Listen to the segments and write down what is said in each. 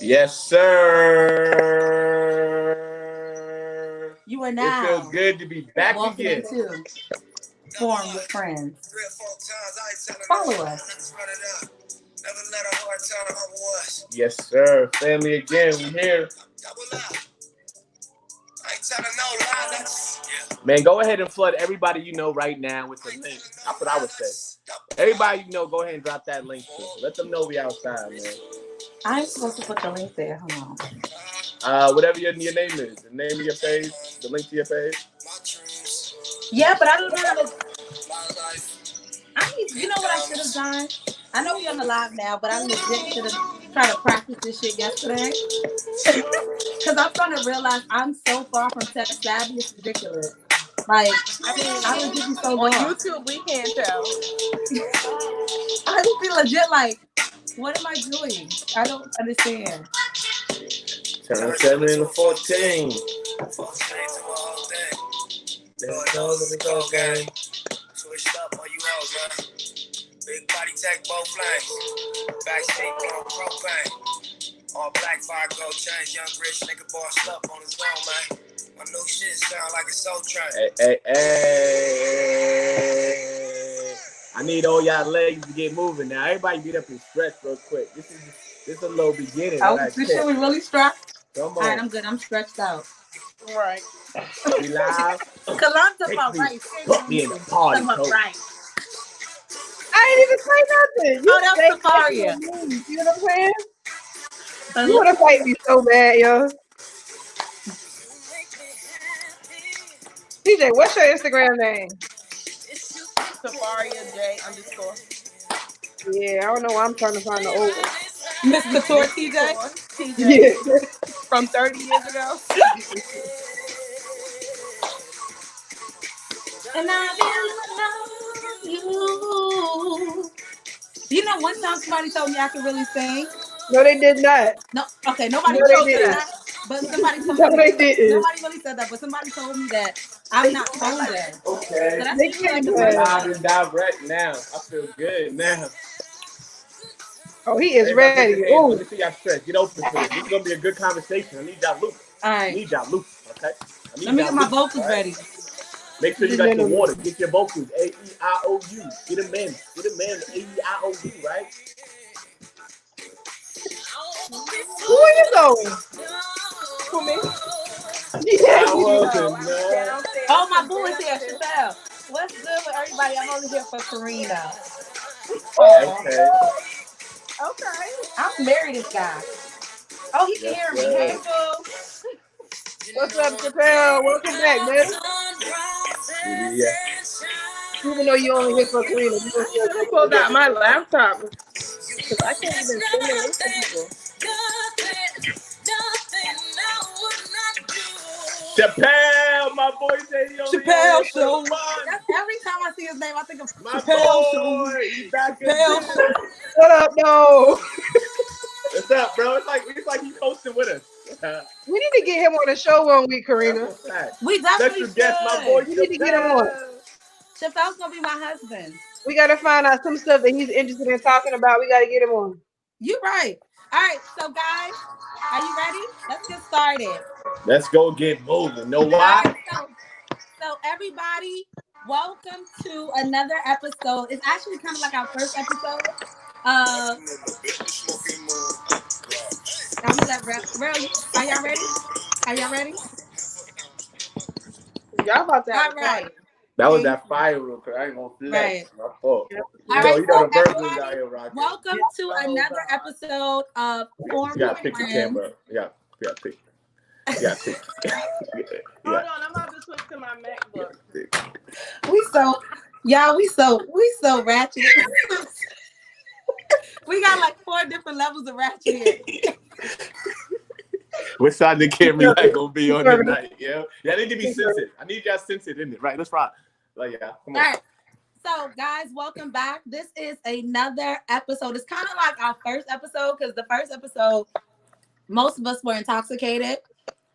Yes, sir. You are It now feels good to be back walking again. into Forum with Friends. Follow us. Yes, sir. Family again. We here. Man, go ahead and flood everybody you know right now with the link. That's what I would say. Everybody you know, go ahead and drop that link to. Let them know we outside, man. I'm supposed to put the link there. Hold on. Whatever your name is, the name of your page, the link to your page. Yeah, but I don't know how to. You know what I should have done? I know we on the live now, but I legit should have tried to practice this shit yesterday. Because I'm starting to realize I'm so far from tech savvy, it's ridiculous. Like, I would just be so on lost. YouTube, we can't tell. I would be legit like, what am I doing? I don't understand. Turn 7 into 14. Switched up on you hoes, man. Big body tech, both lanes. Backseat on propane. All black, fire gold chains. Young rich nigga bossed up on his own, man. My new shit sound like a soul train. Hey. I need all y'all legs to get moving now. Everybody get up and stretch real quick. This is a low beginning. Oh, this shit was really stretched. Come on. All right, I'm good. I'm stretched out. All right. We live. Cause I'm talking about rice. Put me in the party, rice. I ain't even say nothing. Oh, that was Safaria. You know what I'm saying? You want to fight me so bad, yo. TJ, what's your Instagram name? Safaria J _. Yeah, I don't know why I'm trying to find the old one. Miss Couture TJ? Yeah. From 30 years ago. And I will love you. You know, one time somebody told me I could really sing. No, they did not. No, okay, nobody told me that. But somebody told me. No, they didn't. Nobody really said that, but somebody told me that I'm not tone deaf. Okay. So that's They like the live and direct now. I feel good now. Oh, he is ready. Let me see y'all stretch. Get open for this. This is gonna be a good conversation. I need y'all loose. All right. I need y'all loose. Okay. Let me get my vocals ready. Make sure you got your water. Get your vocals. A-E-I-O-U. Get them in. A-E-I-O-U, right? Who are you going? Who, me? Yeah, oh, my boo is here, Chappelle. What's good with everybody? I'm only here for Karina. Okay. I'm married this guy. Oh, he can hear me. Hey, boo. What's up, Chappelle? Welcome back, man. Yeah. Even though you only here for Karina, you just pulled out my laptop. Because I can't even send the link to people. Chappelle, my boy said he only Chappelle Show. That's every time I see his name, I think of my Chappelle boy. He's back Chappelle. What up, no? What's up, bro? It's like he's hosting with us. We need to get him on the show one week, Karina. We definitely should. Guest, my boy. We need to get him on. Chappelle's gonna be my husband. We gotta find out some stuff that he's interested in talking about. We gotta get him on. You're right. All right, so guys, are you ready? Let's get started. Let's go get moving. Know why? Right, so everybody, welcome to another episode. It's actually kind of like our first episode. I'm gonna let Real. Are y'all ready? Are y'all ready? Y'all about to have all right. That was that fire real quick. I ain't gonna flex. Right. Oh. All right, you know the virgins out here rocking. Welcome to another episode of Forum. You gotta pick the camera. You gotta pick. Yeah. Hold on, I'm about to switch to my MacBook. We so ratchet. We got like 4 different levels of ratchet here. Which side of the camera you gonna be on tonight? Yeah, I need to be sensitive. I need y'all sensitive in it, right? Let's rock. Like, yeah, come on. All right. So, guys, welcome back. This is another episode. It's kind of like our first episode because the first episode, most of us were intoxicated.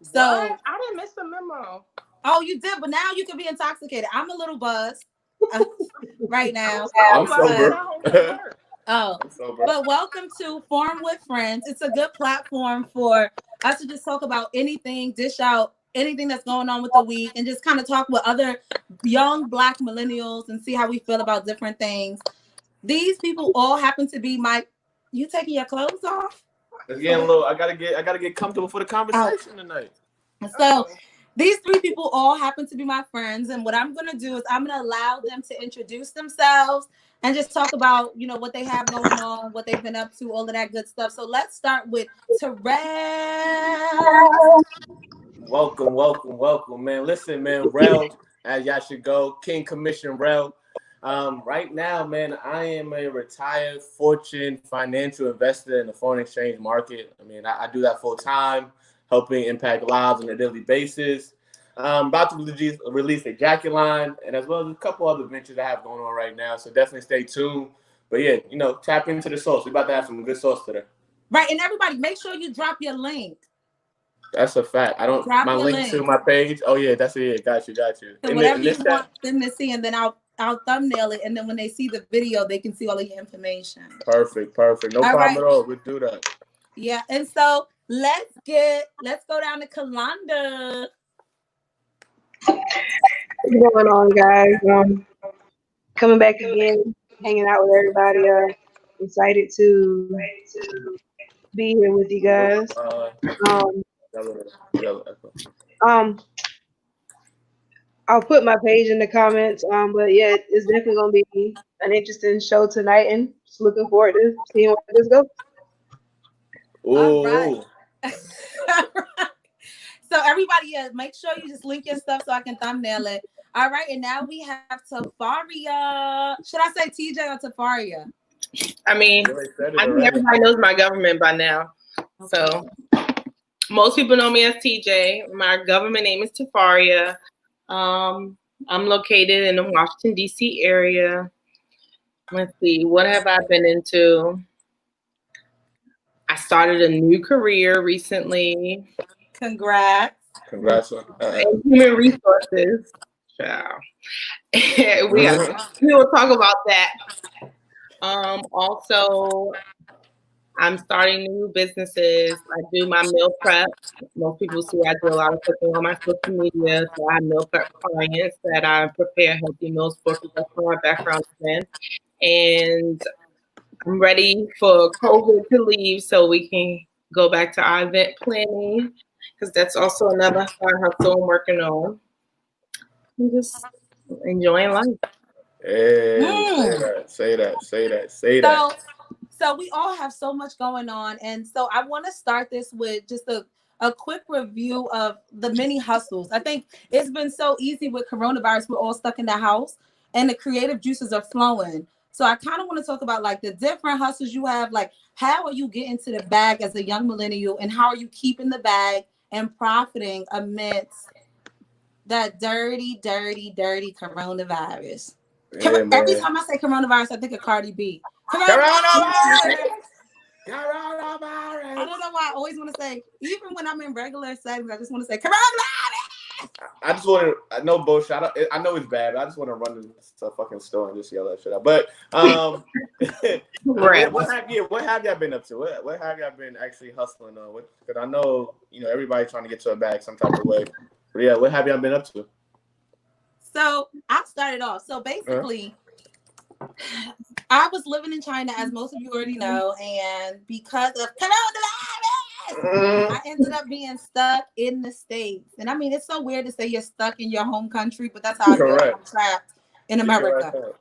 So what? I didn't miss the memo. Oh, you did, but now you can be intoxicated. I'm a little buzzed. right now. Oh, I'm my sober. God, home from work. Oh, I'm sober. but welcome to Forum with Friends. It's a good platform for us to just talk about anything, dish out anything that's going on with the week, and just kind of talk with other young Black millennials and see how we feel about different things. These people all happen to be my. You taking your clothes off? It's getting a little. I gotta get comfortable for the conversation tonight. So these three people all happen to be my friends, and what I'm gonna do is I'm gonna allow them to introduce themselves and just talk about, you know, what they have going on, what they've been up to, all of that good stuff. So let's start with Terrell. Welcome, man. Listen, man, Rel, as y'all should go, King Commission Rel. Right now, man, I am a retired Fortune financial investor in the foreign exchange market. I mean, I do that full time, helping impact lives on a daily basis. I'm about to release a jacket line, and as well as a couple other ventures I have going on right now. So definitely stay tuned. But yeah, you know, tap into the sauce. We're about to have some good sauce today. Right, and everybody, make sure you drop your link. That's a fact. I don't. Drop my your link link to my page. Oh yeah, that's it. Got you. So whatever you want them to see, and then I'll thumbnail it, and then when they see the video, they can see all of your information. Perfect. No problem at all. We'll do that. Yeah, and so let's go down to Kalanda. What's going on, guys? Coming back again, hanging out with everybody. Excited to be here with you guys. I'll put my page in the comments. But yeah, it's definitely gonna be an interesting show tonight, and just looking forward to seeing where this goes. All right. So everybody, make sure you just link your stuff so I can thumbnail it. All right, and now we have Tafaria. Should I say TJ or Tafaria? I mean, I think everybody knows my government by now. So most people know me as TJ. My government name is Tafaria. I'm located in the Washington, D.C. area. Let's see, what have I been into? I started a new career recently. Congrats. In human resources. Ciao. we will talk about that. Also, I'm starting new businesses. I do my meal prep. Most people see I do a lot of cooking on my social media. So I have meal prep clients that I prepare healthy meals for because that's where my background is in. And I'm ready for COVID to leave so we can go back to our event planning because that's also another side hustle I'm working on. I'm just enjoying life. Hey, say that. So we all have so much going on. And so I want to start this with just a quick review of the mini hustles. I think it's been so easy with coronavirus. We're all stuck in the house and the creative juices are flowing. So I kind of want to talk about like the different hustles you have. Like, how are you getting to the bag as a young millennial, and how are you keeping the bag and profiting amidst that dirty coronavirus? Yeah, every time I say coronavirus, I think of Cardi B. Coronavirus. I don't know why I always want to say, even when I'm in regular settings, I just want to say coronavirus. I just want to. No bullshit. I know it's bad, but I just want to run to the fucking store and just yell that shit out. But right. What have y'all been up to? What have y'all been actually hustling on? Because I know everybody's trying to get to a bag some type of way. But yeah, what have y'all been up to? So I started off. So basically, I was living in China, as most of you already know, and because of coronavirus, I ended up being stuck in the States. And I mean, it's so weird to say you're stuck in your home country, but that's how I feel. I'm trapped in America.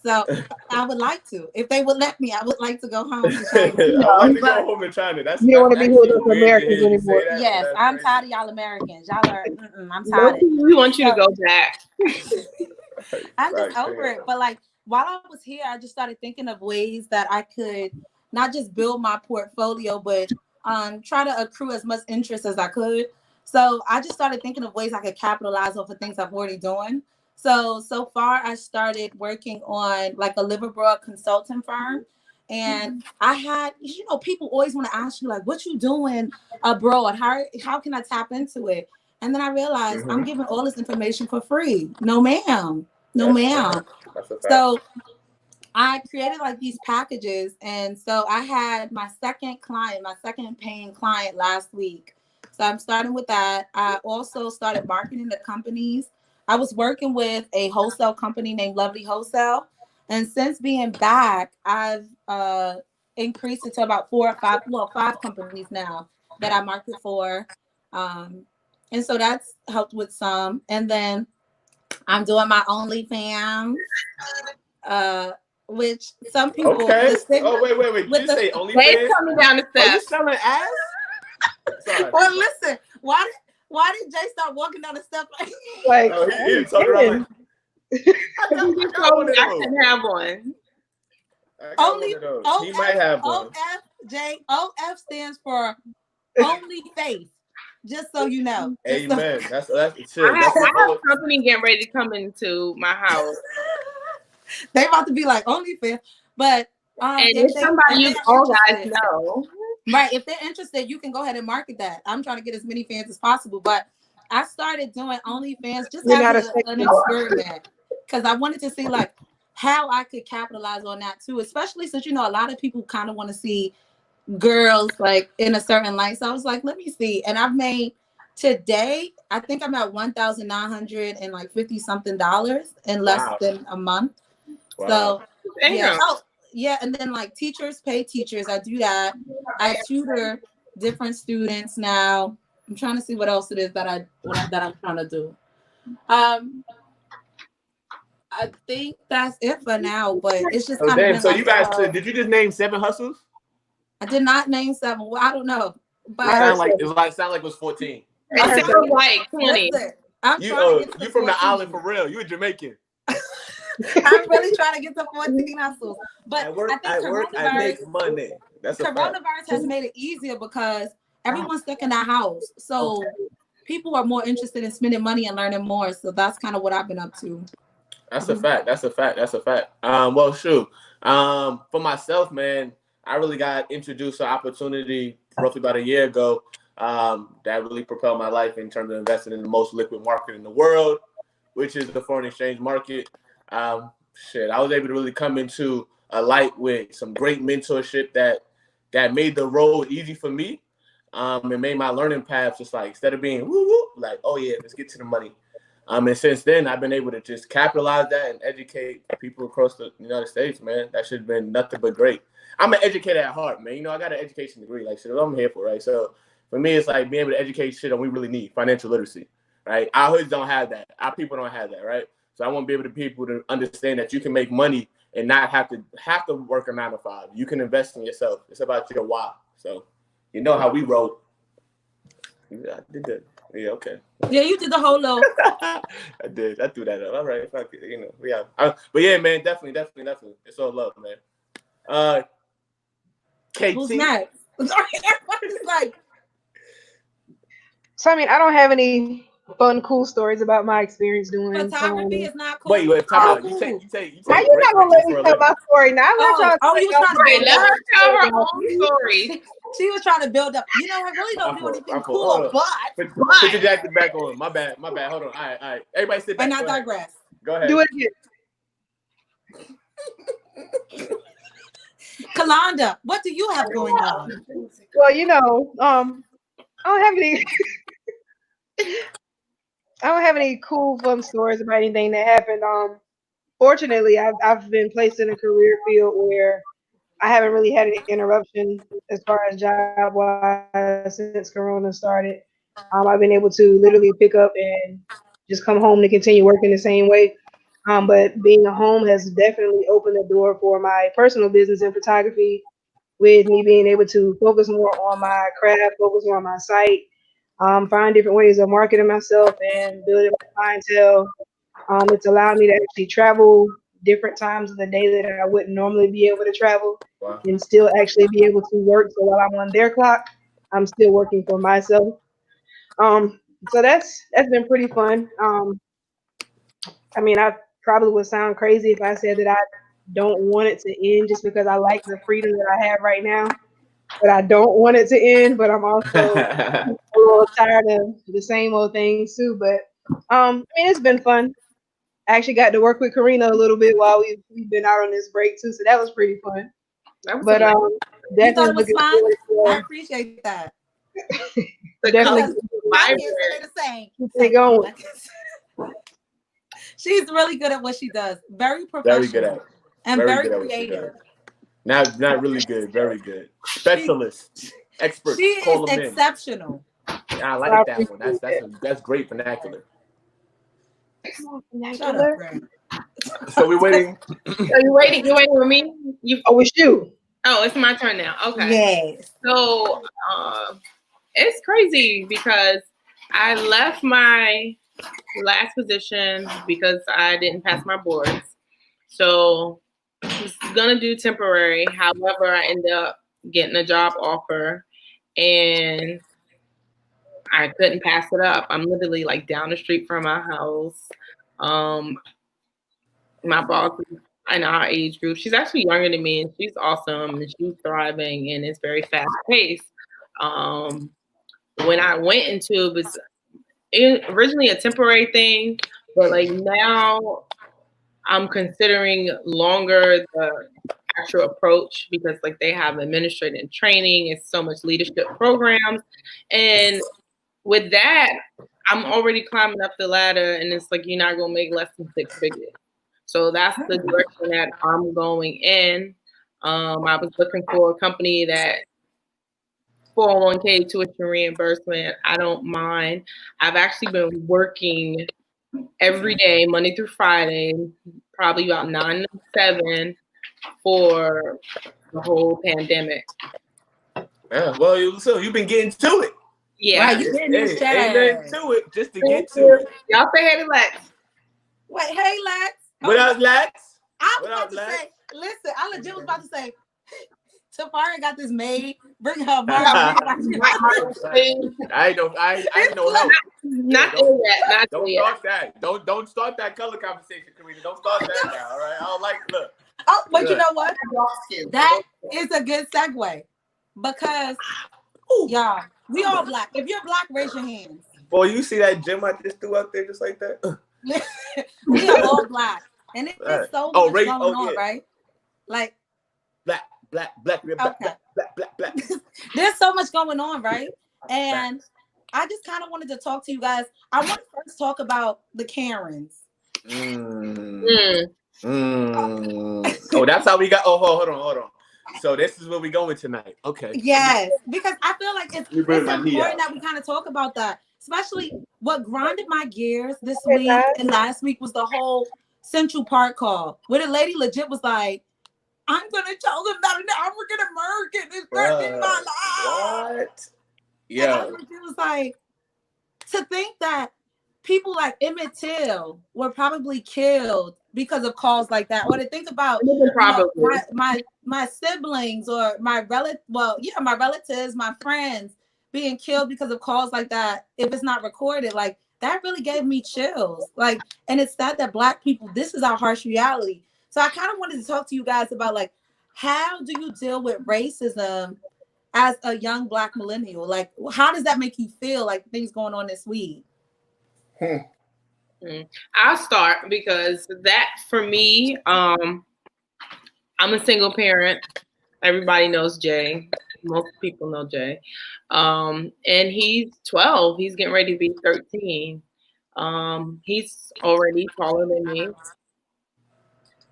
So I would like to, if they would let me, I would like to go home to China. I like to go home to China. That's you don't want to be with Americans anymore. Yes, I'm tired of y'all Americans. Y'all are. I'm tired. We want you to go back. I'm just over it. But like, while I was here, I just started thinking of ways that I could not just build my portfolio, but try to accrue as much interest as I could. So I just started thinking of ways I could capitalize off of things I'm already doing. So far, I started working on like a live abroad consulting firm. And I had, people always want to ask you, like, what you doing abroad? How can I tap into it? And then I realized I'm giving all this information for free. No, ma'am. No, ma'am. That's a fact. So I created like these packages, and so I had my second paying client last week. So I'm starting with that. I also started marketing to companies. I was working with a wholesale company named Lovely Wholesale, and since being back, I've increased it to about 5 companies now that I market for, and so that's helped with some. And then I'm doing my OnlyFans. Which some people Okay. the stigma, Oh, wait. Did with you the- say They OnlyFans? coming down the Are you steps. selling ass? Sorry. Well, listen, why did Jay start walking down the steps like Like, Oh, he didn't talk around like, I You got told one me of I those. couldn't have one. I got only one of those. He might have one. OF stands for only face. Just so you know. Amen. That's shit. I That's have a company getting ready to come into my house. They about to be like OnlyFans, but And if somebody you all guys know. Right, if they're interested, you can go ahead and market that. I'm trying to get as many fans as possible, but I started doing OnlyFans just as an experiment because I wanted to see like how I could capitalize on that too, especially since a lot of people kind of want to see girls like in a certain light. So I was like, let me see, and I've made today. I think I'm at $1,950 something in less than a month. Wow. So yeah. Damn. Oh, yeah, and then like teachers pay teachers. I do that. I tutor different students now. I'm trying to see what else it is that I'm trying to do. I think that's it for now, but it's just kind of been so like, you guys did you just name 7 hustles? I did not name 7. Well, I don't know, but Sound like it was 14. It sounds like 20. listen, I'm You trying to get to you from 14. the island for real? You a Jamaican? I'm really trying to get to 14 hustles, but I think I make money. That's a fact. coronavirus has made it easier because everyone's stuck in the house, so people are more interested in spending money and learning more. So that's kind of what I've been up to. That's a fact. Well, shoot. For myself, man, I really got introduced to opportunity roughly about a year ago. That really propelled my life in terms of investing in the most liquid market in the world, which is the foreign exchange market. I was able to really come into a light with some great mentorship that made the road easy for me. And made my learning path just like, instead of being woo woo, like, oh yeah, let's get to the money. And since then, I've been able to just capitalize that and educate people across the United States, man. That should have been nothing but great. I'm an educator at heart, man. I got an education degree, like shit. I'm here for, right? So for me, it's like being able to educate shit on we really need financial literacy, right? Our hoods don't have that. Our people don't have that, right? So I want to be able to people to understand that you can make money and not have to work a 9 to 5. You can invest in yourself. It's about your why. So you know how we roll. Yeah, I did that. Yeah, okay. Yeah, you did the whole little. I did. I threw that up. All right, fuck it. Yeah. But yeah, man, definitely. It's all love, man. KT. Who's next? Everybody's like. So I mean, I don't have any fun, cool stories about my experience doing Photography is not cool. Wait, time out. You take. How you not gonna let me tell my story now? You was trying to Right, let her tell her own story. She was trying to build up. I really don't do anything cool, but put your jacket back on. My bad. Hold on. All right. Everybody sit back. And I digress. Go ahead. Do it again. Kalonda, what do you have going on? Well, I don't have any. I don't have any cool, fun stories about anything that happened. Fortunately, I've been placed in a career field where I haven't really had an interruption as far as job-wise since Corona started. I've been able to literally pick up and just come home to continue working the same way. But being at home has definitely opened the door for my personal business in photography, with me being able to focus more on my craft, focus more on my site, find different ways of marketing myself and building my clientele. It's allowed me to actually travel different times of the day that I wouldn't normally be able to travel. Wow. And still actually be able to work. So while I'm on their clock, I'm still working for myself. So that's been pretty fun. I mean, I probably would sound crazy if I said that I don't want it to end just because I like the freedom that I have right now. But I don't want it to end, but I'm also a little tired of the same old things too. But I mean, it's been fun. I actually got to work with Karina a little bit while we've been out on this break too, so that was pretty fun. That was But You thought definitely it was looking fun? forward I to appreciate that. the definitely colors I'm vibrant. here to say the same. keep it going. She's really good at what she does. Very Very professional good at it. and Very very good at what she creative. does. Not really good. Very good. Specialist. Expert. She is Call them in. exceptional. I So I like that one. appreciate That's great vernacular. Shut up, Greg. So we're waiting. So you waiting with me? Oh, it's you. Oh, it's my turn now. Okay. Yes. So it's crazy because I left my last position because I didn't pass my boards. So I was gonna do temporary. However, I ended up getting a job offer and I couldn't pass it up. I'm literally like down the street from my house. My boss is in our age group. She's actually younger than me and she's awesome and she's thriving and it's very fast paced. When I went into it was originally a temporary thing, but like now I'm considering longer the actual approach because like they have administrative training, it's so much leadership programs. And with that, I'm already climbing up the ladder and it's like you're not gonna make less than 6 figures. So that's the direction that I'm going in. I was looking for a company that 401k tuition reimbursement. I don't mind. I've actually been working every day, Monday through Friday, probably about 9 to 7 for the whole pandemic. Yeah, well, so you've been getting to it. Yeah. Right, you getting this Ain't nothing to it just to get to it. Y'all say hey to Lex. Wait, hey, Lex. What up, Lex? I was What about up, to Lex? say, listen, I legit was about to say, Tafari got this maid. Bring her mom. I ain't no help. Not there yet. Not Don't there yet. start that. Don't start that color conversation, Karina. Don't start that now. All right. I don't like look. Oh, but you Good. know what? That is a good segue because, y'all, we all black. If you're black, raise your hands. Boy, you see that gem I just threw out there just like that? We are all black. And it's so much race, going on, right? Like, black, okay. black. There's so much going on, right? And I just kind of wanted to talk to you guys. I want to first talk about the Karens. Oh, that's how we got. Oh, hold on. So this is where we going tonight. Okay. Yes, because I feel like it's important out. that we kind of talk about that. Especially what grinded my gears this week and last week was the whole Central Park call, where the lady legit was like, I'm going to tell them that an African American is threatening my life. What? Yeah. And it was like, to think that people like Emmett Till were probably killed because of calls like that, or to think about my siblings or my relatives, my friends being killed because of calls like that, if it's not recorded, like that really gave me chills. Like, and it's sad that Black people, this is our harsh reality. So I kind of wanted to talk to you guys about like, how do you deal with racism as a young Black millennial? Like, how does that make you feel, like things going on this week? I'll start because that for me, I'm a single parent. Everybody knows Jay. Most people know Jay. And he's 12. He's getting ready to be 13. He's already taller than me.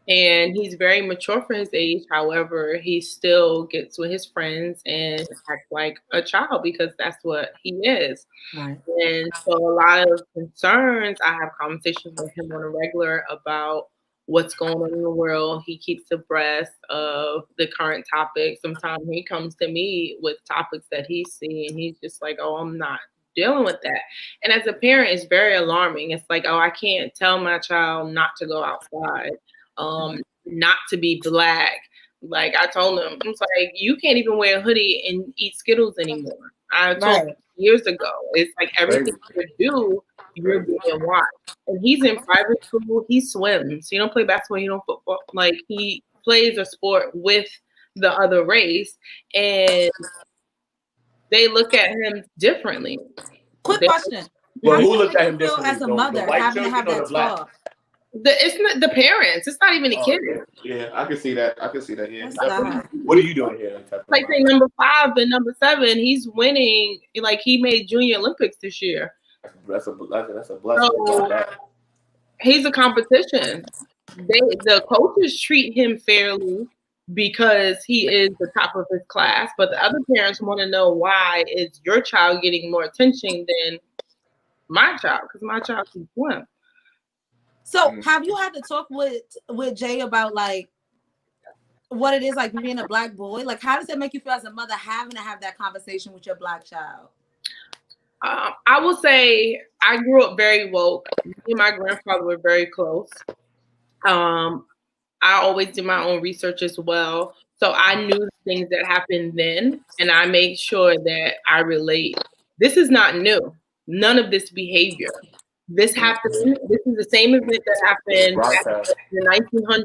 And he's very mature for his age. However, he still gets with his friends and acts like a child because that's what he is. Right. And so a lot of concerns, I have conversations with him on a regular about what's going on in the world. He keeps abreast of the current topics. Sometimes he comes to me with topics that he's seeing. He's just like, oh, I'm not dealing with that. And as a parent, it's very alarming. It's like, oh, I can't tell my child not to go outside, not to be Black. Like I told him, it's like, you can't even wear a hoodie and eat Skittles anymore. I told him years ago. It's like everything you do, you're being watched. And he's in private school. He swims. He don't play basketball. He don't football. Like he plays a sport with the other race, and they look at him differently. Quick question. Well, How who does looked it at him make you feel differently? as a mother having to have that talk? It's not the parents. It's not even the kids. Yeah, I can see that. Yeah. That's sad. What are you doing here? Like say number 5 and number 7, he's winning. Like he made Junior Olympics this year. That's a blessing. So, he's a competition. The coaches treat him fairly because he is the top of his class, but the other parents want to know why is your child getting more attention than my child, because my child can swim. So have you had to talk with Jay about like what it is like being a Black boy? Like how does it make you feel as a mother having to have that conversation with your Black child? I will say I grew up very woke. Me and my grandfather were very close. I always did my own research as well. So I knew the things that happened then, and I made sure that I relate. This is not new. None of this behavior. This happened. This is the same event that happened back in the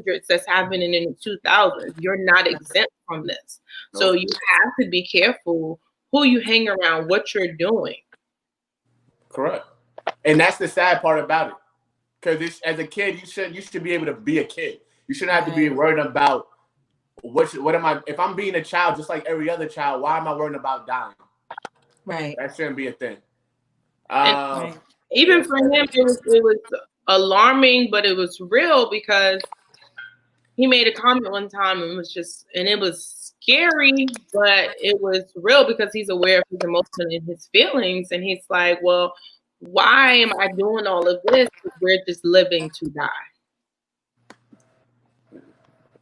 1900s that's happening in the 2000s. You're not exempt from this. So you have to be careful who you hang around, what you're doing. Correct. And that's the sad part about it. Because as a kid, you should be able to be a kid. You shouldn't have to be worried about what am I, if I'm being a child just like every other child, why am I worrying about dying? Right. That shouldn't be a thing. Even for him, it was alarming, but it was real because he made a comment one time and it was scary, but it was real because he's aware of his emotions and his feelings. And he's like, well, why am I doing all of this? We're just living to die.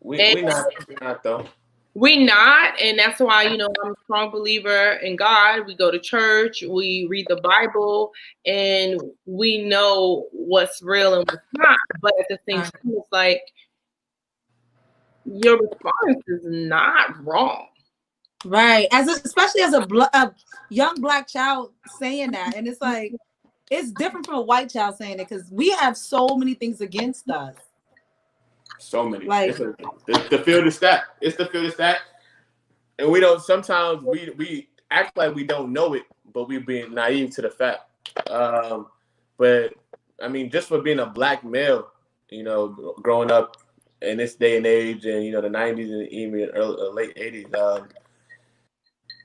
We're not though. We not, and that's why, I'm a strong believer in God. We go to church, we read the Bible, and we know what's real and what's not. But at the same time, it's like your response is not wrong. Right. Especially as a young Black child saying that. And it's like, it's different from a white child saying it because we have so many things against us. So many. Like the field is stacked. It's the field is stacked. And we don't, sometimes we act like we don't know it, but we're being naive to the fact. But I mean, just for being a Black male, growing up in this day and age and, the 90s and even late 80s,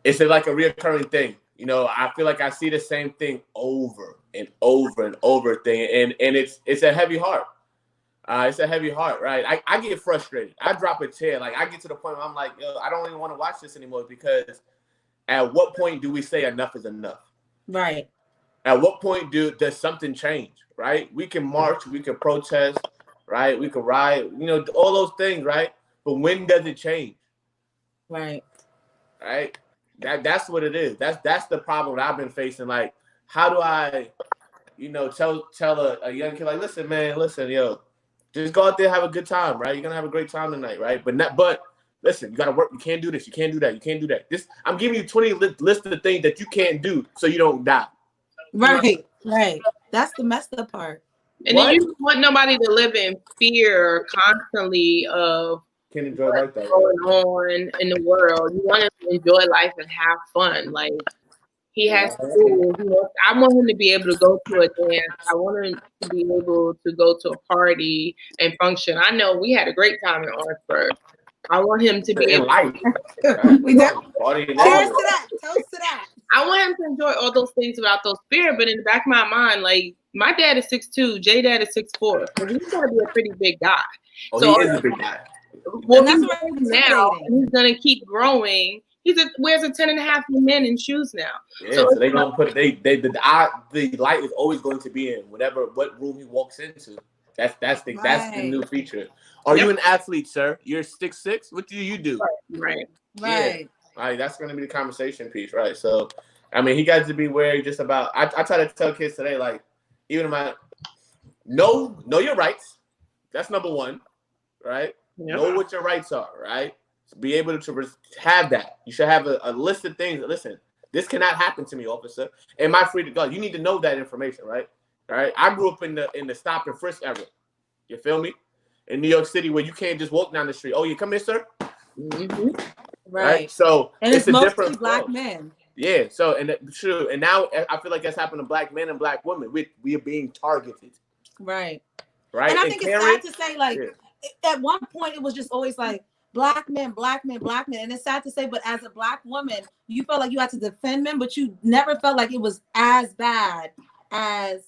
it's like a reoccurring thing. I feel like I see the same thing over and over and over thing. And it's a heavy heart. It's a heavy heart, right? I get frustrated. I drop a tear. Like, I get to the point where I'm like, yo, I don't even want to watch this anymore because at what point do we say enough is enough? Right. At what point does something change, right? We can march, we can protest, right? We can ride, all those things, right? But when does it change? Right. Right? That's what it is. That's the problem that I've been facing. Like, how do I, tell a young kid, like, listen, yo, just go out there, have a good time, right? You're gonna have a great time tonight, right? But listen, you gotta work. You can't do this. You can't do that. You can't do that. I'm giving you 20 lists of things that you can't do so you don't die. Right. That's the messed up part. And then you don't want nobody to live in fear constantly of can't enjoy life what's going on in the world. You want to enjoy life and have fun. Like, he has school. I want him to be able to go to a dance. I want him to be able to go to a party and function. I know we had a great time in Orangeburg. I want him to be able life. Cheers to that. Toast to that. I want him to enjoy all those things without those fear. But in the back of my mind, like, my dad is 6'2", Jay dad is 6'4". So he's gonna be a pretty big guy. So he is a big guy. Well, that's what now. He's gonna keep growing. Wears a 10.5 men in shoes now. Yeah, so they're gonna put the light is always going to be in what room he walks into. That's the new feature. Are you an athlete, sir? You're 6'6". What do you do? Right. Yeah. Right. That's gonna be the conversation piece, right? So, I mean, he got to be wary just about. I try to tell kids today, like, even know your rights. That's number one, right? Yep. Know what your rights are, right? Be able to have that. You should have a list of things. Listen, this cannot happen to me, officer. Am I free to go? You need to know that information, right? All right. I grew up in the stop and frisk era. You feel me? In New York City, where you can't just walk down the street. Oh, you come here, sir. Mm-hmm. Right. So and it's a different Black men. Yeah. So true. And now I feel like that's happened to Black men and Black women. We are being targeted. Right. right? And I think it's sad to say, like, Yeah. at one point it was just always like black men, black men, black men. And it's sad to say, but as a black woman, you felt like you had to defend men, but you never felt like it was as bad as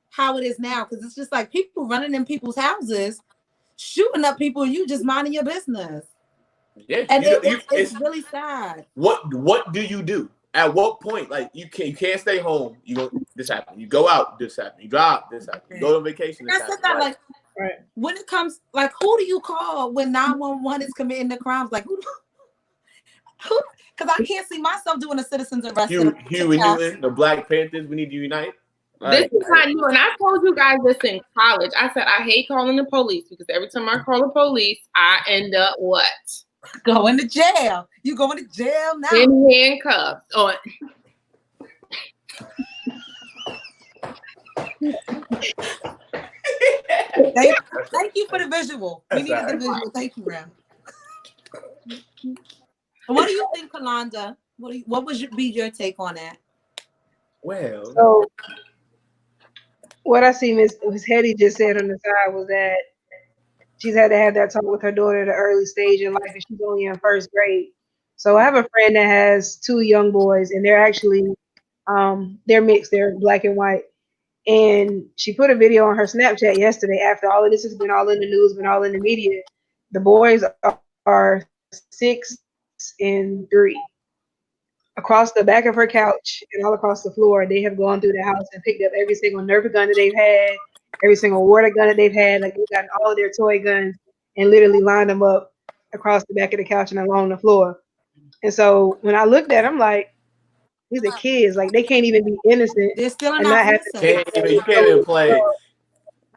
how it is now. Because it's just like people running in people's houses, shooting up people, and you just minding your business. Yeah, And it's really sad. What do you do? At what point? Like you can't stay home. You go, this happened. You go out, this happened. You drive, this happened. You go on vacation, this happened. That, like, when it comes, like, who do you call when 911 is committing the crimes? Like, who? Because I can't see myself doing a citizen's arrest. Huey Newton, the Black Panthers. We need to unite. This is not new, and I told you guys this in college. I said I hate calling the police because every time I call the police, I end up what? Going to jail. You going to jail now? In handcuffs. Oh. Thank you for the visual. We needed the visual. Thank you, Ram. What do you think, Kalonda? What would be your take on that? Well, so what I see Miss Hetty just said on the side was that she's had to have that talk with her daughter at an early stage in life, and she's only in first grade. So I have a friend that has 2 young boys, and they're actually they're mixed. They're black and white. And she put a video on her Snapchat yesterday after all of this has been all in the news, been all in the media. The boys are 6 and 3. Across the back of her couch and all across the floor, they have gone through the house and picked up every single Nerf gun that they've had, every single water gun that they've had. Like, they've gotten all of their toy guns and literally lined them up across the back of the couch and along the floor. And so when I looked at them, like, these are kids. Like, they can't even be innocent. They're still and not have you can't even play.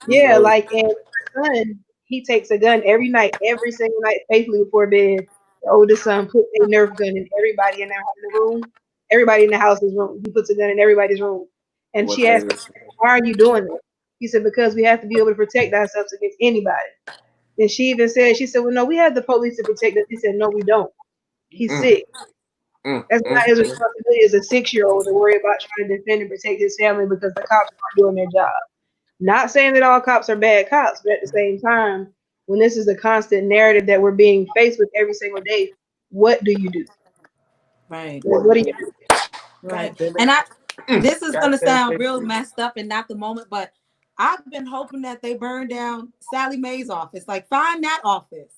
Yeah, like, and my son, he takes a gun every night, every single night, faithfully before bed. The oldest son puts a Nerf gun in everybody in the room. Everybody in the house's room. He puts a gun in everybody's room. And she asked, why are you doing this? He said, because we have to be able to protect ourselves against anybody. And she even said, well, no, we have the police to protect us. He said, no, we don't. He's sick. That's not his responsibility as a 6-year-old to worry about trying to defend and protect his family because the cops aren't doing their job. Not saying that all cops are bad cops, but at the same time, when this is a constant narrative that we're being faced with every single day, what do you do? Right. What do you do? Right. And this is going to sound real messed up and not the moment, but I've been hoping that they burn down Sally Mae's office. Like, find that office.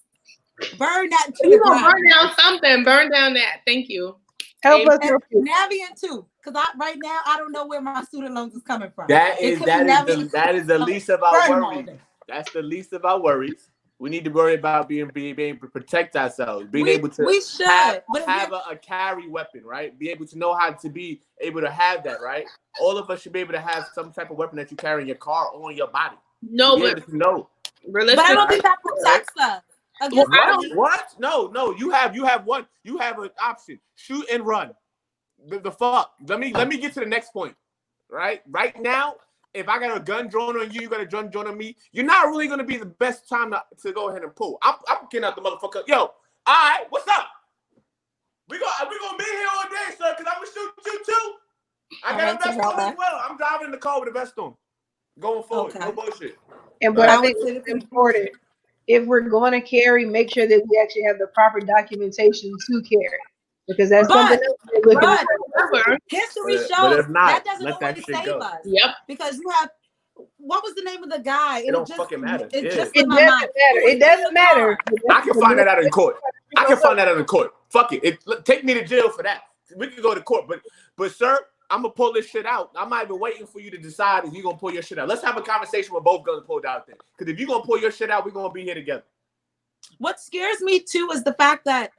Burn that to the ground. Burn down something. Burn down that. Thank you. Help us. Navient too, because right now I don't know where my student loans is coming from. That is the least of our worries. That's the least of our worries. We need to worry about being able to protect ourselves, being able to have a carry weapon, right? Be able to know how to be able to have that, right? All of us should be able to have some type of weapon that you carry in your car or on your body. No, but I don't think that protects us. What? No. You have one. You have an option: shoot and run. The fuck. Let me get to the next point. Right now, if I got a gun drawn on you, you got a gun drawn on me. You're not really gonna be the best time to go ahead and pull. I'm getting out the motherfucker. Yo, all right, what's up? We gonna be here all day, sir. Cause I'm gonna shoot you too. I got a vest on as well. I'm driving in the car with a vest on. Going forward, no bullshit. And but I think it's important. If we're going to carry, make sure that we actually have the proper documentation to carry, because that's something else we're looking at. History shows that doesn't always save us. Yep. Because you have, what was the name of the guy? It don't fucking matter. It doesn't matter. It doesn't matter. I can find that out in court. Fuck it. Take me to jail for that. We can go to court, but sir, I'm gonna pull this shit out. I'm not even waiting for you to decide if you're gonna pull your shit out. Let's have a conversation with both guns pulled out there. Because if you're gonna pull your shit out, we're gonna be here together. What scares me too is the fact that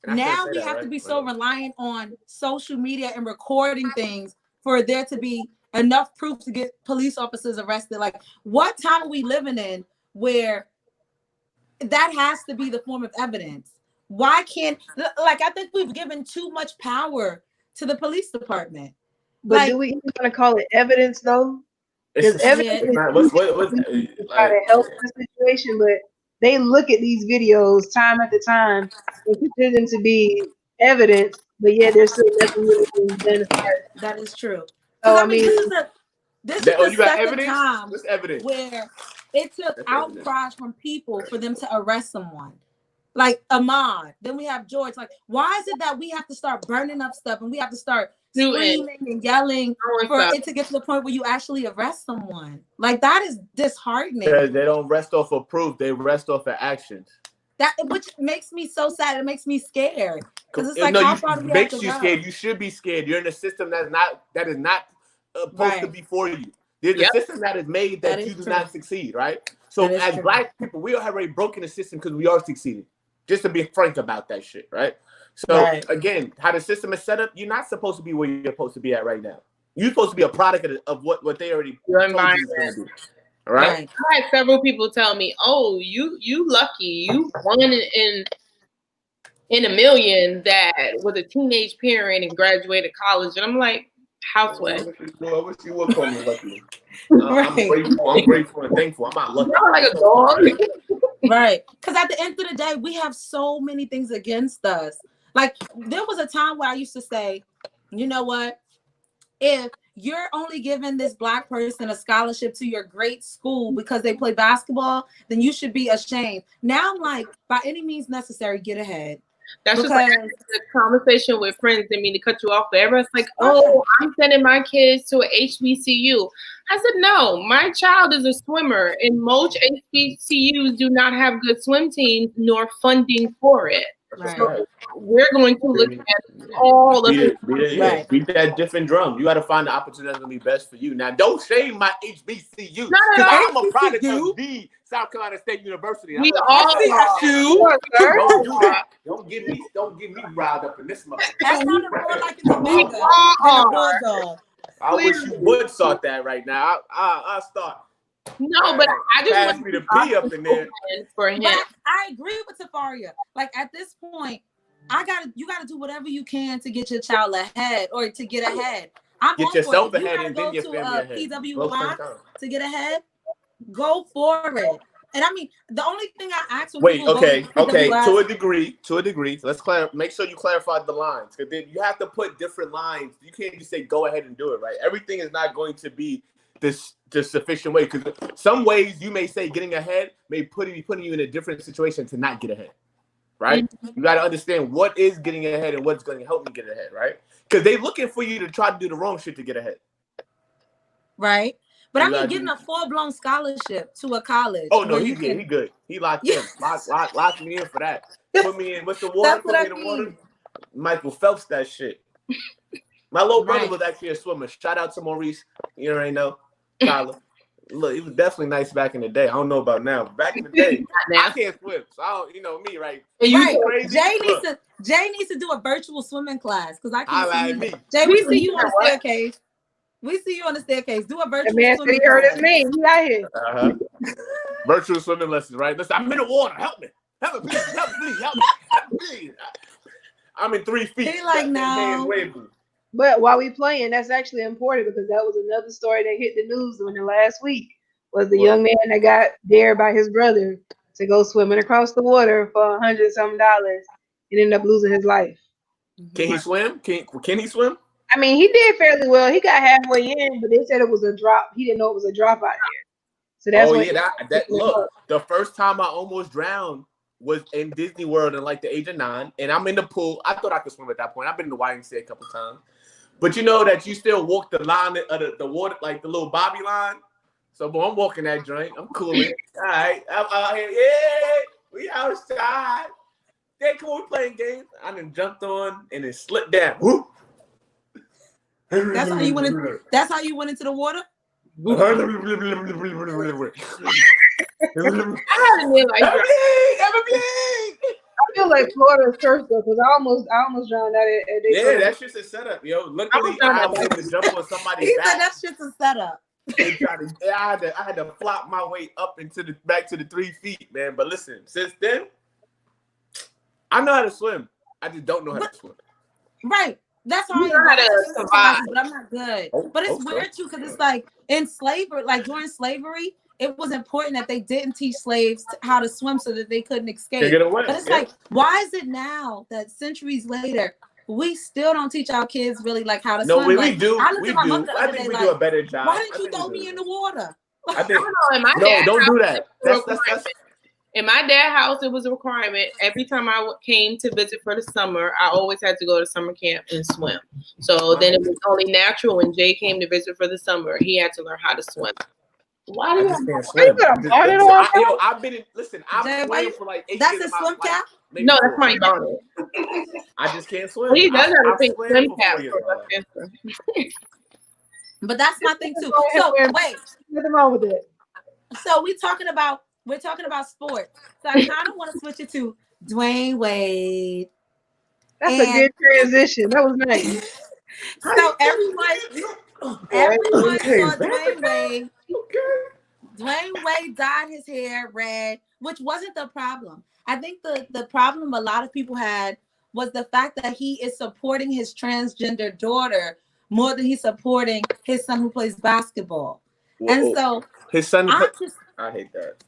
now we have to be so reliant on social media and recording things for there to be enough proof to get police officers arrested. Like, what time are we living in where that has to be the form of evidence? Why can't, like, I think we've given too much power to the police department. But do we even want to call it evidence though? Because evidence is try to help the situation, but they look at these videos time after time and consider them to be evidence, but yet there's still nothing really being done. That is true. So I mean, this is the second evidence? time What's evidence? Where it took outcries from people for them to arrest someone. Like Ahmaud. Then we have George. Like, why is it that we have to start burning up stuff and we have to start screaming and yelling for it to get to the point where you actually arrest someone? Like, that is disheartening. Because they don't rest off of proof, they rest off of actions. That which makes me so sad. It makes me scared. Because it's like, no, how far do we makes have to you go? scared. You should be scared. You're in a system that is not supposed to be for you. There's a system that is made that you do not succeed, right? So as Black people, we have already broken the system because we are succeeding. Just to be frank about that shit, right? So again, how the system is set up, you're not supposed to be where you're supposed to be at right now. You're supposed to be a product of what they already told you to do. All right? I had several people tell me, "Oh, you lucky, you one in a million that was a teenage parent and graduated college." And I'm like, housewife. I wish you would call me lucky. I'm grateful and thankful. I'm not lucky. You're like a dog. Right. Because at the end of the day, we have so many things against us. Like, there was a time where I used to say, you know what? If you're only giving this Black person a scholarship to your great school because they play basketball, then you should be ashamed. Now I'm like, by any means necessary, get ahead. That's just like a conversation with friends. Didn't mean to cut you off, but everyone's like, "Oh, I'm sending my kids to an HBCU." I said, "No, my child is a swimmer, and most HBCUs do not have good swim teams nor funding for it. Right. So we're going to look at all of it. Beat that different drum. You got to find the opportunity that's going to be best for you. Now, don't shame my HBCU because I'm a product of the South Carolina State University. We all Don't get me riled up in this mother. That sounded more like a bulldog. I wish you would start that right now. I'll start. No, but I just want me to pee up in there for him. But I agree with Tafaria. Like, at this point, you gotta do whatever you can to get your child ahead or to get ahead. Get yourself ahead and then your family ahead. PWI to get ahead. Go for it. And I mean, the only thing I ask when okay. To a degree. Let's make sure you clarify the lines, because then you have to put different lines. You can't just say go ahead and do it, right? Everything is not going to be this sufficient way, because some ways you may say getting ahead may be putting you in a different situation to not get ahead, right? You got to understand what is getting ahead and what's going to help me get ahead, right? Because they're looking for you to try to do the wrong shit to get ahead, right? But I mean, getting a full-blown scholarship to a college. Oh no, he good. He locked in. Locked me in for that. Put me in. What's the water? Put me in the water. Michael Phelps, that shit. My little brother was actually a swimmer. Shout out to Maurice. You already know. Tyler. Look, he was definitely nice back in the day. I don't know about now. Back in the day, I can't swim, so I don't. You know me, right? Crazy. Jay needs to do a virtual swimming class because I can see you. Jay, we see you on the staircase. We see you on the staircase. Do a virtual swimming class. He heard his name. He out here. Virtual swimming lessons, right? Listen, I'm in the water. Help me, please. Help me, please. I'm in 3 feet. He like, no. But while we playing, that's actually important because that was another story that hit the news in the last week. Was the young man that got dared by his brother to go swimming across the water for $100-something and ended up losing his life. Can he swim? Can he swim? I mean, he did fairly well. He got halfway in, but they said it was a drop. He didn't know it was a drop out here. So that's look, the first time I almost drowned was in Disney World in like the age of 9, and I'm in the pool. I thought I could swim at that point. I've been in the YMCA a couple times. But you know that you still walk the line of the water, like the little bobby line. So I'm walking that joint. I'm cooling. All right. I'm out here. Yeah, we outside. Then come on, we playing games. I done jumped on and then slipped down. Whoop. That's how you went into the water? I feel like Florida's cursed though, because I almost drowned out at yeah, that's just a setup, yo. Luckily, I was able to jump on somebody's back. He said that's just a setup. I had to flop my way up back to the 3 feet, man. But listen, since then, I know how to swim. I just don't know how to swim. Right. That's how I survive, but I'm not good. But it's weird too, because it's like in slavery, like during slavery, it was important that they didn't teach slaves how to swim so that they couldn't escape. But it's like, why is it now that centuries later we still don't teach our kids really like how to swim? No, we like, do. I think we do a better job. Why didn't you throw me in the water? I think in my no, dad's don't do house, that. That's in my dad's house, it was a requirement. Every time I came to visit for the summer, I always had to go to summer camp and swim. So then it was only natural when Jay came to visit for the summer, he had to learn how to swim. Why do I you just can't Are you swim. gonna burn it all? I've been in. Listen, I've Jay, why swam you- for like 8 that's years a of my swim life. cap? Maybe No, 4. that's my bonnet. I just can't swim. Well, he does have a I've pink swam swim for cap 4 years. for of my breast life. cancer. But that's my thing too. Go ahead, So wear- wait, Nothing wrong with it. so we're talking about sports. So I kind of want to switch it to Dwayne Wade. That's a And- good transition. That was nice. So everyone saw Dwayne Wade. Dwayne Wade dyed his hair red, which wasn't the problem. I think the problem a lot of people had was the fact that he is supporting his transgender daughter more than he's supporting his son who plays basketball. And so his son. I hate that.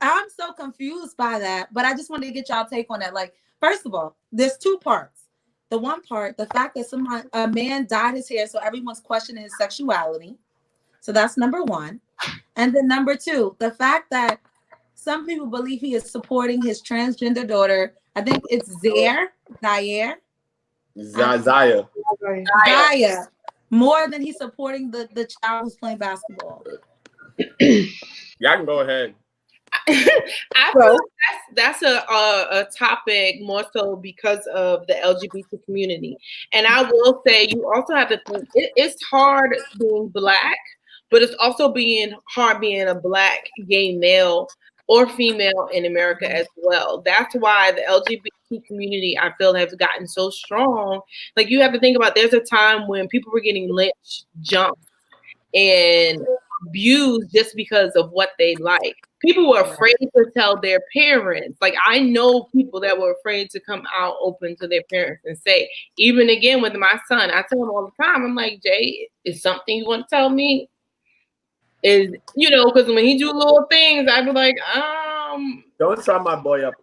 I'm so confused by that, but I just wanted to get y'all take on that. Like, first of all, there's 2 parts. The one part, the fact that a man dyed his hair, so everyone's questioning his sexuality. So that's number 1. And then number 2, the fact that some people believe he is supporting his transgender daughter. I think it's Zaya, more than he's supporting the child who's playing basketball. Y'all can go ahead. I feel like that's a topic more so because of the LGBT community. And I will say, you also have to think it's hard being Black, but it's also hard being a Black gay male or female in America as well. That's why the LGBT community, I feel, has gotten so strong. Like, you have to think about, there's a time when people were getting lynched, jumped, and abused just because of what they like. People were afraid to tell their parents. Like, I know people that were afraid to come out open to their parents and say, even again with my son, I tell him all the time, I'm like, Jay, is something you want to tell me? Is, because when he do little things, I'd be like, Don't try my boy up.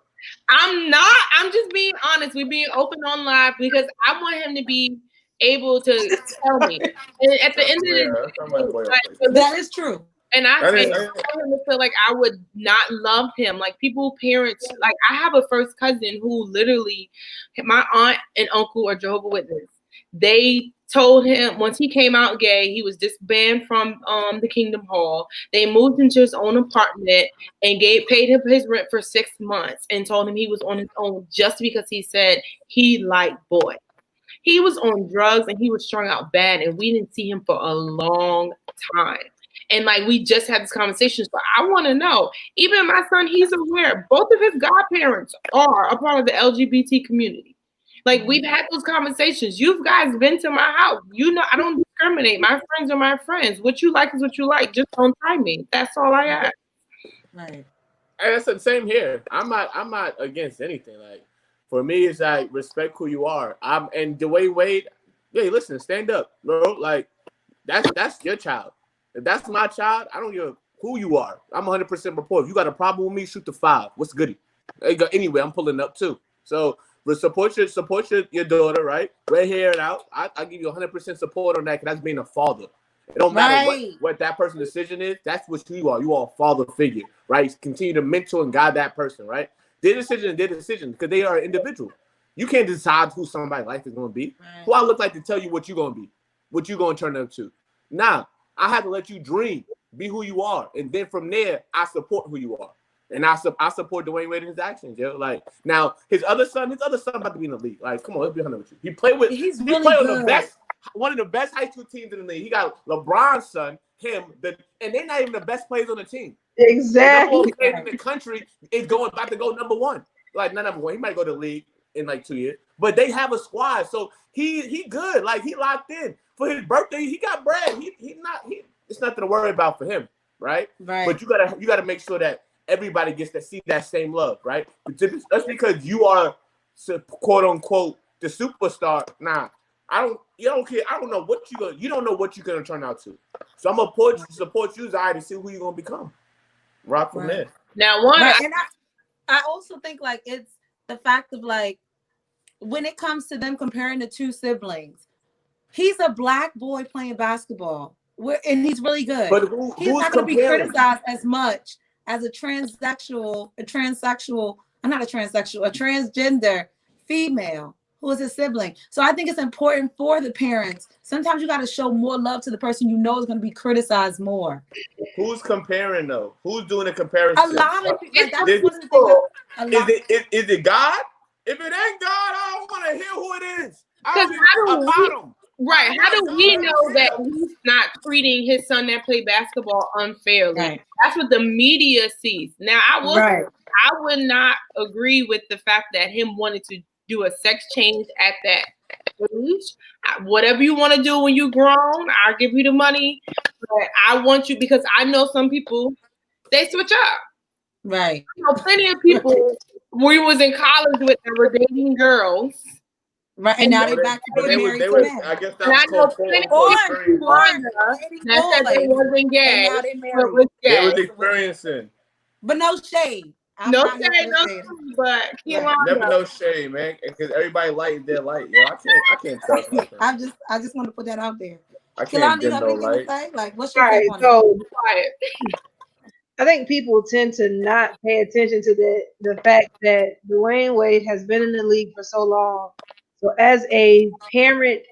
I'm just being honest. We're being open on live because I want him to be able to tell me. And at the end of the day, that is true. And I want him to feel like I would not love him. Like, parents, like, I have a first cousin who literally, my aunt and uncle are Jehovah's Witness. They told him once he came out gay, he was disbanded from the Kingdom Hall. They moved into his own apartment and paid him his rent for 6 months and told him he was on his own just because he said he liked boys. He was on drugs and he was strung out bad, and we didn't see him for a long time. And like, we just had this conversation. So I want to know, even my son, he's aware. Both of his godparents are a part of the LGBT community. Like, we've had those conversations. You guys been to my house. I don't discriminate. My friends are my friends. What you like is what you like. Just don't try me. That's all I ask. Right. And that's the same here. I'm not against anything. Like, for me, it's like, respect who you are. And Dwayne Wade, hey, listen, stand up, bro. Like, that's your child. If that's my child, I don't give who you are. I'm 100% report. If you got a problem with me, shoot the 5. What's goody? Anyway, I'm pulling up too. So support your daughter, right? Red hair it out. I give you 100% support on that, because that's being a father. It don't matter what that person's decision is. That's what you are. You are a father figure, right? Continue to mentor and guide that person, right? Their decision because they are an individual. You can't decide who somebody's life is going to be. Right. Who I look like to tell you what you're going to be, what you're going to turn up to. Nah, I have to let you dream, be who you are, and then from there, I support who you are, and I support Dwayne Wade in his actions. Yo, like, now his other son about to be in the league. Like, come on, let's be honest with you. He played with one of the best high school teams in the league. He got LeBron's son, and they're not even the best players on the team. Exactly. The in the country is about to go number 1. Like, not number 1. He might go to the league in like 2 years, but they have a squad, so he good. Like, he locked in. For his birthday, he got bread. It's nothing to worry about for him, right? Right. You gotta make sure that everybody gets to see that same love, right? That's because you are, quote unquote, the superstar. Nah, you don't care. I don't know what you don't know what you're gonna turn out to. So I'm gonna support you, Zai, to see who you're gonna become. Rock from there. Now, and I also think, like, it's the fact of, like, when it comes to them comparing the 2 siblings, he's a Black boy playing basketball. and he's really good. But He's who's not going to be comparing? criticized as much as a transgender female who is his sibling. So I think it's important for the parents. Sometimes you got to show more love to the person you know is going to be criticized more. Who's comparing though? Who's doing a comparison? A lot of people. Like, that's Is- one of the things. Is it God? If it ain't God, I don't want to hear who it is. I Because don't about him. Right. How do we know that he's not treating his son that play basketball unfairly? Right. That's what the media sees. Now, I would not agree with the fact that him wanting to do a sex change at that age. Whatever you want to do when you're grown, I'll give you the money. But I want you, because I know some people, they switch up. Right. You know, plenty of people we was in college with that were dating girls. Right, and now they're back to being married to men. I guess And I that know was plenty called of people that said they wasn't gay, now they but married. was they gay. was experiencing. But no shade. No shade, but Never no shade, man. Because everybody light their light. Yo, I can't trust nothing. I just want to put that out there. I can't Kehlani, you dim have no anything to light. say? Like, what's your All right, take on it? so quiet. I think people tend to not pay attention to the fact that Dwayne Wade has been in the league for so long. So as a parent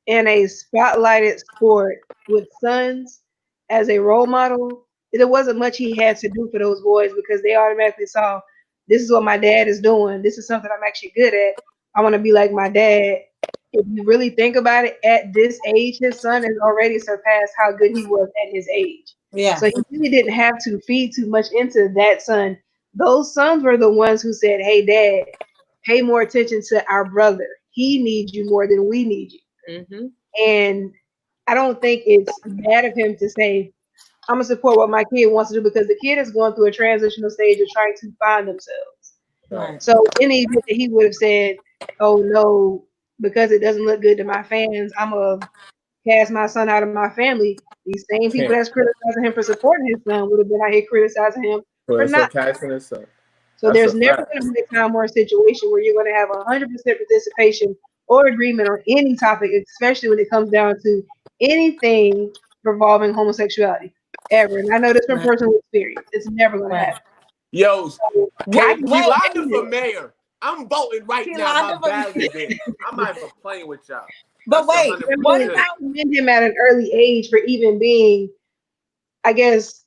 in a spotlighted sport with sons as a role model, there wasn't much he had to do for those boys because they automatically saw, this is what my dad is doing. This is something I'm actually good at. I want to be like my dad. If you really think about it, at this age, his son has already surpassed how good he was at his age. Yeah. So he really didn't have to feed too much into that son. Those sons were the ones who said, hey, Dad, pay more attention to our brother. He needs you more than we need you. Mm-hmm. And I don't think it's bad of him to say, I'm going to support what my kid wants to do, because the kid is going through a transitional stage of trying to find themselves. Right. So in the event that he would have said, oh, no, because it doesn't look good to my fans, I'm going to cast my son out of my family. These same people that's criticizing him for supporting his son would have been out here criticizing him for not. Casting his son. So That's there's a never fact. going to be a time or a situation where you're going to have 100% participation or agreement on any topic, especially when it comes down to anything revolving homosexuality, ever. And I know this from personal experience. It's never going to happen. Yo, Wait. Kehlani for mayor. I'm voting right now. Kehlani My bag is in. I'm not even playing with y'all. But That's wait, 100%. what about commend him at an early age for even being, I guess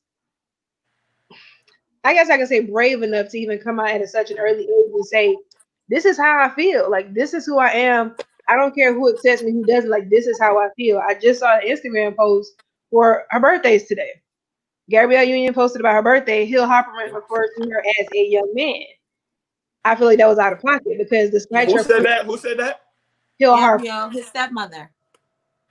I can say brave enough to even come out at such an early age and say, this is how I feel. Like, this is who I am. I don't care who accepts me, who doesn't. Like, this is how I feel. I just saw an Instagram post for her birthday's today. Gabrielle Union posted about her birthday. Hill Hopperman referred to her as a young man. I feel like that was out of pocket because despite Who said that? Who said that? Hill Hopperman. his stepmother?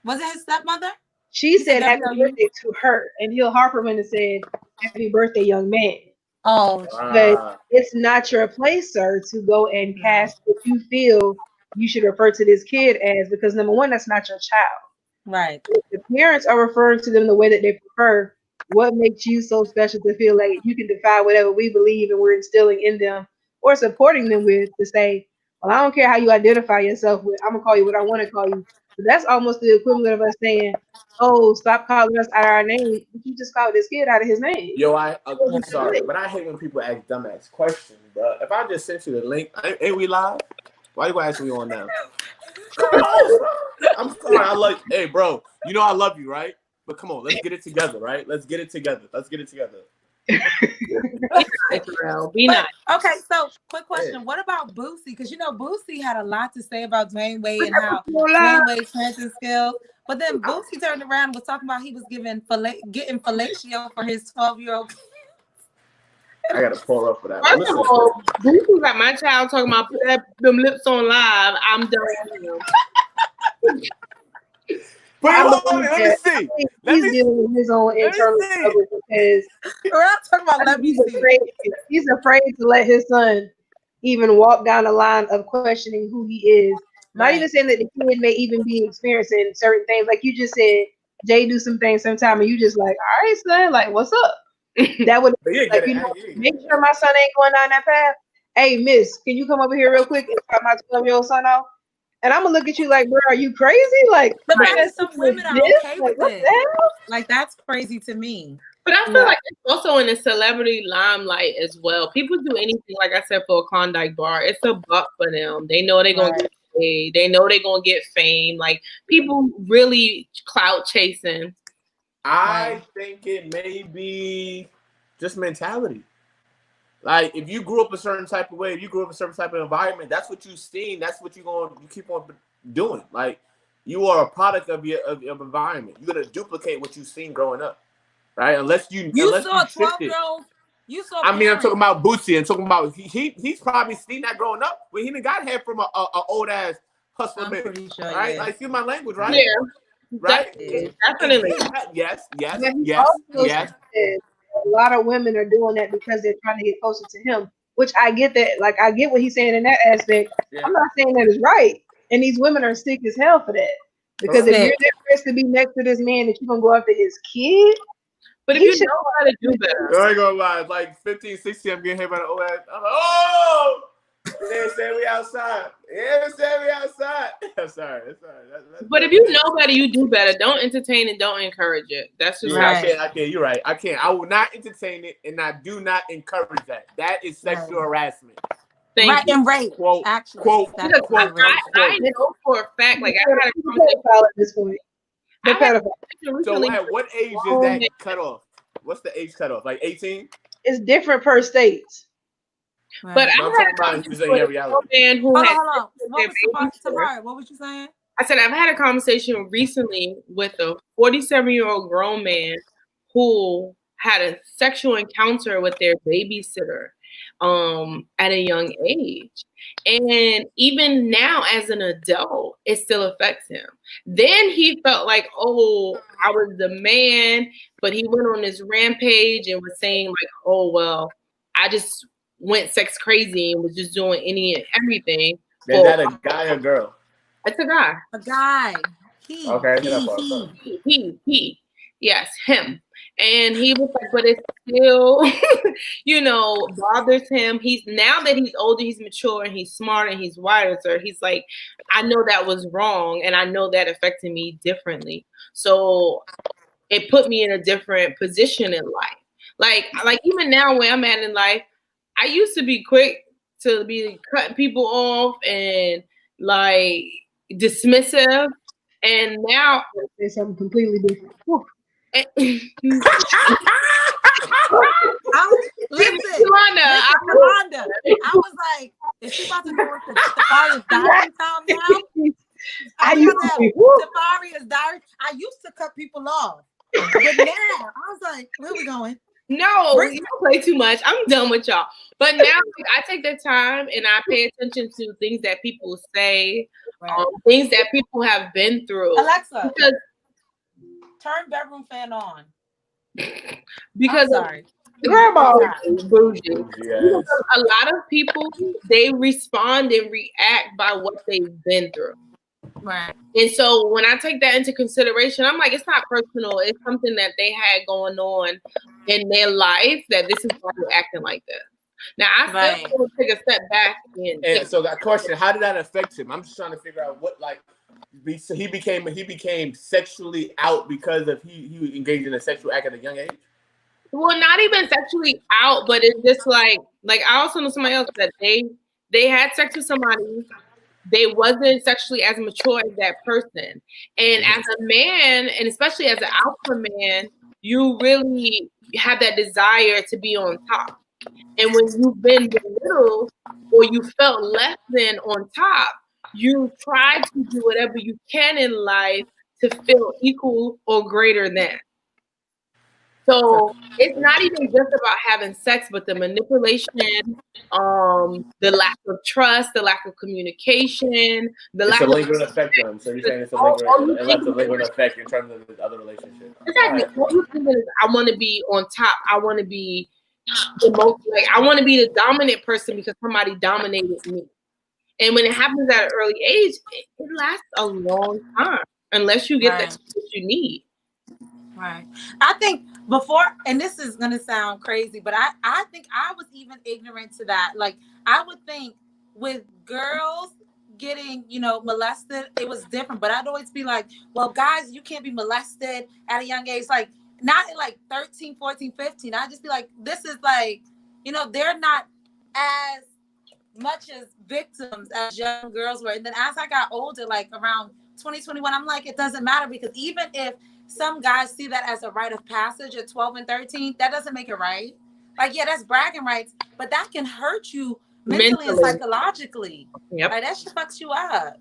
Was it his stepmother? She said happy birthday to her, and Hill Hopperman said happy birthday, young man. Oh, but it's not your place, sir, to go and cast what you feel you should refer to this kid as, because number one, that's not your child. Right. If the parents are referring to them the way that they prefer, what makes you so special to feel like you can defy whatever we believe and we're instilling in them or supporting them with, to say, well, I don't care how you identify yourself with, I'm gonna call you what I want to call you. So that's almost the equivalent of us saying, oh, stop calling us out of our name. You just called this kid out of his name. Yo, I'm sorry, but I hate when people ask dumbass questions, bro. If I just sent you the link, ain't we live? Why you gonna ask me on now? I'm sorry. Hey, bro, you know I love you, right? But come on, let's get it together, right? Let's get it together. Be nice. Okay, so quick question. What about Boosie? Because you know Boosie had a lot to say about Dwayne Wade and how Dwayne Wade's parenting skills. But then Boosie turned around and was talking about he was getting fellatio for his 12-year-old. I gotta pull up for that. First of all, Boosie got my child talking about put them lips on live. I'm done with him. But hold on, let me see. He's dealing with his own internal struggle because we're not talking about let me see. He's afraid to let his son even walk down the line of questioning who he is. Not even saying that the kid may even be experiencing certain things. Like you just said, Jay do some things sometime and you just like, all right, son, like, what's up? That would like, you know, make sure my son ain't going down that path. Hey, miss, can you come over here real quick and cut my 12-year-old son off? And I'm gonna look at you like, bro, are you crazy? Like, The like, fact that that's some just women are legit? okay Like, with what it, the hell? like that's crazy to me. But I feel No. like it's also in the celebrity limelight as well. People do anything, like I said, for a Klondike bar. It's a buck for them. They know they're gonna Right. get paid. They know they're gonna get fame. Like people really clout chasing. I think it may be just mentality. Like if you grew up a certain type of way, if you grew up in a certain type of environment, that's what you've seen. That's what you keep on doing. Like you are a product of your environment. You're gonna duplicate what you've seen growing up, right? Unless you saw shift it. 12-year-olds. You saw. I mean, I'm parents. talking about Bootsy and talking about he's probably seen that growing up when he didn't got hair from a old ass hustler, I'm man, pretty sure. right? Yeah. Like, see my language, right? Yeah, Right? definitely. Yes. But he also said a lot of women are doing that because they're trying to get closer to him, which I get that. Like, I get what he's saying in that aspect. Yeah. I'm not saying that is right. And these women are sick as hell for that. Because if you're desperate to be next to this man, that you're going to go after his kid, But if he you should know how to do better, I ain't gonna lie, like 15, 16, I'm getting hit by the old ass. I'm like, oh! They say we outside. Yeah, they say we outside. I'm sorry. but if you know better, you do better. Don't entertain and don't encourage it. That's just Yeah, Right. I can't. You're right. I can't. I will not entertain it, and I do not encourage that. That is sexual harassment. Thank Right, you. and rape. Quote, Actually, quote, that's quote, rape. I know for a fact, like I had a He's a conversation. pedophile at this point. I The had a pedophile. conversation So recently. at what age is that cut off? What's the age cut off? Like 18? It's different per state. Right. But I No, I'm had talking a about conversation just in with a reality. man who Hold had on. their What was babysitter. Tavares? What was you saying? I said I've had a conversation recently with a 47-year-old grown man who had a sexual encounter with their babysitter at a young age. And even now as an adult, it still affects him. Then he felt like, oh, I was the man, but he went on this rampage and was saying like, oh, well, I just went sex crazy and was just doing any and everything. Is that a guy or girl? It's a guy. A guy. He. Yes, him. And he was like, but it still, bothers him. Now that he's older, he's mature and he's smart and he's wiser. He's like, I know that was wrong and I know that affected me differently. So it put me in a different position in life. Like even now where I'm at in life, I used to be quick to be cutting people off and like dismissive. And now It's something completely different. Listen, Yolanda, I was like, is she about to go into Tafari's diary time now? Tafari's diary. I used to cut people off, but now I was like, where we going? No, you don't play too much. I'm done with y'all. But now I take the time and I pay attention to things that people say, things that people have been through. Alexa, turn bedroom fan on. Because Grandma. bougie. A lot of people, they respond and react by what they've been through. Right. And so when I take that into consideration, I'm like, it's not personal. It's something that they had going on in their life that this is why they're acting like this. Now, I still want to take a step back. And so that question, how did that affect him? I'm just trying to figure out what, like, so he became sexually out because of he engaged in a sexual act at a young age? Well, not even sexually out, but it's just like I also know somebody else that they had sex with somebody. They wasn't sexually as mature as that person. And as a man, and especially as an alpha man, you really have that desire to be on top. And when you've been belittled or you felt less than on top, you try to do whatever you can in life to feel equal or greater than. So it's not even just about having sex, but the manipulation, the lack of trust, the lack of communication, It's a lingering effect on him. So you're saying it left a lingering effect in terms of the other relationship. Exactly. All you think is, I want to be on top. I want to be the most, I want to be the dominant person because somebody dominated me. And when it happens at an early age, it lasts a long time unless you get that you need. Right. I think before, and this is going to sound crazy, but I think I was even ignorant to that. Like, I would think with girls, getting, molested, it was different. But I'd always be like, well, guys, you can't be molested at a young age. Like, not at like 13, 14, 15. I'd just be like, this is like, they're not as much as victims as young girls were. And then as I got older, like around 2021, I'm like, it doesn't matter, because even if some guys see that as a rite of passage at 12 and 13, that doesn't make it right. Like, yeah, that's bragging rights, but that can hurt you mentally and psychologically. Yep. Like, that shit fucks you up.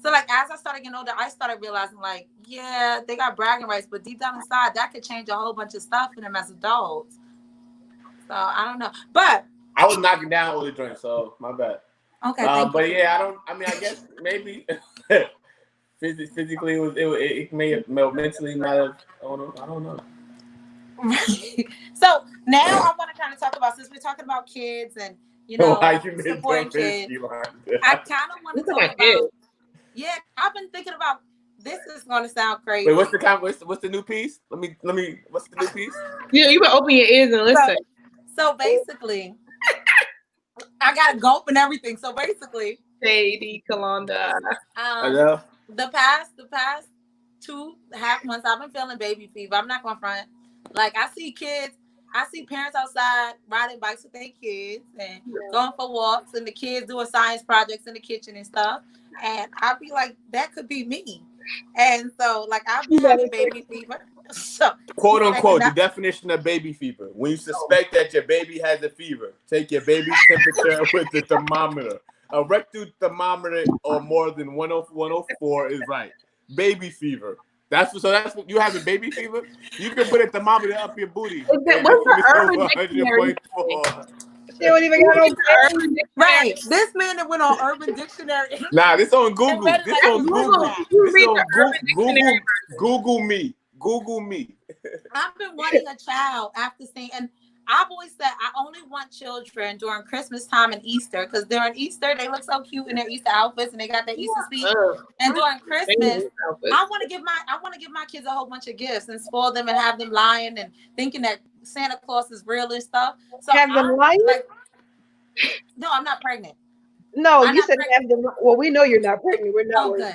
So, like, as I started getting older, I started realizing, like, yeah, they got bragging rights, but deep down inside, that could change a whole bunch of stuff in them as adults. So, I don't know. But I was knocking down all the joints, so my bad. Okay. But yeah, I guess maybe physically it may have mentally not have. I don't know. So now I want to kind of talk about, since we're talking about kids and supporting kids, I kind of want to talk about. Yeah, I've been thinking about. This is going to sound crazy. Wait, what's the new piece? Let me. What's the new piece? Yeah, you better open your ears and listen. So basically, I got to gulp and everything. So basically, Shady Kalonda. Hello. The past 2.5 months, I've been feeling baby fever. I'm not going to front. Like, I see parents outside riding bikes with their kids and going for walks, and the kids doing science projects in the kitchen and stuff. And I'd be like, that could be me. And so, like, I've been having baby fever. So, quote unquote, the definition of baby fever: when you suspect that your baby has a fever, take your baby's temperature with the thermometer. A rectal thermometer or more than 104 is right. Baby fever. That's what you have, a baby fever. You can put a thermometer up your booty. What's the Urban Dictionary? She don't even got no right. This man that went on Urban Dictionary. Nah, this on Google. This on Google. Google me. Google me. I've been wanting a child after seeing, and I've always said I only want children during Christmas time and Easter, because during Easter they look so cute in their Easter outfits and they got their Easter speech. And during Christmas, I want to give my kids a whole bunch of gifts and spoil them and have them lying and thinking that Santa Claus is real and stuff. So have them lying? Like, no, I'm not pregnant. No, you said have them. Well, we know you're not pregnant. We're not. Okay.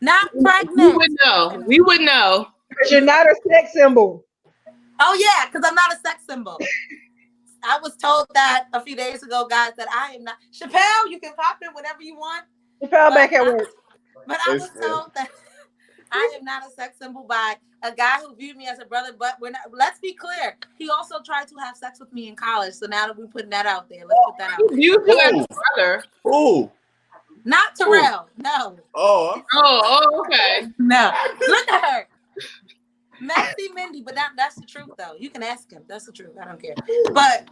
Not pregnant. We would know. Because you're not a sex symbol. Oh yeah, because I'm not a sex symbol. I was told that a few days ago, guys, that I am not. Chappelle, you can pop in whenever you want. Chappelle back at work. But I was told that I am not a sex symbol by a guy who viewed me as a brother. But we're not. Let's be clear. He also tried to have sex with me in college. So now that we're putting that out there, let's put that out there. You two as a brother. Ooh. Not Terrell. No. Oh, okay. No. Look at her. Messy Mindy, but that's the truth though. You can ask him. That's the truth. I don't care. But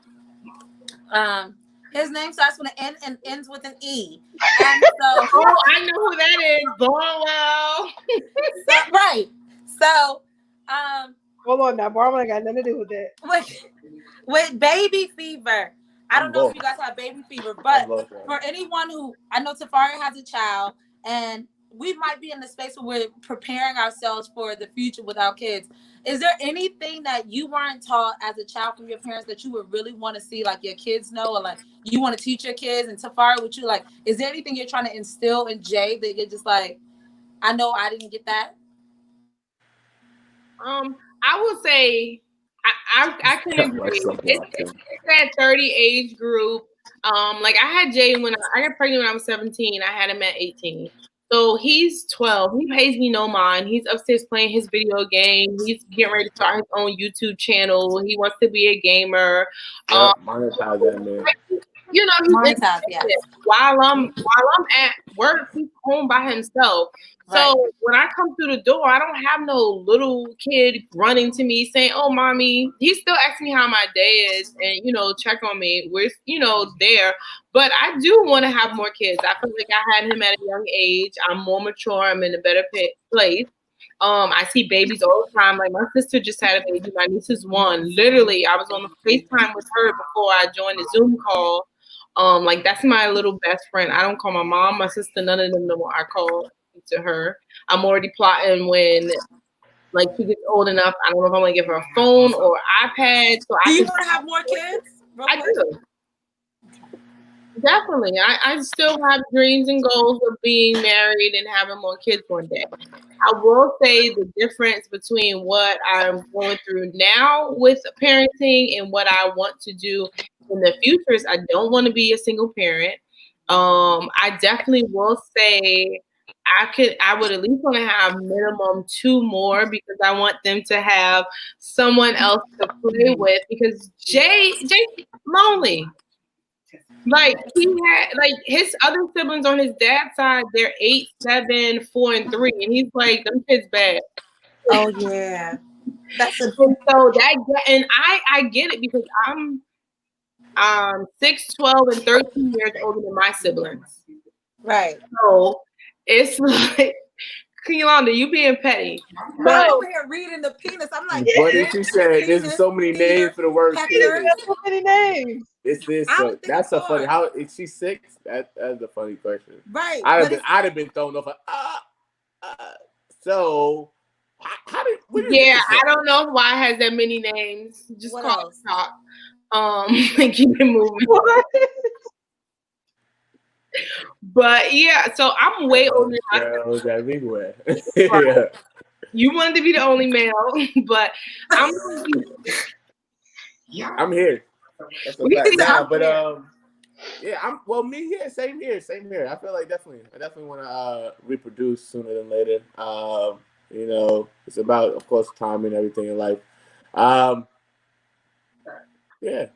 his name starts with an N and ends with an E. And so I know who that is. Barnwell. Right. So hold on now, Barnwell got nothing to do with that. With baby fever. I don't know if you guys have baby fever, but for anyone who, I know Tafari has a child, and we might be in the space where we're preparing ourselves for the future with our kids. Is there anything that you weren't taught as a child from your parents that you would really want to see, like, your kids know, or like you want to teach your kids? And Tafari, with you, like, is there anything you're trying to instill in Jay that you're just like, I know I didn't get that? I would say I can agree. It's that 30 age group. Like, I had Jay when I got pregnant when I was 17. I had him at 18. So he's 12. He pays me no mind. He's upstairs playing his video game. He's getting ready to start his own YouTube channel. He wants to be a gamer. Monetize that, man. You know, he's while I'm at work, he's home by himself. So when I come through the door, I don't have no little kid running to me saying, "Oh, mommy." He's still asking me how my day is and, check on me. We're, there. But I do want to have more kids. I feel like I had him at a young age. I'm more mature. I'm in a better place. I see babies all the time. Like, my sister just had a baby. My niece is 1. Literally, I was on the FaceTime with her before I joined the Zoom call. Like, that's my little best friend. I don't call my mom, my sister, none of them know. I call to her. I'm already plotting when, like, she gets old enough. I don't know if I'm gonna give her a phone or iPad. So do you want to have more kids? I do. Definitely. I still have dreams and goals of being married and having more kids one day. I will say the difference between what I'm going through now with parenting and what I want to do in the future is I don't want to be a single parent. I definitely will say I would at least want to have minimum 2 more because I want them to have someone else to play with because Jay's lonely. Like he had like his other siblings on his dad's side, they're 8, 7, 4, and 3, and he's like, them kids bad. Oh yeah, that's a And so and I get it because I'm 6, 12, and 13 years older than my siblings. right. So it's like, Yolanda, you being petty. I'm But over here reading the penis. I'm like, What did she say? There's so many names for the word Pecker. penis. So many names. It's this. I would think That's a funny. 4. How is she 6? That's a funny question. Right. I'd have been thrown off. So how did? Where did you yeah, get this I from? don't know why it has that many names. Just What call else? it talk. And keep it moving. What? But yeah, so I'm way older than my Girl, that big way. Yeah. You wanted to be the only male, but I'm I'm here. That's a We fact. can Nah, I'm but here. yeah, me here, same here. I feel like I definitely want to reproduce sooner than later. You know, it's about, of course, time and everything in life. Yeah,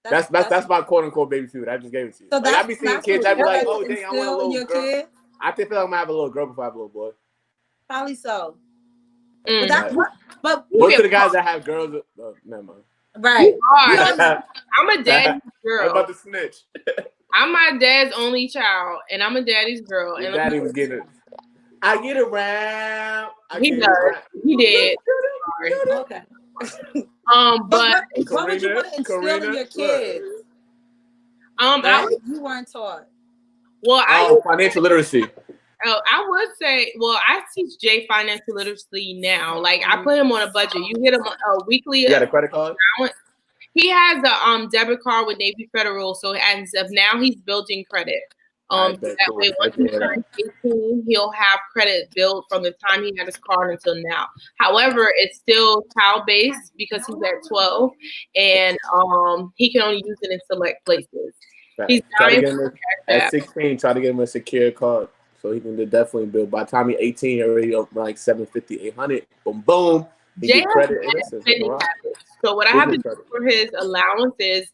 that's my quote unquote baby food. I just gave it to you. So Like, I be seeing that's kids, what I be you like, want oh to dang, I want a instill in little your girl. kid. I think I'm gonna have a little girl before I have a little boy. Probably so. Mm. But that's what. But Most of the guys that have girls, never mind. right. hard. You I'm a daddy's I'm girl. about to snitch. I'm my dad's only child, and I'm a daddy's girl. Your And daddy was getting it. I get around. he does. He did. Sorry. okay. But What would you want to instill in Karina, your kids that you weren't taught? Financial literacy. I would say, I teach Jay financial literacy now. Like I put him on a budget. You get him a weekly. You got a credit card? He has a debit card with Navy Federal, so as of now, he's building credit. So that way, once he turns 18, he'll have credit built from the time he had his card until now. However, it's still child-based because he's at 12, and he can only use it in select places. He's at 16. Try to get him a secure card so he can definitely build. By the time he's 18, already up like 750, 800. Boom, boom. He Jay get credit. So what I have to do for his allowance is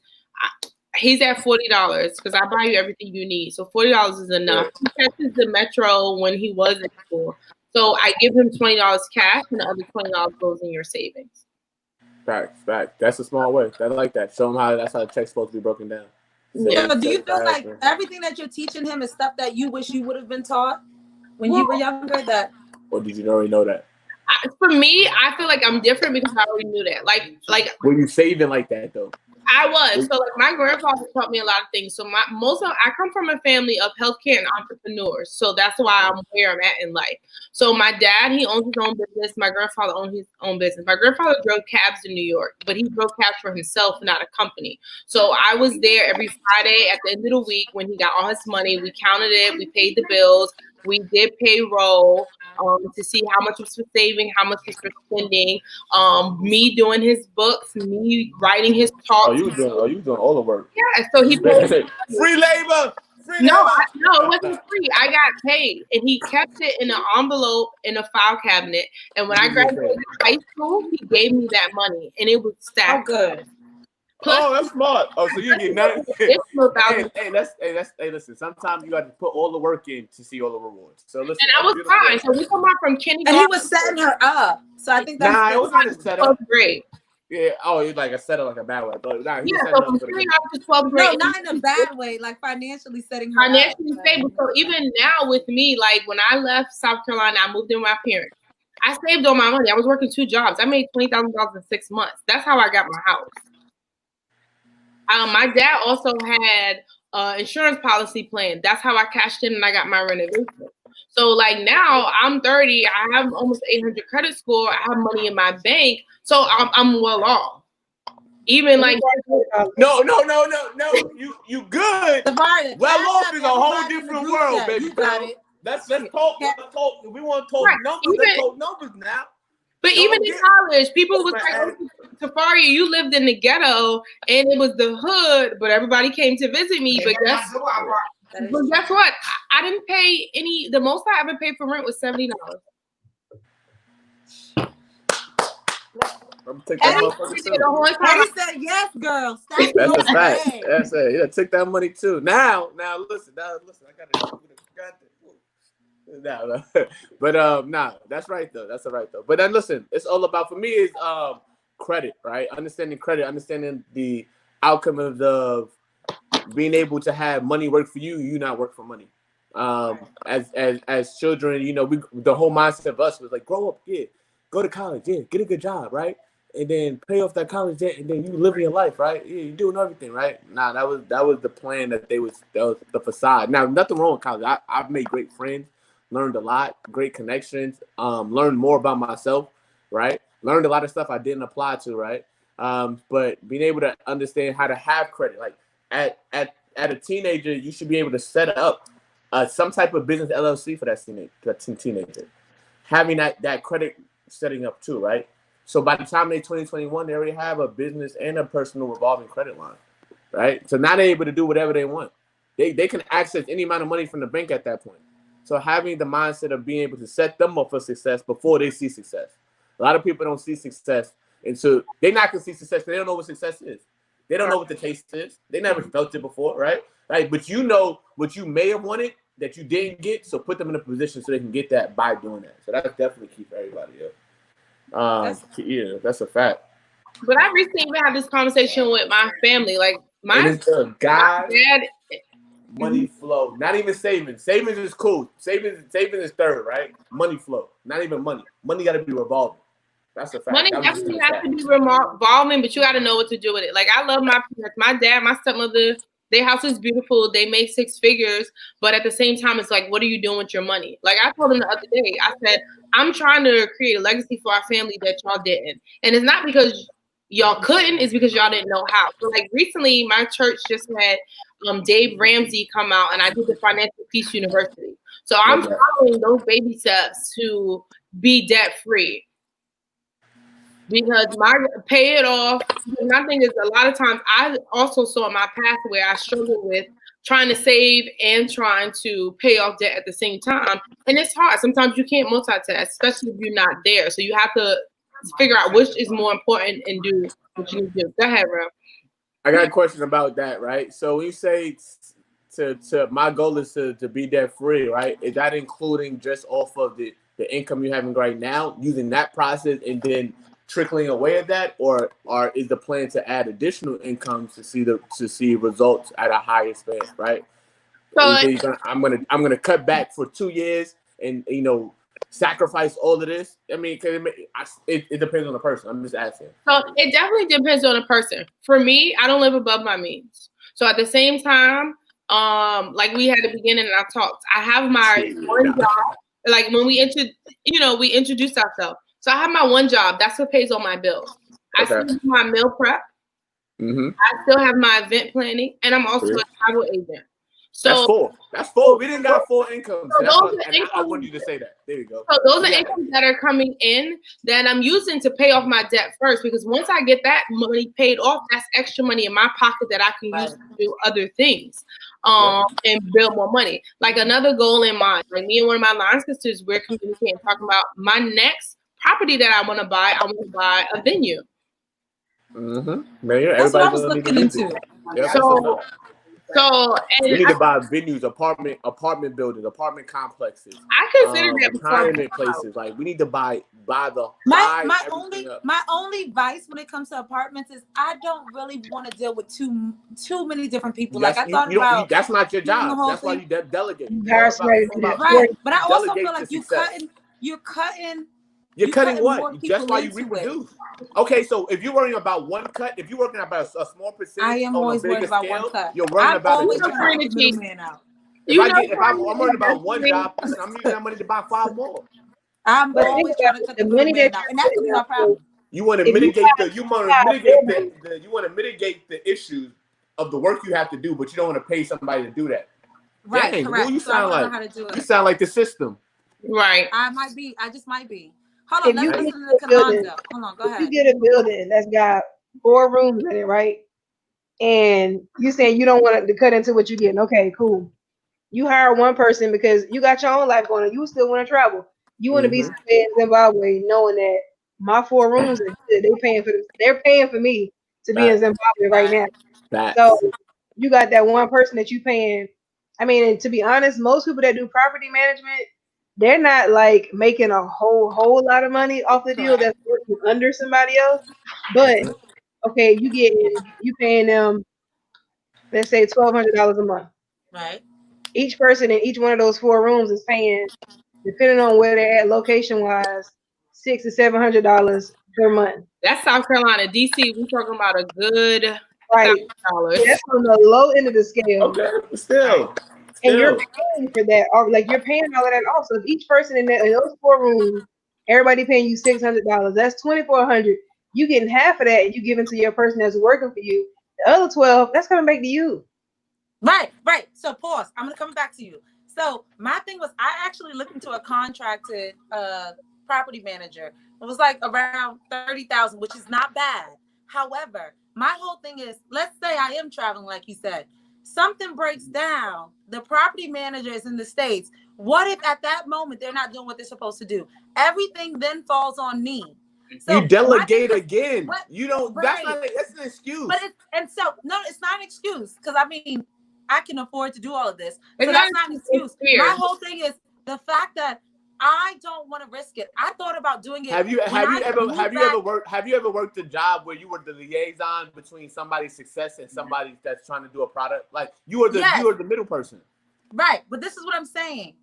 he's at $40 because I buy you everything you need. So $40 is enough. He catches the metro when he was in school. So I give him $20 cash and the other $20 goes in your savings. Facts. That's a small way. I like that. Show him that's how the check's supposed to be broken down. Yeah. So do you feel like everything that you're teaching him is stuff that you wish you would have been taught when you were younger? Or did you already know that? For me, I feel like I'm different because I already knew that. Like were you saving like that though? I was. So like my grandfather taught me a lot of things. So I come from a family of healthcare and entrepreneurs. So that's why I'm where I'm at in life. So my dad, he owns his own business. My grandfather owned his own business. My grandfather drove cabs in New York, but he drove cabs for himself, not a company. So I was there every Friday at the end of the week when he got all his money. We counted it. We paid the bills. We did payroll to see how much was for saving, how much was for spending. Me doing his books, me writing his talks. Oh, you was doing all the work. Yeah, so he free labor. No, it wasn't free. I got paid, and he kept it in an envelope in a file cabinet. And when I graduated high school, he gave me that money, and it was stacked. Oh, good. Plus, that's smart. Oh, so you get nothing. Hey, listen. Sometimes you got to put all the work in to see all the rewards. So listen. And I was fine. So we come out from kindergarten. And he was setting her up. So I think that's it was not a setup. Great. Yeah. Oh, it's like a setup, like a bad way. But he was so from kindergarten to 12th grade. No, not in a bad way. Like financially setting her financially up. stable. So even now with me, like when I left South Carolina, I moved in with my parents. I saved all my money. I was working 2 jobs. I made $20,000 in 6 months. That's how I got my house. My dad also had insurance policy plan. That's how I cashed in and I got my renovation. So like now I'm 30. I have almost 800 credit score. I have money in my bank. So I'm well off. Even like No. You good. Tavaria, Well cash off up is a whole everybody in the different group world, chat. baby You got girl. it. Let's talk. Let's talk. We want to talk Right. numbers. Let's talk numbers now. But Don't even in get- college, people was That's like, my oh, Tafari, you lived in the ghetto and it was the hood, but everybody came to visit me. But guess what? I didn't pay any. The most I ever paid for rent was $70. I'm gonna take that motherfucker too. The whole time. Eddie said, yes, girl. Stop That's a going fact. away. That's it. Yeah, take that money too. Now listen. I got it. No. But nah, that's right though. That's all right though. But then listen, it's all about for me is credit, right? Understanding credit, understanding the outcome of the being able to have money work for you, you not work for money. As children, you know, the whole mindset of us was like, grow up, yeah, go to college, yeah, get a good job, right? And then pay off that college debt, and then you live your life, right? Yeah, you're doing everything, right? Nah, that was the plan that was the facade. Now, nothing wrong with college. I've made great friends, learned a lot, great connections, learned more about myself, right? Learned a lot of stuff I didn't apply to, right? But being able to understand how to have credit, like at a teenager, you should be able to set up some type of business LLC for that teenager. Having that credit setting up too, right? So by the time they're 2021, they already have a business and a personal revolving credit line, right? So now they're able to do whatever they want. They can access any amount of money from the bank at that point. So having the mindset of being able to set them up for success before they see success. A lot of people don't see success, and so they're not gonna see success. They don't know what success is. They don't know what the taste is. They never felt it before, right? Like, but you know what you may have wanted that you didn't get. So put them in a position so they can get that by doing that. So that's definitely key for everybody. Yeah, that's a fact. But I recently even had this conversation with my family. Like my dad, mm-hmm. money flow, not even savings. Savings is cool. Savings is third, right? Money flow, not even money. Money got to be revolving. That's a fact. Money definitely has to be revolving, but you got to know what to do with it. Like I love my parents, my dad, my stepmother. Their house is beautiful. They make 6 figures, but at the same time, it's like, what are you doing with your money? Like I told them the other day, I said, I'm trying to create a legacy for our family that y'all didn't. And it's not because y'all couldn't, it's because y'all didn't know how. So like recently, my church just had Dave Ramsey come out, and I did the Financial Peace University. So I'm following those baby steps to be debt free. Because my pay it off. My thing is, a lot of times I also saw in my past where I struggled with trying to save and trying to pay off debt at the same time. And it's hard. Sometimes you can't multitask, especially if you're not there. So you have to figure out which is more important and do what you need to do. Go ahead, Ram. I got a question about that, right? So when you say to my goal is to be debt free, right? Is that including just off of the income you're having right now, using that process and then trickling away at that, or is the plan to add additional incomes to see results at a higher span, right? So I'm gonna cut back for 2 years and sacrifice all of this. I mean, it depends on the person. I'm just asking. So it definitely depends on the person. For me, I don't live above my means. So at the same time, like we had at the beginning and I talked, I have my one job. Like when we introduced ourselves. So I have my one job. That's what pays all my bills. I still do my meal prep. Mm-hmm. I still have my event planning, and I'm also a travel agent. So that's full. We didn't got full income. I wanted you to say that. There you go. So those are incomes that are coming in that I'm using to pay off my debt first. Because once I get that money paid off, that's extra money in my pocket that I can use to do other things, and build more money. Like another goal in mind, like me and one of my line sisters, we're communicating, talking about my next property that I want to buy a venue. Mm-hmm. That's what I was looking into. Yep. So we need to buy venues, apartment buildings, apartment complexes. I consider that retirement places. Like we need to buy the my only vice when it comes to apartments is I don't really want to deal with too many different people. Like I thought about that's not your job. That's why you delegate. Right, but I also feel like you're cutting what? That's why you reproduce. Okay, so if you're worrying about one cut, if you're working about a small percentage, I am always worried about one cut. You're worrying about always trying to get the middleman out. If I'm worried about one job, I'm using that money to buy 5 more. I'm always trying to cut the middleman out, and that could be my problem. You want to If you mitigate got- you want got to a mitigate building- you want to mitigate the issues of the work you have to do, but you don't want to pay somebody to do that. Right, Dang, correct. who you So I sound don't know like? how to do You it. sound like the system. Right. I might be. I just might be. Hold on, If let's you listen get to a building, Kalonzo. Hold on, go if you ahead. get a building that's got 4 rooms in it, right? And you saying you don't want to cut into what you're getting. Okay, cool. You hire one person because you got your own life going on. You still want to travel. You want to be Mhm. in Zimbabwe knowing that my 4 rooms are good. They're paying for me to be in Facts. Zimbabwe right now. Facts. So you got that one person that you paying. I mean, and to be honest, most people that do property management, they're not like making a whole lot of money off the deal that's working under somebody else. But okay, you paying them, let's say $1,200 a month. Right. Each person in each one of those 4 rooms is paying, depending on where they're at location wise, $600 to $700 per month. That's South Carolina. DC, we're talking about a good Right. $1,000. That's on the low end of the scale. Okay, but still. And you're paying for that, or like you're paying all of that off. So if each person in those 4 rooms, everybody paying you $600, that's $2,400. You getting half of that, and you giving to your person that's working for you. The other 12, that's gonna make to you. Right, right. So pause. I'm gonna come back to you. So my thing was, I actually looked into a contracted property manager. It was like around 30,000, which is not bad. However, my whole thing is, let's say I am traveling, like you said, something breaks down. The property manager is in the States. What if at that moment they're not doing what they're supposed to do? Everything then falls on me. So you delegate was, again. what, You don't. right. That's an excuse. But it's not an excuse, because I mean, I can afford to do all of this. It's So that's not an excuse. fair. My whole thing is the fact that I don't want to risk it. I thought about doing it. Have you ever worked a job where you were the liaison between somebody's success and somebody that's trying to do a product? Like you were the middle person. Right, but this is what I'm saying.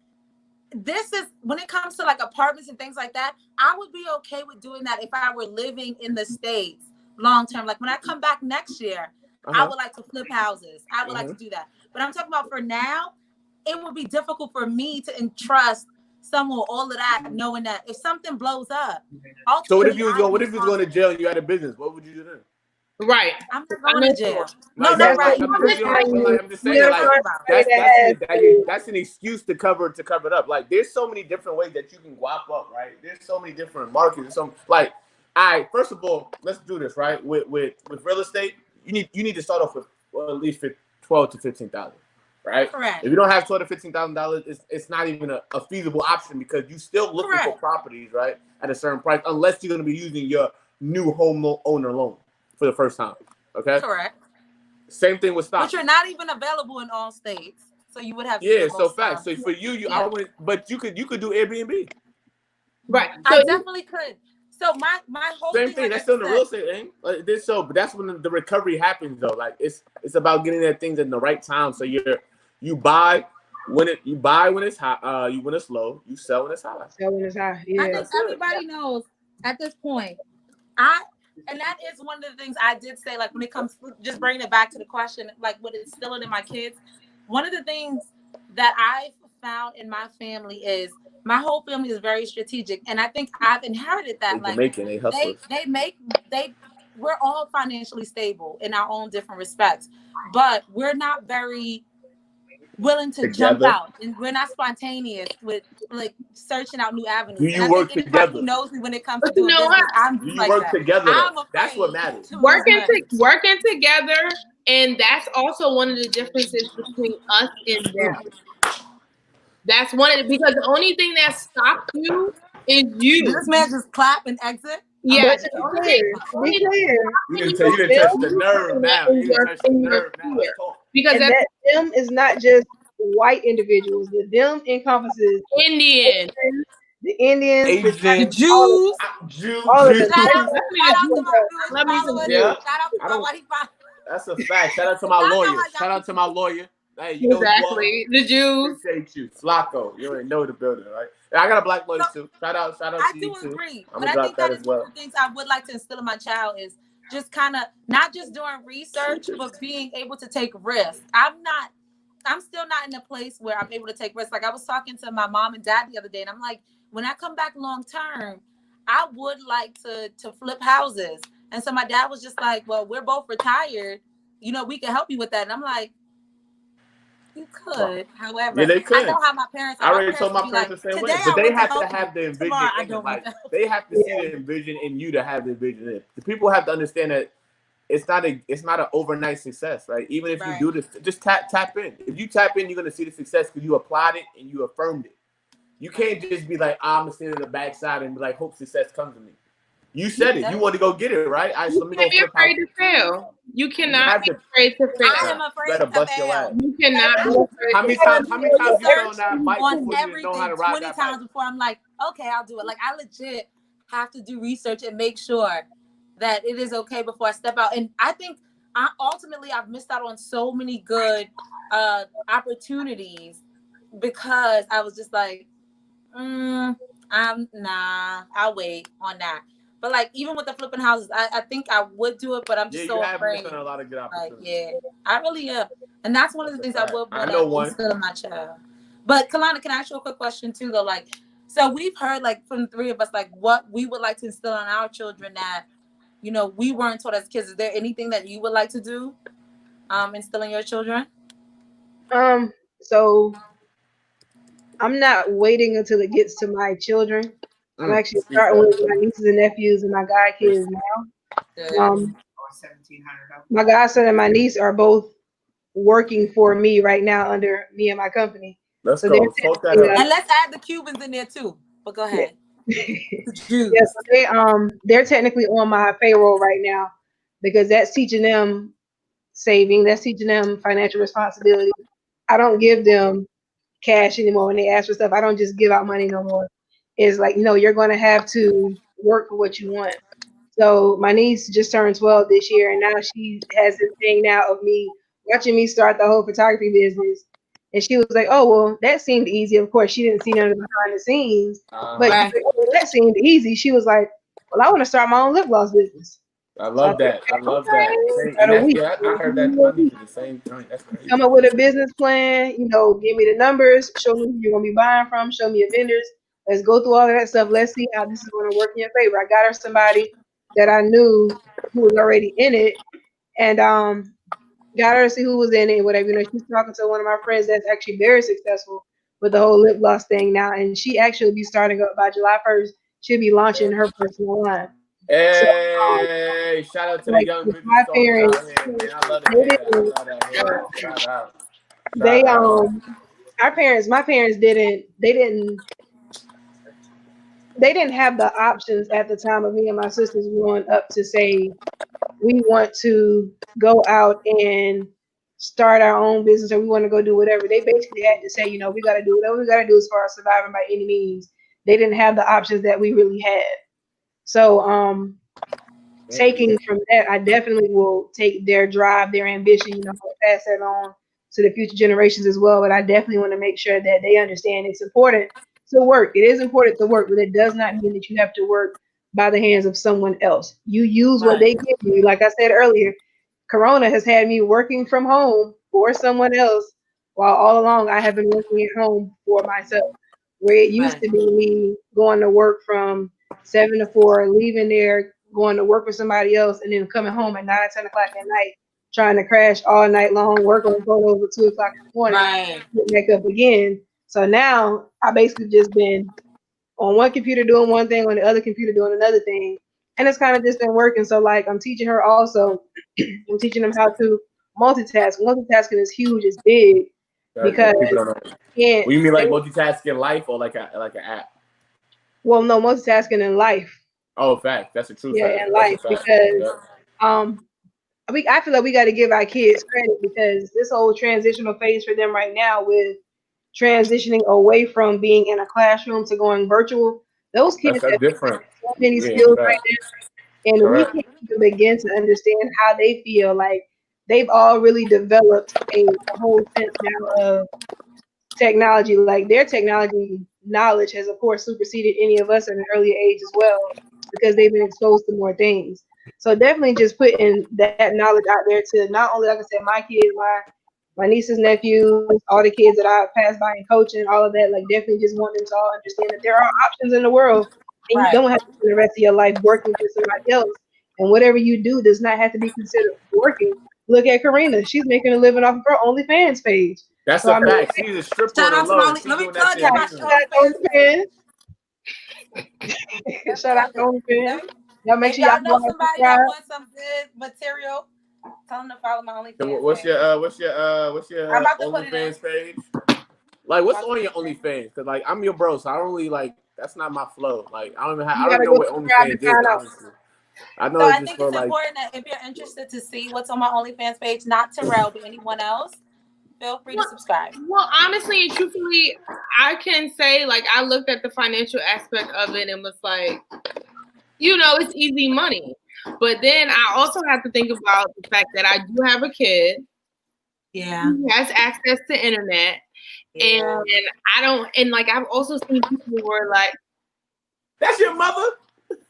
This is when it comes to like apartments and things like that. I would be okay with doing that if I were living in the States long term. Like when I come back next year, I would like to flip houses. I would like to do that. But I'm talking about for now, it would be difficult for me to entrust someone all of that, knowing that if something blows up. So what if you was going to jail and you had a business? What would you do then? Right. I'm not going to jail. No, Like, not right. I'm just saying, that's an excuse to cover it up. Like, there's so many different ways that you can guap up, right? There's so many different markets. First of all, let's do this, right? With real estate, you need to start off with at least $12,000 to $15,000, right? Correct. If you don't have $12,000 to $15,000, it's not even a feasible option because you still looking for properties, right, at a certain price, unless you're going to be using your new home owner loan for the first time. Okay. Correct. Same thing with stocks. Which are not even available in all states, so you would have. So facts. So for you, I went, but you could do Airbnb. Right. I definitely could. So my whole same thing. That's still in the real estate thing. But that's when the recovery happens, though. Like it's about getting that things in the right time. So you buy when it's high. You when it's low. You sell when it's high. Sell when it's high. Yeah. I think everybody knows at this point. And that is one of the things I did say, like when it comes to just bringing it back to the question, like what is instilling in my kids. One of the things that I've found in my family is my whole family is very strategic, and I think I've inherited that. We're all financially stable in our own different respects, but we're not very willing to jump out, and we're not spontaneous with like searching out new avenues. Do you work together? Who knows me when it comes to doing business, I'm just like that. Together? That's what matters. Working together, and that's also one of the differences between us and them. That's one of because the only thing that stops you is you. This man just clap and exit. Yes. Be clear. You didn't touch the nerve now. You didn't touch the nerve now. Because that them is not just white individuals. The them encompasses Indian, the Indians, Asian, the Jews, all of them. Shout out to my Yeah. Shout out to my white father. That's a fact. Shout out to my lawyer. Shout out to my lawyer. Hey, you know exactly. The Jews. Appreciate you, Flacco. You already know the building, right? And I got a black lawyer too. Shout out I to do you agree, too. but I think that is one of the things I would like to instill in my child is just kind of not just doing research, but being able to take risks. I'm still not in a place where I'm able to take risks. Like I was talking to my mom and dad the other day, and I'm like, when I come back long term, I would like to flip houses. And so my dad was just like, well, we're both retired. You know, we can help you with that. And I'm like, you could. However, Yeah, they I could. know how my parents are. I My already parents told would my be parents like, the same today way, but I they want to have to help have the you. envision Tomorrow I in them. don't want Like to help. they have to see the envision in you to have the envision in it. The people have to understand that it's not an overnight success, right? Even if you Right. do this, just tap in. If you tap in, you're gonna see the success because you applied it and you affirmed it. You can't just be like, I'm gonna stand in the backside and be like, hope success comes to me. You said it. You want to go get it, right? All right, so let You me can't go be flip afraid house. to fail. You You cannot have be to. afraid to I fail. am afraid Better to bust your fail. ass. You cannot be afraid How to many fail. times? How many times you fell on Research that bike on before you didn't know how everything to ride 20 that bike? times before I'm like, okay, I'll do it. Like I legit have to do research and make sure that it is okay before I step out. And I think ultimately I've missed out on so many good opportunities because I was just like, I'll wait on that. But like even with the flipping houses, I think I would do it, but I'm Yeah, just you so have missed afraid. on a lot of good Like, opportunities. yeah, I really am. And that's one of the That's a things I fact. would I want know to one. instill in my child. But Kalana, can I ask you a quick question too though? Like, so we've heard like from the three of us, like what we would like to instill in our children that, you know, we weren't taught as kids. Is there anything that you would like to do? Instill in your children? So I'm not waiting until it gets to my children. I'm actually Speak starting with that. my nieces and nephews and my god kids Good. now. My godson and my niece are both working for me right now under me and my company. Let's So they're go. Talk that technically, up. And let's add the Cubans in there too. But go yeah. ahead. The Yeah, Jews. so they're technically on my payroll right now because that's teaching them saving, that's teaching them financial responsibility. I don't give them cash anymore when they ask for stuff. I don't just give out money no more. It's like, you're going to have to work for what you want. So my niece just turned 12 this year, and now she has this thing now of me watching me start the whole photography business. And she was like, "Oh, well, that seemed easy." Of course, she didn't see none of the behind the scenes, but Right. that seemed easy. She was like, "Well, I want to start my own lip gloss business." I So I love said, that. I love that. "Okay, And about a that's week. yeah. I heard that to my niece at the same time. That's crazy. Come up with a business plan. Give me the numbers. Show me who you're gonna be buying from. Show me your vendors. Let's go through all of that stuff. Let's see how this is going to work in your favor." I got her somebody that I knew who was already in it, and got her to see who was in it, whatever. She's talking to one of my friends that's actually very successful with the whole lip gloss thing now, and she actually will be starting up by July 1st. She'll be launching her personal line. So, Hey, shout out to the like young with business my owners out parents, here, man. I love to they hear that. I didn't, love that. Hear that. Shout out. they Shout out. my parents didn't have the options at the time of me and my sisters growing up to say we want to go out and start our own business or we want to go do whatever. They basically had to say, we got to do whatever we got to do as far as surviving by any means. They didn't have the options that we really had. So, taking from that, I definitely will take their drive, their ambition, pass that on to the future generations as well. But I definitely want to make sure that they understand it's important to work. It is important to work, but it does not mean that you have to work by the hands of someone else. You use what Right. they give you. Like I said earlier, Corona has had me working from home for someone else, while all along I have been working at home for myself. Where it used Right. to be me going to work from 7 to 4, leaving there, going to work for somebody else, and then coming home at 9, 10 o'clock at night, trying to crash all night long, work on photos at 2 o'clock in the morning, Right. get back up again. So now I basically just been on one computer doing one thing, on the other computer doing another thing. And it's kind of just been working. So like I'm teaching her also, I'm teaching them how to multitask. Multitasking is huge, it's big because People don't know. you can't What you mean like multitasking life or like an app? well no multitasking in life. Oh, fact. That's a true Yeah, fact. in That's a life fact. because Yep. um I feel like we got to give our kids credit because this whole transitional phase for them right now with transitioning away from being in a classroom to going virtual, those kids That's have different. so many Yeah, skills right fact. now, and we Correct. can't even begin to understand how they feel. Like they've all really developed a whole sense now of technology. Like their technology knowledge has, of course, superseded any of us at an earlier age as well because they've been exposed to more things. So definitely just putting that knowledge out there to not only, like I said, my kids, my nieces, nephews, all the kids that I pass by and coaching, all of that. Like definitely just want them to all understand that there are options in the world and Right. you don't have to spend the rest of your life working for somebody else. And whatever you do does not have to be considered working. Look at Karina; she's making a living off of her OnlyFans page. That's So a I mean, fact. She's a stripper Shout on out the to low. my And only. she's Let me doing that plug shit in my legally. OnlyFans. Shout out to OnlyFans. Y'all make If sure y'all y'all know go and somebody that subscribe. wants some good material, tell them to follow my OnlyFans. So what's page. your I'm about to put it in. OnlyFans page? Like, what's on your OnlyFans? Because like I'm your bro, so I don't really like. That's not my flow. Like I don't even have. You I don't gotta know go what subscribe OnlyFans to is. find out. Honestly, I know So it's I just think for it's like. important that if you're interested to see what's on my OnlyFans page, not Terrell, but anyone else, feel free to subscribe. Well, honestly and truthfully, I can say like I looked at the financial aspect of it and was like, you know, it's easy money. But then I also have to think about the fact that I do have a kid. Yeah. He has access to internet. Yeah. And I don't, and like I've also seen people who were like, That's your mother.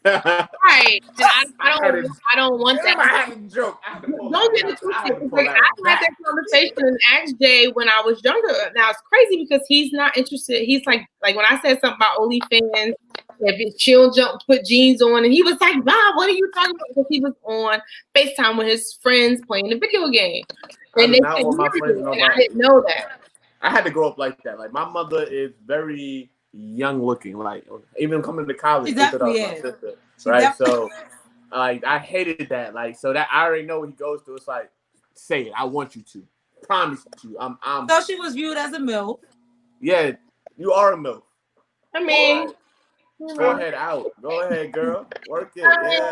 right, and I don't want that. I had a joke. I had to pull Don't that get it out. I had to twisted. pull Like that I had out. that conversation and asked Jay when I was younger. Now it's crazy because he's not interested. He's like when I said something about OnlyFans, if she'll put jeans on, and he was like, "Bob, what are you talking about?" Because he was on FaceTime with his friends playing the video game, and they said, want my friends to know and about I didn't know that. I had to grow up like that. Like my mother is very young looking. Like even coming to college, She they thought I was definitely my is. sister. She Right. definitely- So like I hated that. Like so that I already know what he goes through. It's like, say it. I want you to. Promise you. I'm So she was viewed as a MILF. yeah, you are a milk. I mean, Forehead out. Go ahead, girl. Work it. Yeah.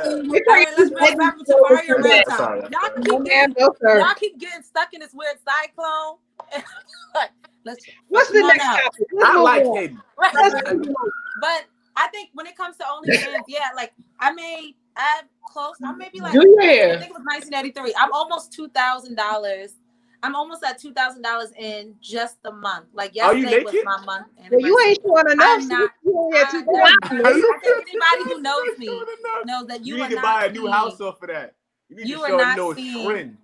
All right, let's bring it back to Mario Sorry. Mantown. Y'all keep getting stuck in this weird cyclone. What's the come on next out. topic? Let's I move like on. Katie. Right. Let's move on. But I think when it comes to OnlyFans, yeah, like I'm maybe like do your I hair. think it was 1983. I'm almost $2,000. I'm almost at $2,000 in just a month. Like Are you yesterday was naked? my month. Well, you ain't showing enough. I'm not. You only had I'm 2,000. not. I think anybody who knows me knows that You you need are to buy not a new seeing house off of that. You need you to are show a not new seeing trend.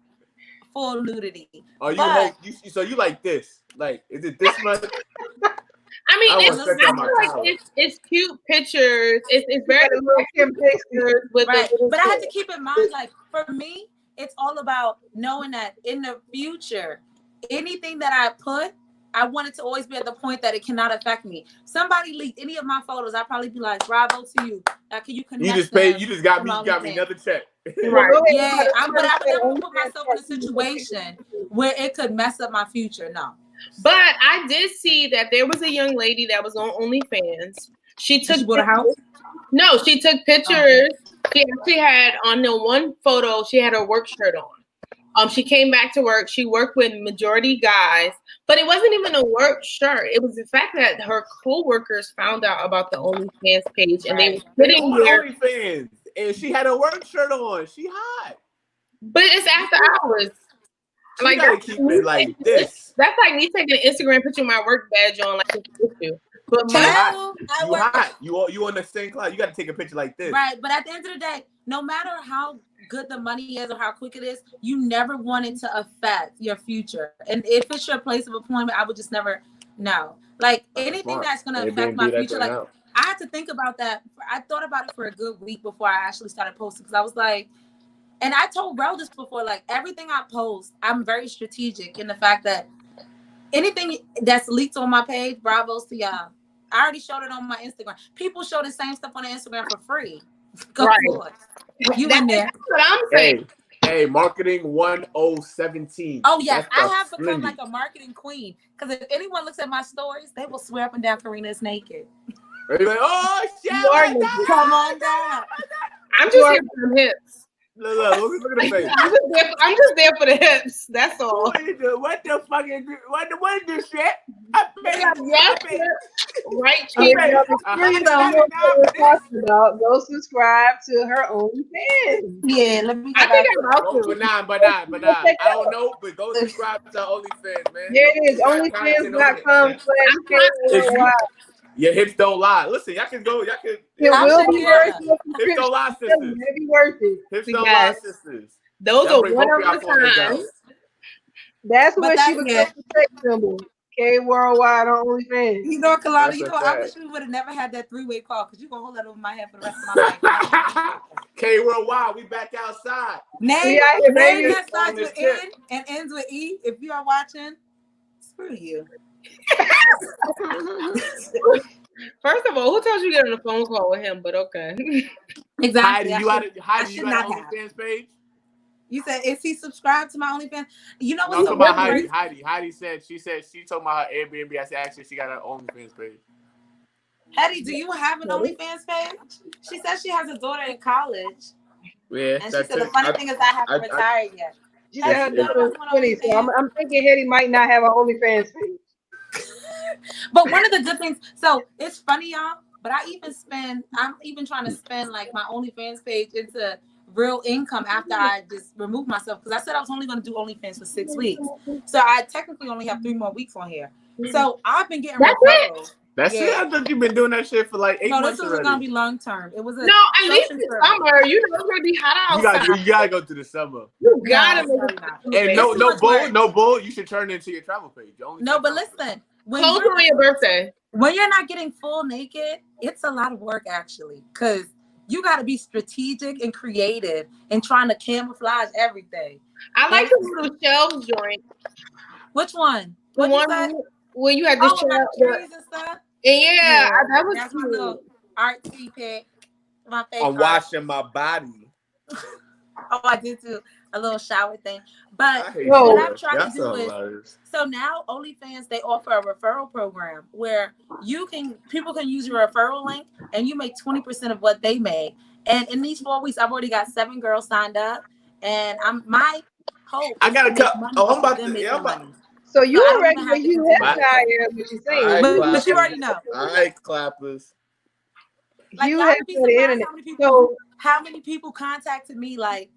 full nudity. Are you But- hold, so you like this? Like, is it this much? I mean, I it's, was I checking on my feel like power. it's cute pictures. It's very Got a little Kim Casey. pictures with Right. the little But I had to kid. keep in mind, like for me, it's all about knowing that in the future, anything that I put, I want it to always be at the point that it cannot affect me. Somebody leaked any of my photos, I'd probably be like, bravo to you. Now, can you connect You just paid. them You just got to me. my You got me OnlyFans? another check. Right. Yeah, but I would never put myself in a situation where it could mess up my future. No. But I did see that there was a young lady that was on OnlyFans. She took She bought a house? No, she took pictures. She actually had on the one photo, she had her work shirt on. She came back to work. She worked with majority guys, but it wasn't even a work shirt. It was the fact that her co-workers found out about the OnlyFans page and they were They sitting on there. OnlyFans, and she had a work shirt on. She hot. But it's after hours. She Like gotta that's keep it like this. That's like me taking an Instagram picture of my work badge on, like it's an issue. But You my hot. I You work- hot. You on the same class. You got to take a picture like this. Right, but at the end of the day, no matter how good the money is or how quick it is, you never want it to affect your future. And if it's your place of employment, I would just never know. Like anything Smart. that's going to Maybe affect my do that future, right like now. I had to think about that. I thought about it for a good week before I actually started posting because I was like, and I told Rel this before, like everything I post, I'm very strategic in the fact that anything that's leaked on my page, bravos to y'all. I already showed it on my Instagram. People show the same stuff on their Instagram for free. Go Right. for it. You in there. That's what I'm saying. Hey, marketing 1017. Oh yes, That's I have become splendid. like a marketing queen. Because if anyone looks at my stories, they will swear up and down Karina is naked. They're like, oh shit! You are like that. Come on down. I'm just here for the hips. Look at the face. I'm just there for the hips. That's all. What you do? What the fuck is this? What is this shit? I paid. Yes, right I here. paid You know $199 what for we're this. talking about. Go subscribe to her OnlyFans. Yeah, let me I think I'm Oh, out but to. nah. I don't know, but go subscribe to OnlyFans, man. There it is. You got content on it, man. OnlyFans.com/worldwide. Your hips don't lie. Listen, y'all can go. Y'all can. It I'm will be Shakira. worth your Hips subscription. don't lie, sisters. It'll be worth it. Hips We don't got- lie, sisters. Those Y'all are bring one both of y'all a phones kind. out. That's But what that's she was it. a sex symbol. K Worldwide on OnlyFans. You know, Kalana, That's you a know, I fact. wish we would have never had that three-way call because you're going to hold that over my head for the rest of my life. K Worldwide, we back outside. Name Yeah, name baby. that starts On this with tip. N and ends with E. If you are watching, screw you. First of all, who told you to get on a phone call with him? But okay. Exactly. Heidi, should you got not an have. OnlyFans page? You said, is he subscribed to my OnlyFans? You know No, I'm what's talking so about weird? Heidi. Heidi said she told me her Airbnb. I said actually she got her OnlyFans page. Hetty, do you have an OnlyFans page? She says she has a daughter in college. Yeah, And she said the funny thing is I haven't retired yet. She said her Hetty, you daughter was know 20, so I'm thinking Hetty might not have an OnlyFans page. But one of the good things, so it's funny, y'all, but I'm even trying to spend like my OnlyFans page into real income after I just removed myself because I said I was only going to do OnlyFans for 6 weeks. So I technically only have 3 more weeks on here. So I've been getting referrals. That's it. I thought you've been doing that shit for like 8 months. No, this wasn't going to be long term. It was a no, at least it's summer. You know it's going to be hot outside. You gotta go through the summer. You gotta make And no bull. You should turn it into your travel page. No, but listen. Close on your birthday. When you're not getting full naked, it's a lot of work actually, because you got to be strategic and creative and trying to camouflage everything. I like the little shelves joint. Which one? The one where you had the trees and stuff. Yeah, that was that's cute. My little artsy pic. My favorite. I'm washing my body. Oh, I did too. A little shower thing. But what I'm trying to do is, so now OnlyFans, they offer a referral program where people can use your referral link and you make 20% of what they made. And in these 4 weeks, I've already got 7 girls signed up. And my hope. I got to cut. Oh, I'm about to. Money. So you a regular you have tired, what you saying? But you already know. All right, clappers. Like, you have to the internet. So how many people contacted me like,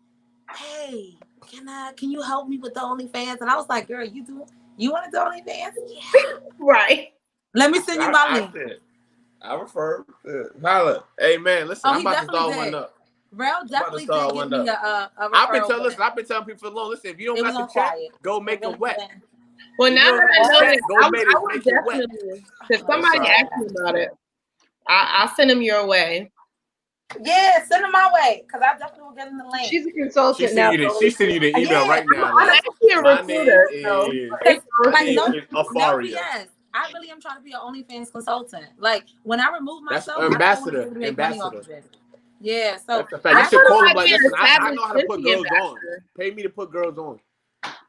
hey, can you help me with the OnlyFans? And I was like, girl, you want to do OnlyFans? Yeah. Right. Let me send you my link. I refer. Holla. Hey man, listen, I'm about to start one up. Rel definitely did give me a referral. I've been telling people for long. Listen, if you don't got the check, go make them wet. Well, now that I know that, I would definitely, because somebody asked me about it, I'll send them your way. Yeah, send them my way, because I definitely will get them the link. She's a consultant now. She's sending you the email right now. I'm actually a recruiter. Afaria. I really am trying to be an OnlyFans consultant. Like, when I remove myself, ambassador. Yeah, so you should call them like, listen, I know how to put girls on. Pay me to put girls on.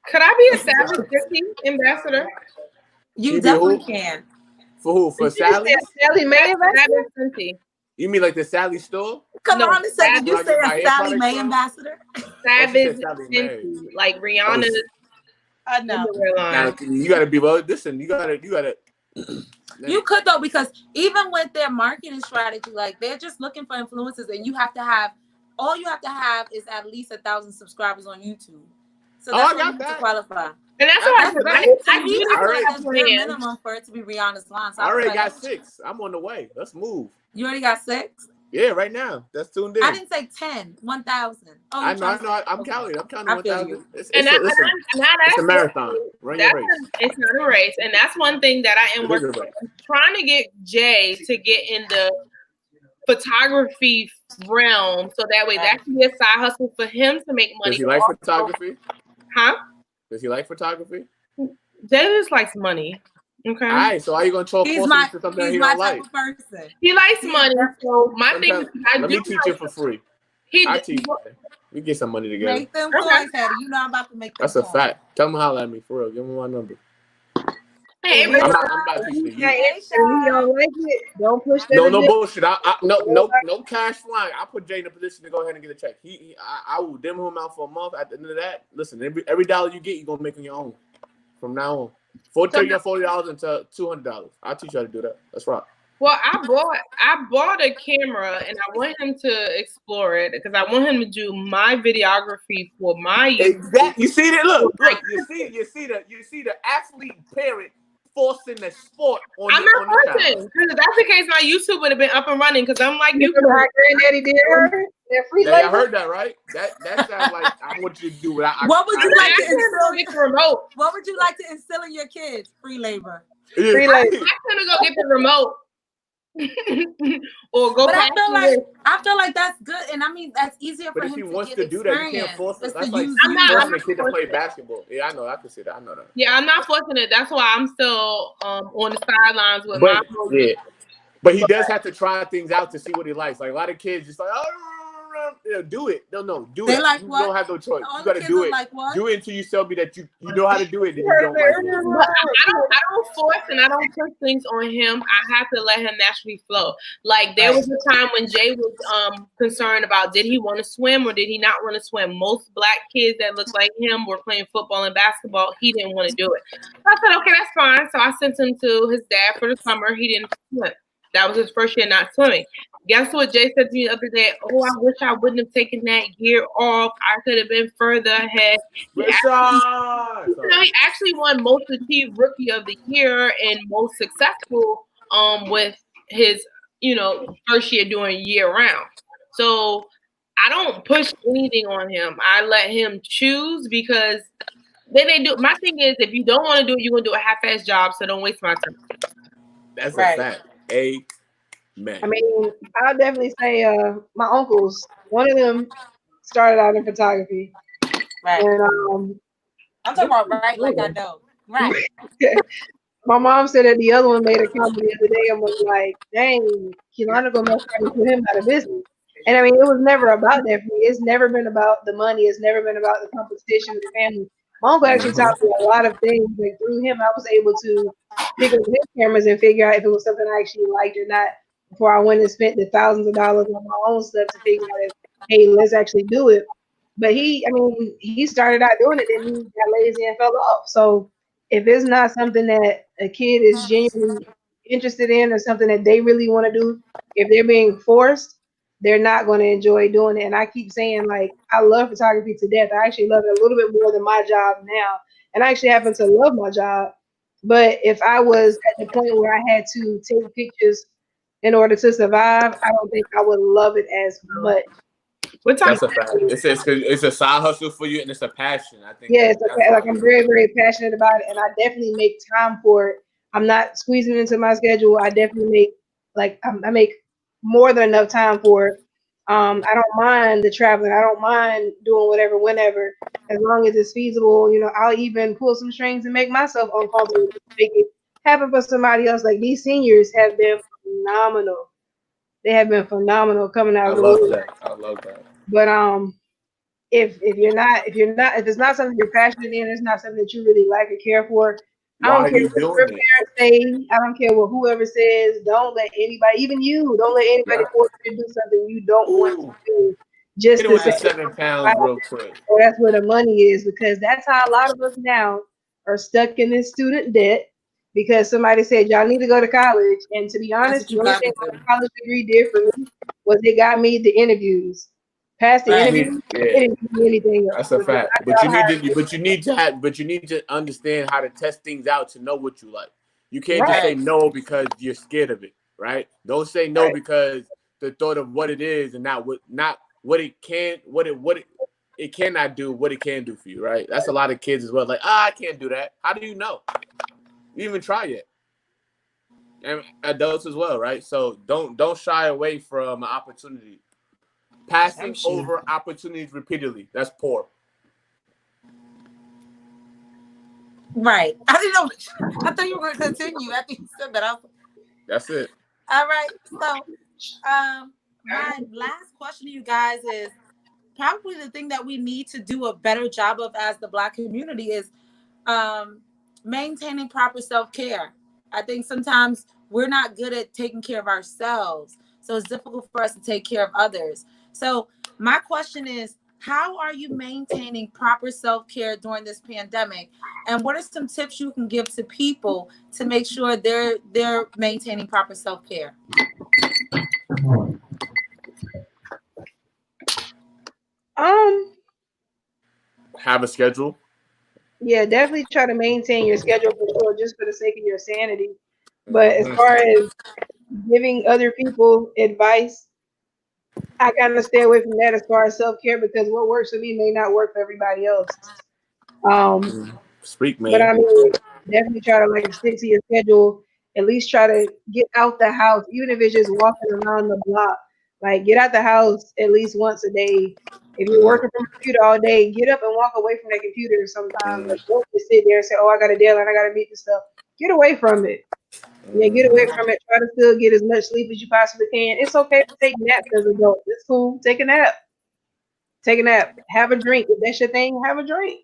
Could I be a Savage 50 ambassador? You definitely can. For who? For Sally? Sally Mae ambassador? You mean like the Sally store? Come on a second. You say a Sally Mae ambassador? Savage 50, like Rihanna's. No. Now, you gotta be listen. You gotta. You could though, because even with their marketing strategy, like they're just looking for influencers, and all you have to have is at least 1,000 subscribers on YouTube. So that's what you need to qualify. And that's what I minimum for it to be Rihanna's line. So I already got 6. I'm on the way. Let's move. You already got 6? Yeah, right now. That's tuned in. I didn't say 10, 1,000. Oh, I know. I'm counting 1,000. It's a marathon. Run your race. It's not a race, and that's one thing that I am working on. Trying to get Jay to get in the photography realm, so that way that can be a side hustle for him to make money. Does he like photography? Huh? Does he like photography? Jay just likes money. Okay. All right. So are you gonna talk to something he don't like? Person. He likes money. So my thing is, let me teach you for free. I teach you. We get some money together. Make them coins, Hattie. You know I'm about to make them. That's a fact. Tell him holler at me for real. Give me my number. Hey, I'm not teaching you. If you don't like it, don't push that. No bullshit. No cash flying. I put Jay in a position to go ahead and get a check. I will dim him out for a month. At the end of that, listen, every dollar you get, you're gonna make on your own from now on. $40 into $200. I'll teach you how to do that. That's right. Well, I bought a camera and I want him to explore it because I want him to do my videography for my exactly. You see that? Look. You see the athlete parent forcing the sport on. I'm not forcing because if that's the case, my YouTube would have been up and running. Because I'm like, you know how Granddaddy did her. They're free Yeah, labor. I heard that, right? That sounds like I want you to do what I. What would you like to I couldn't go get the remote. What would you like to instill in your kids? Free labor. Free labor. I couldn't go get the remote. Or go But past I feel like that's good, and I mean that's easier for But if him he to wants get to do that, you can't force it. Just That's to like use I'm not- forcing I'm a kid to not play forcing it. basketball. Yeah, I know. I can see that. I know that. Yeah, I'm not forcing it. That's why I'm still on the sidelines with But my yeah, but he does have to try things out to see what he likes. Like a lot of kids, just like, oh, do it. No, do They it. like you what? don't have no choice. All You the got to kids do are it. like what? Do it until you tell me that you know how to do it. Then you don't like it. But I don't force and I don't push things on him. I have to let him naturally flow. Like there was a time when Jay was concerned about did he want to swim or did he not want to swim. Most black kids that looked like him were playing football and basketball. He didn't want to do it. So I said, okay, that's fine. So I sent him to his dad for the summer. He didn't swim. That was his first year not swimming. Guess what Jay said to me the other day? Oh, I wish I wouldn't have taken that year off. I could have been further ahead. He actually won most achieved rookie of the year and most successful with his, first year doing year round. So I don't push anything on him. I let him choose because then they do. My thing is, if you don't want to do it, you're going to do a half-ass job, so don't waste my time. That's a fact. Amen. I mean, I'll definitely say my uncles, one of them started out in photography. Right. And I'm talking about right like I know. Right. my mom said that the other one made a comment the other day and was like, dang, Kehlani gonna mess around and put him out of business. And I mean, it was never about that for me. It's never been about the money. It's never been about the competition with the family. My uncle actually taught me a lot of things. Like through him, I was able to pick up his cameras and figure out if it was something I actually liked or not before I went and spent the thousands of dollars on my own stuff to figure out if, hey, let's actually do it. But he started out doing it, then he got lazy and fell off. So if it's not something that a kid is genuinely interested in or something that they really want to do, if they're being forced, they're not going to enjoy doing it. And I keep saying, like, I love photography to death. I actually love it a little bit more than my job now. And I actually happen to love my job. But if I was at the point where I had to take pictures in order to survive, I don't think I would love it as much. That's a fact. It's a side hustle for you, and it's a passion. I think. Yeah, like I'm very, very passionate about it, and I definitely make time for it. I'm not squeezing it into my schedule. I definitely make I make more than enough time for it. I don't mind the traveling. I don't mind doing whatever, whenever, as long as it's feasible. I'll even pull some strings and make myself uncomfortable to make it happen for somebody else. Like these seniors have been phenomenal. They have been phenomenal coming out of the woods. I love that. But if it's not something you're passionate in, it's not something that you really like or care for. I don't care what your parents say. I don't care what whoever says. Don't let anybody, even you, don't let anybody force you to do something you don't want to do. Just to say 7 pounds real quick. Oh, that's where the money is, because that's how a lot of us now are stuck in this student debt. Because somebody said y'all need to go to college, and to be honest, the only thing my college degree did for me was it got me the interviews. Past the interviews, it didn't do anything else. That's a fact. But you need to understand how to test things out to know what you like. You can't just say no because you're scared of it, right? Don't say no because the thought of what it is and not what it cannot do, what it can do for you, right? That's a lot of kids as well. Like, I can't do that. How do you know? You even try it. And adults as well, right? So don't shy away from an opportunity. Passing over opportunities repeatedly. That's poor. Right. I didn't know. I thought you were going to continue after you said that. That's it. All right. So, my last question to you guys is probably the thing that we need to do a better job of as the Black community is maintaining proper self-care. I think sometimes we're not good at taking care of ourselves. So it's difficult for us to take care of others. So my question is, how are you maintaining proper self-care during this pandemic? And what are some tips you can give to people to make sure they're maintaining proper self-care? Have a schedule. Yeah, definitely try to maintain your schedule for sure, just for the sake of your sanity. But as far as giving other people advice, I gotta stay away from that as far as self-care because what works for me may not work for everybody else. Um, Speak, but man. I mean, definitely try to like stick to your schedule. At least try to get out the house, even if it's just walking around the block. Like get out the house at least once a day. If you're Mm, working from a computer all day, get up and walk away from that computer sometime. mm, Like don't just sit there and say, "Oh, I got a deadline, I got to meet this stuff." Get away from it. Yeah, get away mm. from it. Try to still get as much sleep as you possibly can. It's okay to take naps as adults. It's cool. Take a nap. Take a nap. Have a drink. If that's your thing, have a drink.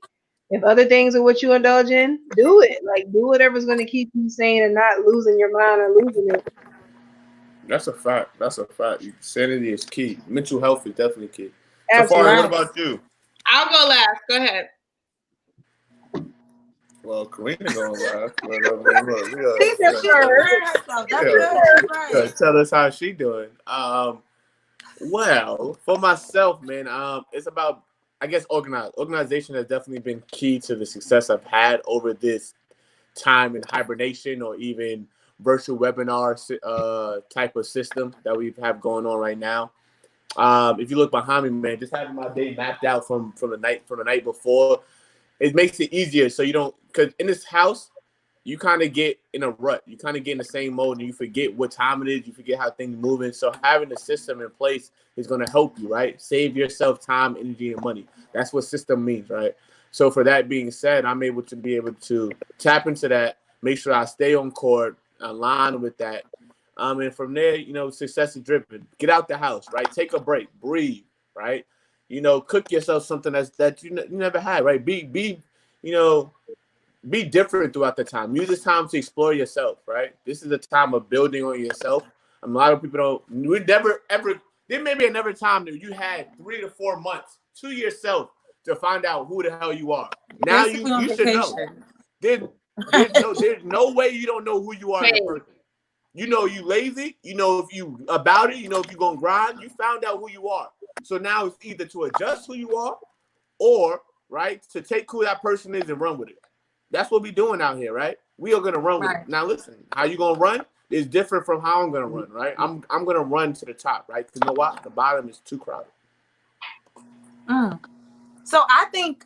If other things are what you indulge in, do it. Like do whatever's going to keep you sane and not losing your mind or losing it. That's a fact. That's a fact. Sanity is key. Mental health is definitely key. Safari, what Absolutely. Right. about you? I'll go last. Go ahead. Well, Karina going last. But, look, She said she Sure. prepared herself. That's good. She's right. tell us how she doing. Well, for myself, man, it's about, I guess, organization has definitely been key to the success I've had over this time in hibernation or even virtual webinar type of system that we have going on right now. If you look behind me, man, just having my day mapped out from the night before, it makes it easier. So you don't, because in this house, you kind of get in a rut. You kind of get in the same mode, and you forget what time it is. You forget how things moving. So having a system in place is going to help you, right? Save yourself time, energy, and money. That's what system means, right? So for that being said, I'm able to tap into that, make sure I stay on court, align with that. And from there, success is driven. Get out the house, right? Take a break, breathe, right? Cook yourself something that you never had, right? You know, be different throughout the time. Use this time to explore yourself, right? This is a time of building on yourself. A lot of people don't. We never ever. There may be another time that you had 3 to 4 months to yourself to find out who the hell you are. Now Basically on you should know. vacation. There, there's no way you don't know who you are in Hey, a person. You know you lazy. You know if you about it. You know if you're gonna grind. You found out who you are. So now it's either to adjust who you are, or right to take who that person is and run with it. That's what we're doing out here, right? We are gonna run with it. Right. Now listen, how you gonna run is different from how I'm gonna run, right? I'm gonna run to the top, right? Because you know what? The bottom is too crowded. So I think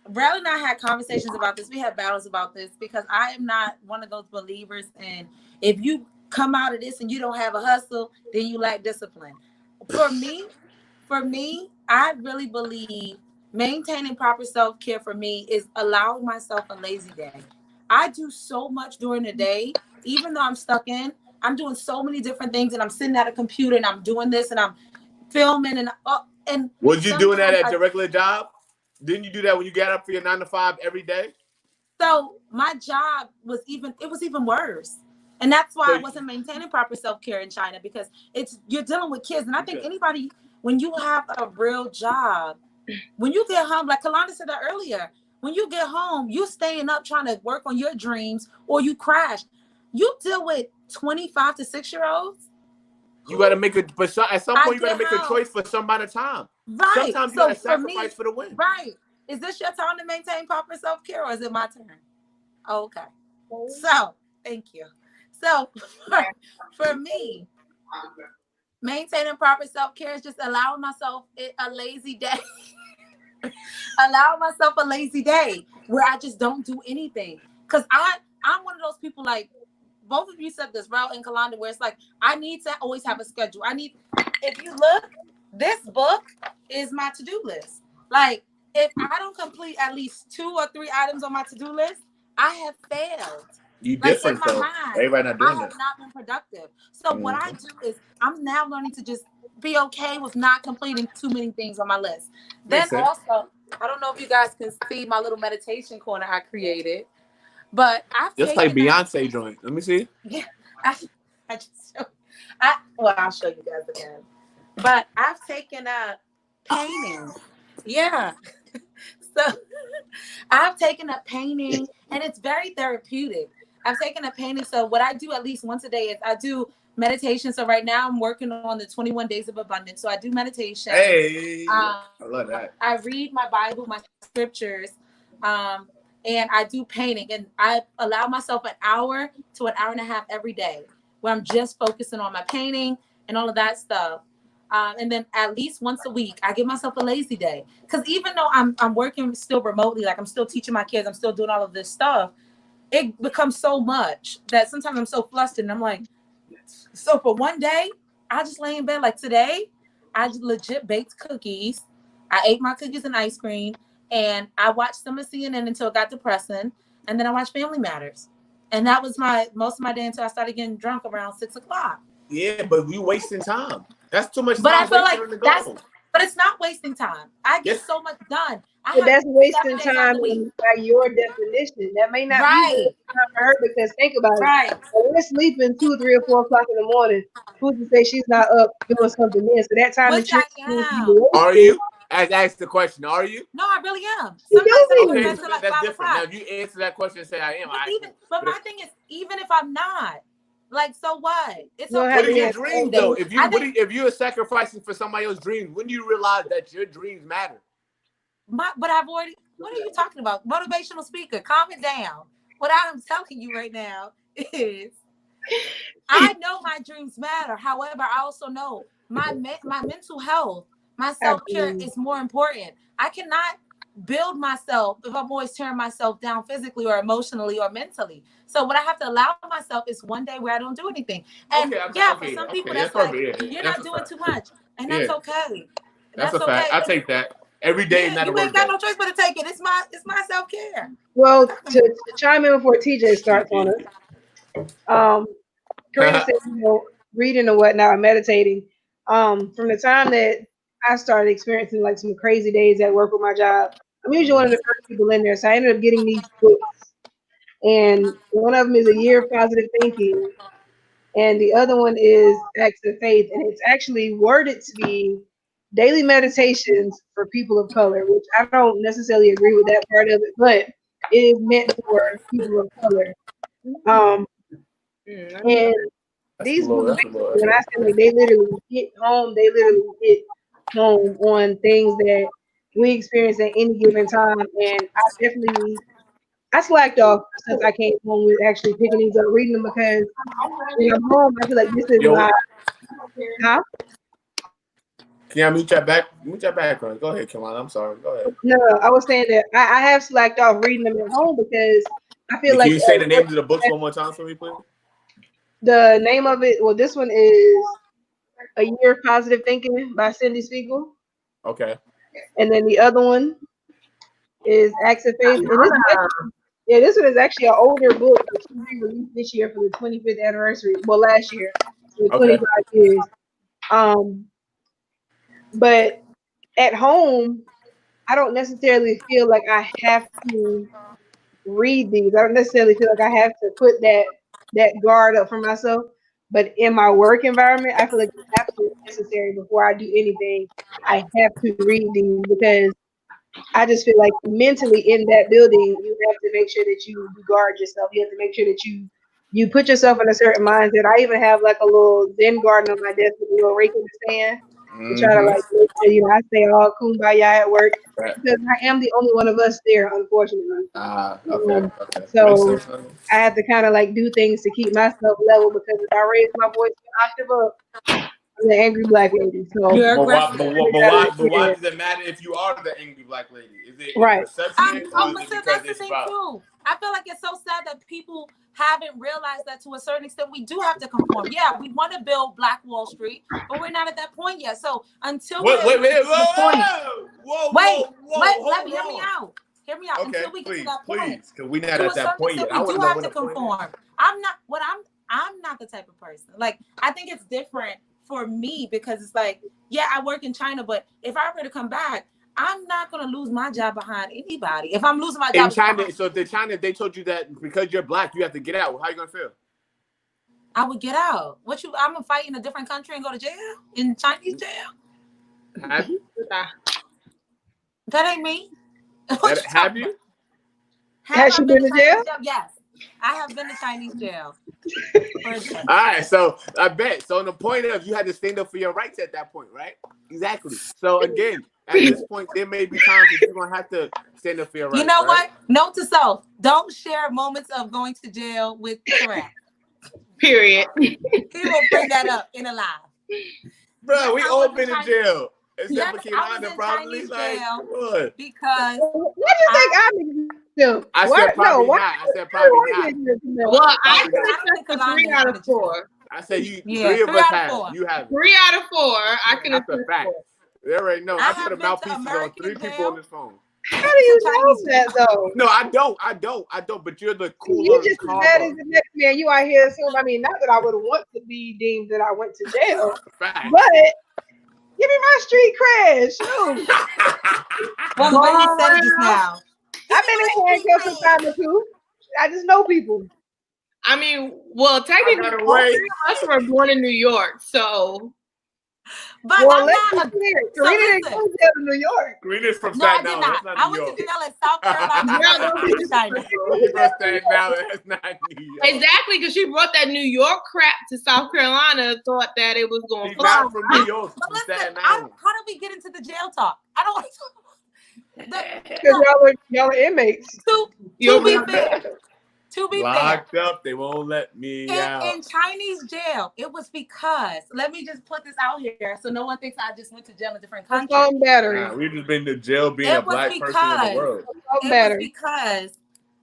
Brad and I had conversations about this. We had battles about this because I am not one of those believers in if you come out of this and you don't have a hustle, then you lack discipline. For me, I really believe maintaining proper self-care for me is allowing myself a lazy day. I do so much during the day, even though I'm stuck in, I'm doing so many different things and I'm sitting at a computer and I'm doing this and I'm filming and Was you doing that sometimes at your regular job? Didn't you do that when you got up for your 9 to 5 every day? so my job was even worse. And that's why I So wasn't maintaining proper self-care in China because you're dealing with kids. And I think okay. anybody, when you have a real job, when you get home, like Kalanda said that earlier, when you get home, you staying up trying to work on your dreams or you crash. You deal with 25 to 6-year-olds. You got to make it, but at some I point you got to get make a how, choice for some amount of time. right. Sometimes you got So to for me, sacrifice for the win. right. Is this your time to maintain proper self-care or is it my turn? Okay. So thank you. So for me, maintaining proper self-care is just allowing myself a lazy day. Allow myself a lazy day where I just don't do anything. Cause I'm one of those people like both of you said this, Raul and Kalanda, where it's like I need to always have a schedule. If you look, this book is my to-do list. Like if I don't complete at least 2 or 3 items on my to-do list, I have failed. You Like in different my though. mind, Everybody not I doing have that. not been productive. So what I do is I'm now learning to just be okay with not completing too many things on my list. Then Makes sense. also, I don't know if you guys can see my little meditation corner I created, but I've Just like taken that. Beyonce joint. Let me see. Yeah, I just I'll show you guys again. But I've taken up painting. Yeah. So I've taken up painting and it's very therapeutic. I've taken up painting. So what I do at least once a day is I do meditation. So right now I'm working on the 21 days of abundance. So I do meditation. Hey, I love that. I read my Bible, my scriptures, and I do painting. And I allow myself an hour to an hour and a half every day where I'm just focusing on my painting and all of that stuff. And then at least once a week, I give myself a lazy day. Because even though I'm working still remotely, like I'm still teaching my kids, I'm still doing all of this stuff, it becomes so much that sometimes I'm so flustered and I'm like, so for one day, I just lay in bed. Like today, I just legit baked cookies. I ate my cookies and ice cream, and I watched some of CNN until it got depressing, and then I watched Family Matters. And that was most of my day until I started getting drunk around 6 o'clock. Yeah, but we wasting time. That's too much time. But I feel like that's. But it's not wasting time. I get so much done. But that's wasting time by your definition. That may not be time for her, because think about it. When we're sleeping 2, 3, or 4 o'clock in the morning, who's to say she's not up doing something there? So that time Which that are you? As asked the question, are you? No, I really am. Okay, so that's different. Now, if you answer that question and say I am, but my thing is, even if I'm not, like, so what? It's okay. What are your dreams, though? If you're sacrificing for somebody else's dreams, when do you realize that your dreams matter? But I've already. What are you talking about? Motivational speaker, calm it down. What I'm telling you right now is, I know my dreams matter. However, I also know my mental health, my self-care is more important. I cannot build myself if I'm always tearing myself down physically or emotionally or mentally. So what I have to allow myself is one day where I don't do anything. And for some people that's like, you're not doing too much, and that's okay. That's a fact. I take that. Every day, not a work. You ain't got no choice but to take it. It's my self-care. Well, to chime in before TJ starts on us, Karina said, reading and whatnot, meditating. From the time that I started experiencing like some crazy days at work with my job, I'm usually one of the first people in there. So I ended up getting these books, and one of them is A Year of Positive Thinking, and the other one is Acts of Faith, and it's actually worded to be daily meditations for people of color, which I don't necessarily agree with that part of it, but it is meant for people of color. And these books, when I say like, they literally hit home on things that we experience at any given time. And I slacked off since I came home with actually picking these up, reading them, because when I'm home, I feel like this is my. Huh? Can I mute your background? Go ahead, Kamala. I'm sorry. Go ahead. No, I was saying that I have slacked off reading them at home because I feel like. Can you say the names of the books one more time for me, please? The name of it, well, this one is A Year of Positive Thinking by Cindy Spiegel. Okay. And then the other one is Acts of Faith. And this one is actually an older book, which was released this year for the 25th anniversary. Well, last year, for 25 years. But at home, I don't necessarily feel like I have to read these. I don't necessarily feel like I have to put that guard up for myself. But in my work environment, I feel like it's absolutely necessary before I do anything. I have to read these, because I just feel like mentally in that building, you have to make sure that you guard yourself. You have to make sure that you put yourself in a certain mindset. I even have like a little Zen garden on my desk with a little rake in the stand. To try to like, I stay all kumbaya at work, because I am the only one of us there, unfortunately. Okay. So I have to kind of like do things to keep myself level, because if I raise my voice an octave up, I'm the angry black lady. So but why does it matter if you are the angry black lady? Is it perception? That's the thing too. I feel like it's so sad that people haven't realized that to a certain extent we do have to conform. Yeah, we want to build Black Wall Street, but we're not at that point yet. So until let me hear me out. Hear me out. Okay, until we get to that point, because we're not at that point yet. We do have to conform. I'm not the type of person. Like, I think it's different for me, because it's like, yeah, I work in China, but if I were to come back, I'm not gonna lose my job behind anybody. If I'm losing my job in China, so if they told you that because you're black, you have to get out, how you gonna feel? I would get out. I'm gonna fight in a different country and go to jail? In Chinese jail? Have you? That ain't me. Have you? Has you been to jail? Yes. I have been to Chinese jail. All right, so I bet. So on the point of, you had to stand up for your rights at that point, right? Exactly. So again, at this point, there may be times that you're gonna have to stand up for your rights. You know what? Note to self: don't share moments of going to jail with Karan. Period. He will bring that up in a live. Bro, we Yes, I all went to been in Chinese- jail. Except Yes, for I was Kehlani, in probably. Chinese Like, jail. come on. because What do you think I need to do? I What? said probably No, why? not. I said probably not. Well, I Probably can not. attest to Kalani 3 out of is gonna 4. I said you. Yeah, 3 of three us out of have. 4. You haven't. 3 out of 4, I can That's attest a fact. for. They already know. I I put have a been to mouthpieces on American 3 people jail. on this phone. How do you know Chinese that though? No, I don't. But you're the cooler, You just as bad as calmer. the next man. You out here assuming. I mean, not that I would want to be deemed that I went to jail, Fact. but give me my street cred. Shoot, Well, the way you said it just now. I've been in handcuffs a time or two. I just know people. I mean, well, technically, got all away. 3 of us were born in New York, so But Well, I'm let's not. be clear. So Karina didn't listen. go to jail in New York. Green is from No, I Staten did Island. not. That's I not New went York. to jail in South Carolina. Yeah, I those went to China. She's from Staten Island. That's not New York. exactly because she brought that New York crap to South Carolina, thought that it was going She's to not fly. from New York. But From listen, Staten how Island. did we get into the jail talk? I don't want to talk about Because y'all are inmates. to You're be fair. To be fair, Locked up. They won't let me out. in Chinese jail, it was because, let me just put this out here so no one thinks I just went to jail in a different My country. phone battery. Nah, we've just been to jail being It a was black person in because- the world. Phone It was battery. because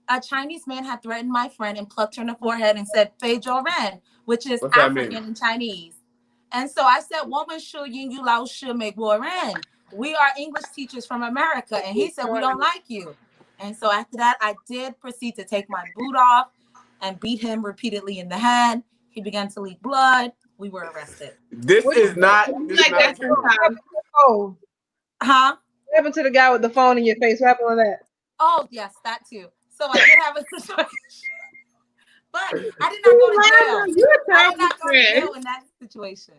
a Chinese man had threatened my friend and plucked her in the forehead and said Fei Zhou Ren, which is What's that African mean? in Chinese. And so I said, woman shu yin yu lao shu make war ren. We are English teachers from America. And he said, we don't like you. And so after that, I did proceed to take my boot off and beat him repeatedly in the head. He began to leak blood. We were arrested. This is not. This is like not that sometimes. Oh, Huh? what happened to the guy with the phone in your face? What happened with that? Oh, yes, that too. So I did have a situation. But I did not go to jail. You're a I did terrible not go to friend. jail in that situation.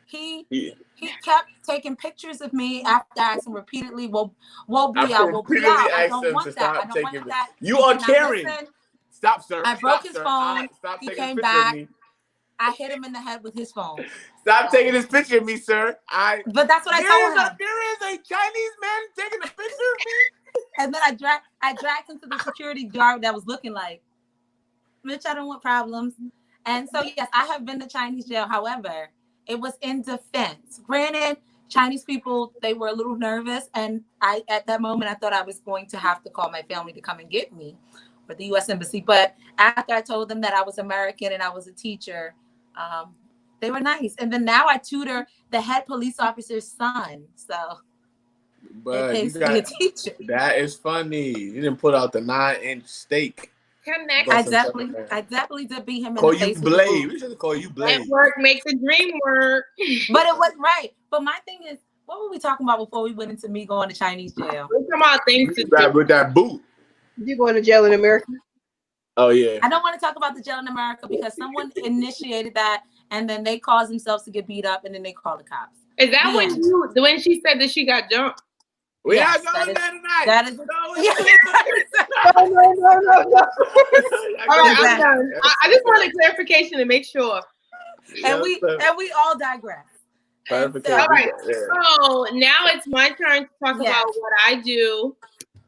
He Yeah. kept taking pictures of me after I asked him repeatedly, "Well, I be out, repeatedly I asked don't him want to that. I stop don't taking want that." You He are did not Karen. listen. Stop, sir. I broke Stop, his sir. phone. Stop He taking came this picture back. of me. I hit him in the head with his phone. Stop taking this picture of me, sir. But that's what I told him. There is a Chinese man taking a picture of me. And then I dragged him to the security guard that was looking like, "Bitch, I don't want problems." And so yes, I have been to Chinese jail. However, it was in defense. Granted, Chinese people, they were a little nervous, and at that moment I thought I was going to have to call my family to come and get me, or the U.S. Embassy. But after I told them that I was American and I was a teacher, they were nice. And then now I tutor the head police officer's son, so But it you pays to be a got teacher. that is funny. You didn't put out the 9-inch steak. Connect. I But definitely did beat him in Call the you face with the Blade. boot. We should call you Blade. Network make the dream work. But it was right. But my thing is, what were we talking about before we went into me going to Chinese jail? We're talking about things to That do. with that boot. You going to jail in America? Oh yeah. I don't want to talk about the jail in America because someone initiated that, and then they caused themselves to get beat up, and then they call the cops. Is that Yeah. when she said that she got jumped? We Yes, not going there tonight. That is. No. No. All right, I'm Exactly. done. I just wanted clarification to make sure. And we all digress. And so- All right. So now it's my turn to talk Yes. about what I do.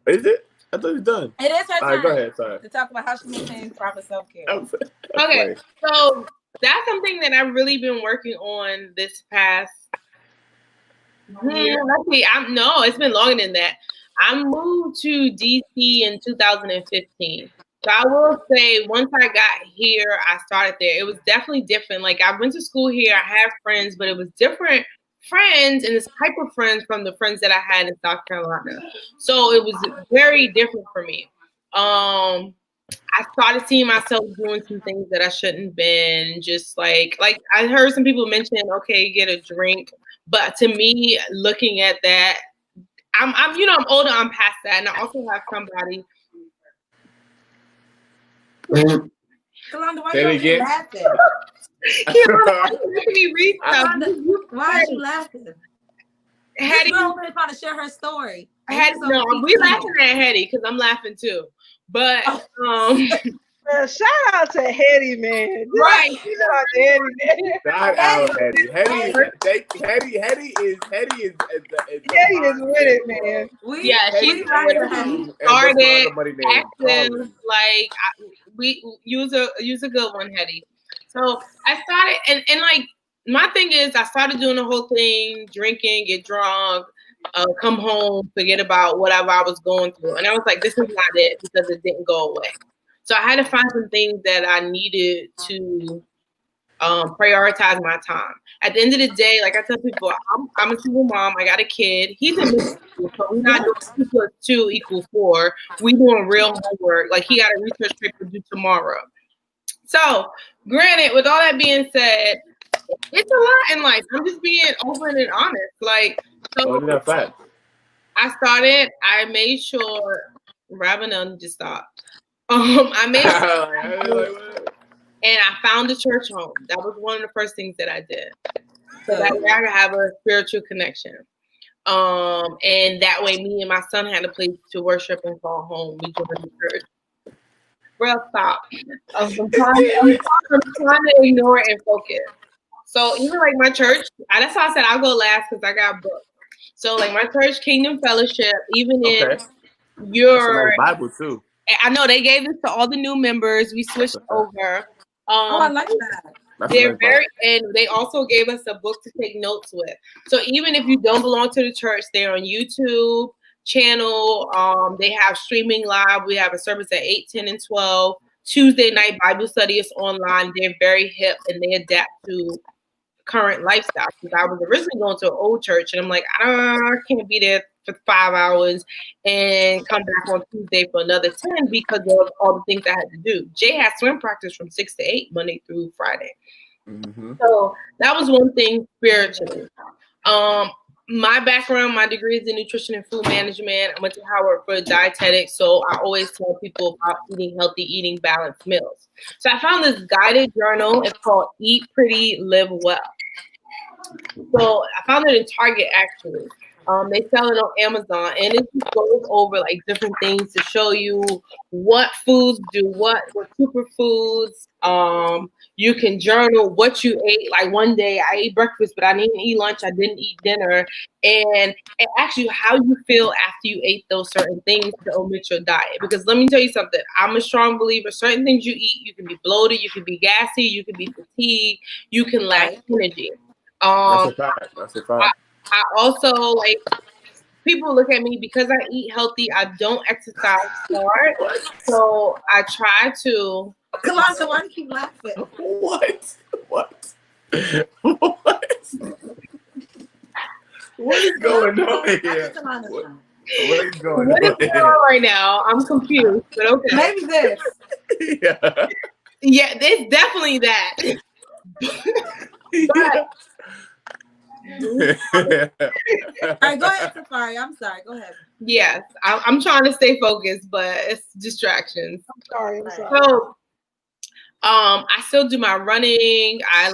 Is it? I thought it was done. It is her All right, turn go ahead. Sorry. to talk about how she maintains proper self-care. Okay. So that's something that I've really been working on this past year. It's been longer than that. I moved to DC in 2015. So I will say once I got here, I started there. It was definitely different. Like I went to school here, I have friends, but it was different friends and this type of friends from the friends that I had in South Carolina. So it was very different for me. I started seeing myself doing some things that I shouldn't been. Just like I heard some people mention, okay, get a drink. But to me, looking at that, I'm older, I'm past that. And I also have somebody. Kalonda, why Say it are you again. laughing? Making me read stuff. Why are you laughing? Hetty, This girl been trying to share her story. we laughing at Hetty because I'm laughing too. But Shout out to Hetty, man. Right. Shout out to Hetty, man. Shout out Hetty. Hetty is Hetty is with it, man. yeah, she's started active. Like we use a good one, Hetty. So I started and like my thing is, I started doing the whole thing, drinking, get drunk, come home, forget about whatever I was going through. And I was like, this is not it because it didn't go away. So I had to find some things that I needed to prioritize my time. At the end of the day, like I tell people, I'm a single mom. I got a kid. He's in middle school, so we're not doing 2 + 2 = 4. We doing real homework. Like he got a research paper due tomorrow. So, granted, with all that being said, it's a lot in life. I'm just being open and honest. Like, so I made sure Ravenel just stopped. I made sure, and I found a church home. That was one of the first things that I did. So that way I could have a spiritual connection. And that way me and my son had a place to worship and call home. We joined the church. Well, stop. I'm trying to ignore it and focus. So even like my church, that's why I said I'll go last because I got booked. So like my church, Kingdom Fellowship, even if you're Bible too. I know they gave this to all the new members. We switched over. I like that. They're very, and they also gave us a book to take notes with. So even if you don't belong to the church, they're on YouTube channel. They have streaming live. We have a service at 8, 10, and 12. Tuesday night Bible study is online. They're very hip and they adapt to current lifestyle. Because I was originally going to an old church and I'm like, I can't be there for 5 hours and come back on Tuesday for another 10 because of all the things I had to do. Jay had swim practice from 6 to 8 Monday through Friday. Mm-hmm. So that was one thing spiritually. My background, my degree is in nutrition and food management. I went to Howard for dietetics, so I always tell people about eating healthy, eating balanced meals. So I found this guided journal. It's called Eat Pretty, Live Well. So I found it in Target, actually. They sell it on Amazon, and it just goes over like different things to show you what foods do what superfoods. You can journal what you ate. Like one day I ate breakfast, but I didn't eat lunch. I didn't eat dinner. And it asks you how you feel after you ate those certain things to omit your diet. Because let me tell you something. I'm a strong believer. Certain things you eat, you can be bloated, you can be gassy, you can be fatigued, you can lack energy. That's a fact. I also like people look at me because I eat healthy. I don't exercise hard, so I try to. Kalonzo, why do you keep laughing? What? What is going on here? What is going on right now? I'm confused, but okay. Maybe this. Yeah, it's definitely that. But, all right, go ahead, Safari. I'm sorry. Go ahead. Yes, I'm trying to stay focused, but it's distractions. I'm sorry. So, I still do my running. I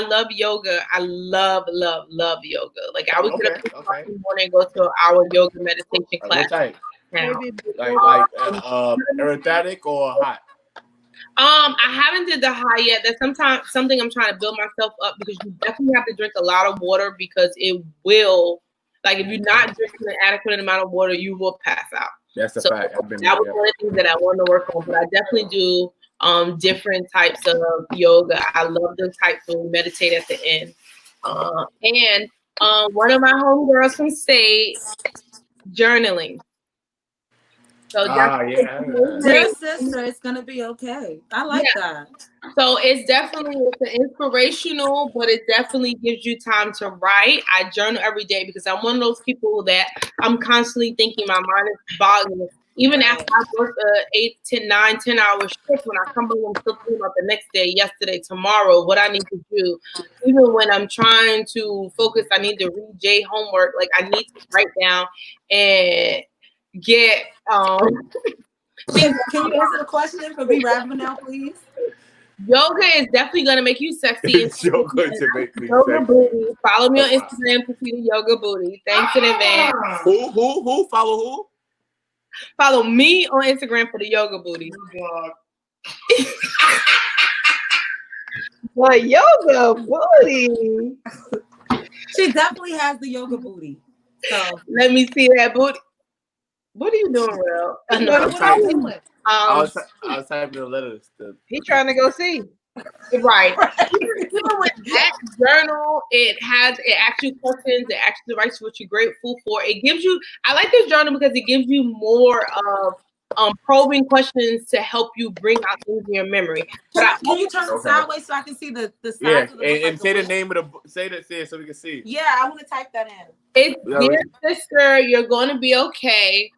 love yoga. I love yoga. Like I would get up in the morning and go to an hour yoga meditation class. Like aerobatic or hot? I haven't did the high yet. That's something I'm trying to build myself up because you definitely have to drink a lot of water because it will, like if you're not drinking an adequate amount of water, you will pass out. That's a fact. That was one of the things that I want to work on, but I definitely do different types of yoga. I love those types of meditate at the end. And one of my homegirls from state, journaling. So dear sister, it's gonna be okay. I like that. So it's an inspirational, but it definitely gives you time to write. I journal every day because I'm one of those people that I'm constantly thinking. My mind is boggling. Even after I work 8, 10, 9, 10 hour shift, when I come home, I'm still thinking about the next day, yesterday, tomorrow, what I need to do. Even when I'm trying to focus, I need to read J homework. Like I need to write down and get Can you answer the question for me, Ravenel, please? Yoga is definitely gonna make you sexy. Yoga to make me yoga booty. Follow me on Instagram to see the yoga booty. Thanks in advance. Who follow who? Follow me on Instagram for the yoga booty. What yoga booty? She definitely has the yoga booty. So let me see that booty. What are you doing, Will? I was typing the letters. He trying to go see. Right. Even with that journal, it asks you questions, it actually writes what you're grateful for. It gives you, I like this journal because it gives you more of probing questions to help you bring out things in your memory. Can you turn it sideways so I can see the size Yeah, of the book? and say the name of the book. Say it so we can see. Yeah, I want to type that in. It's Dear Sister, You're Going to Be Okay.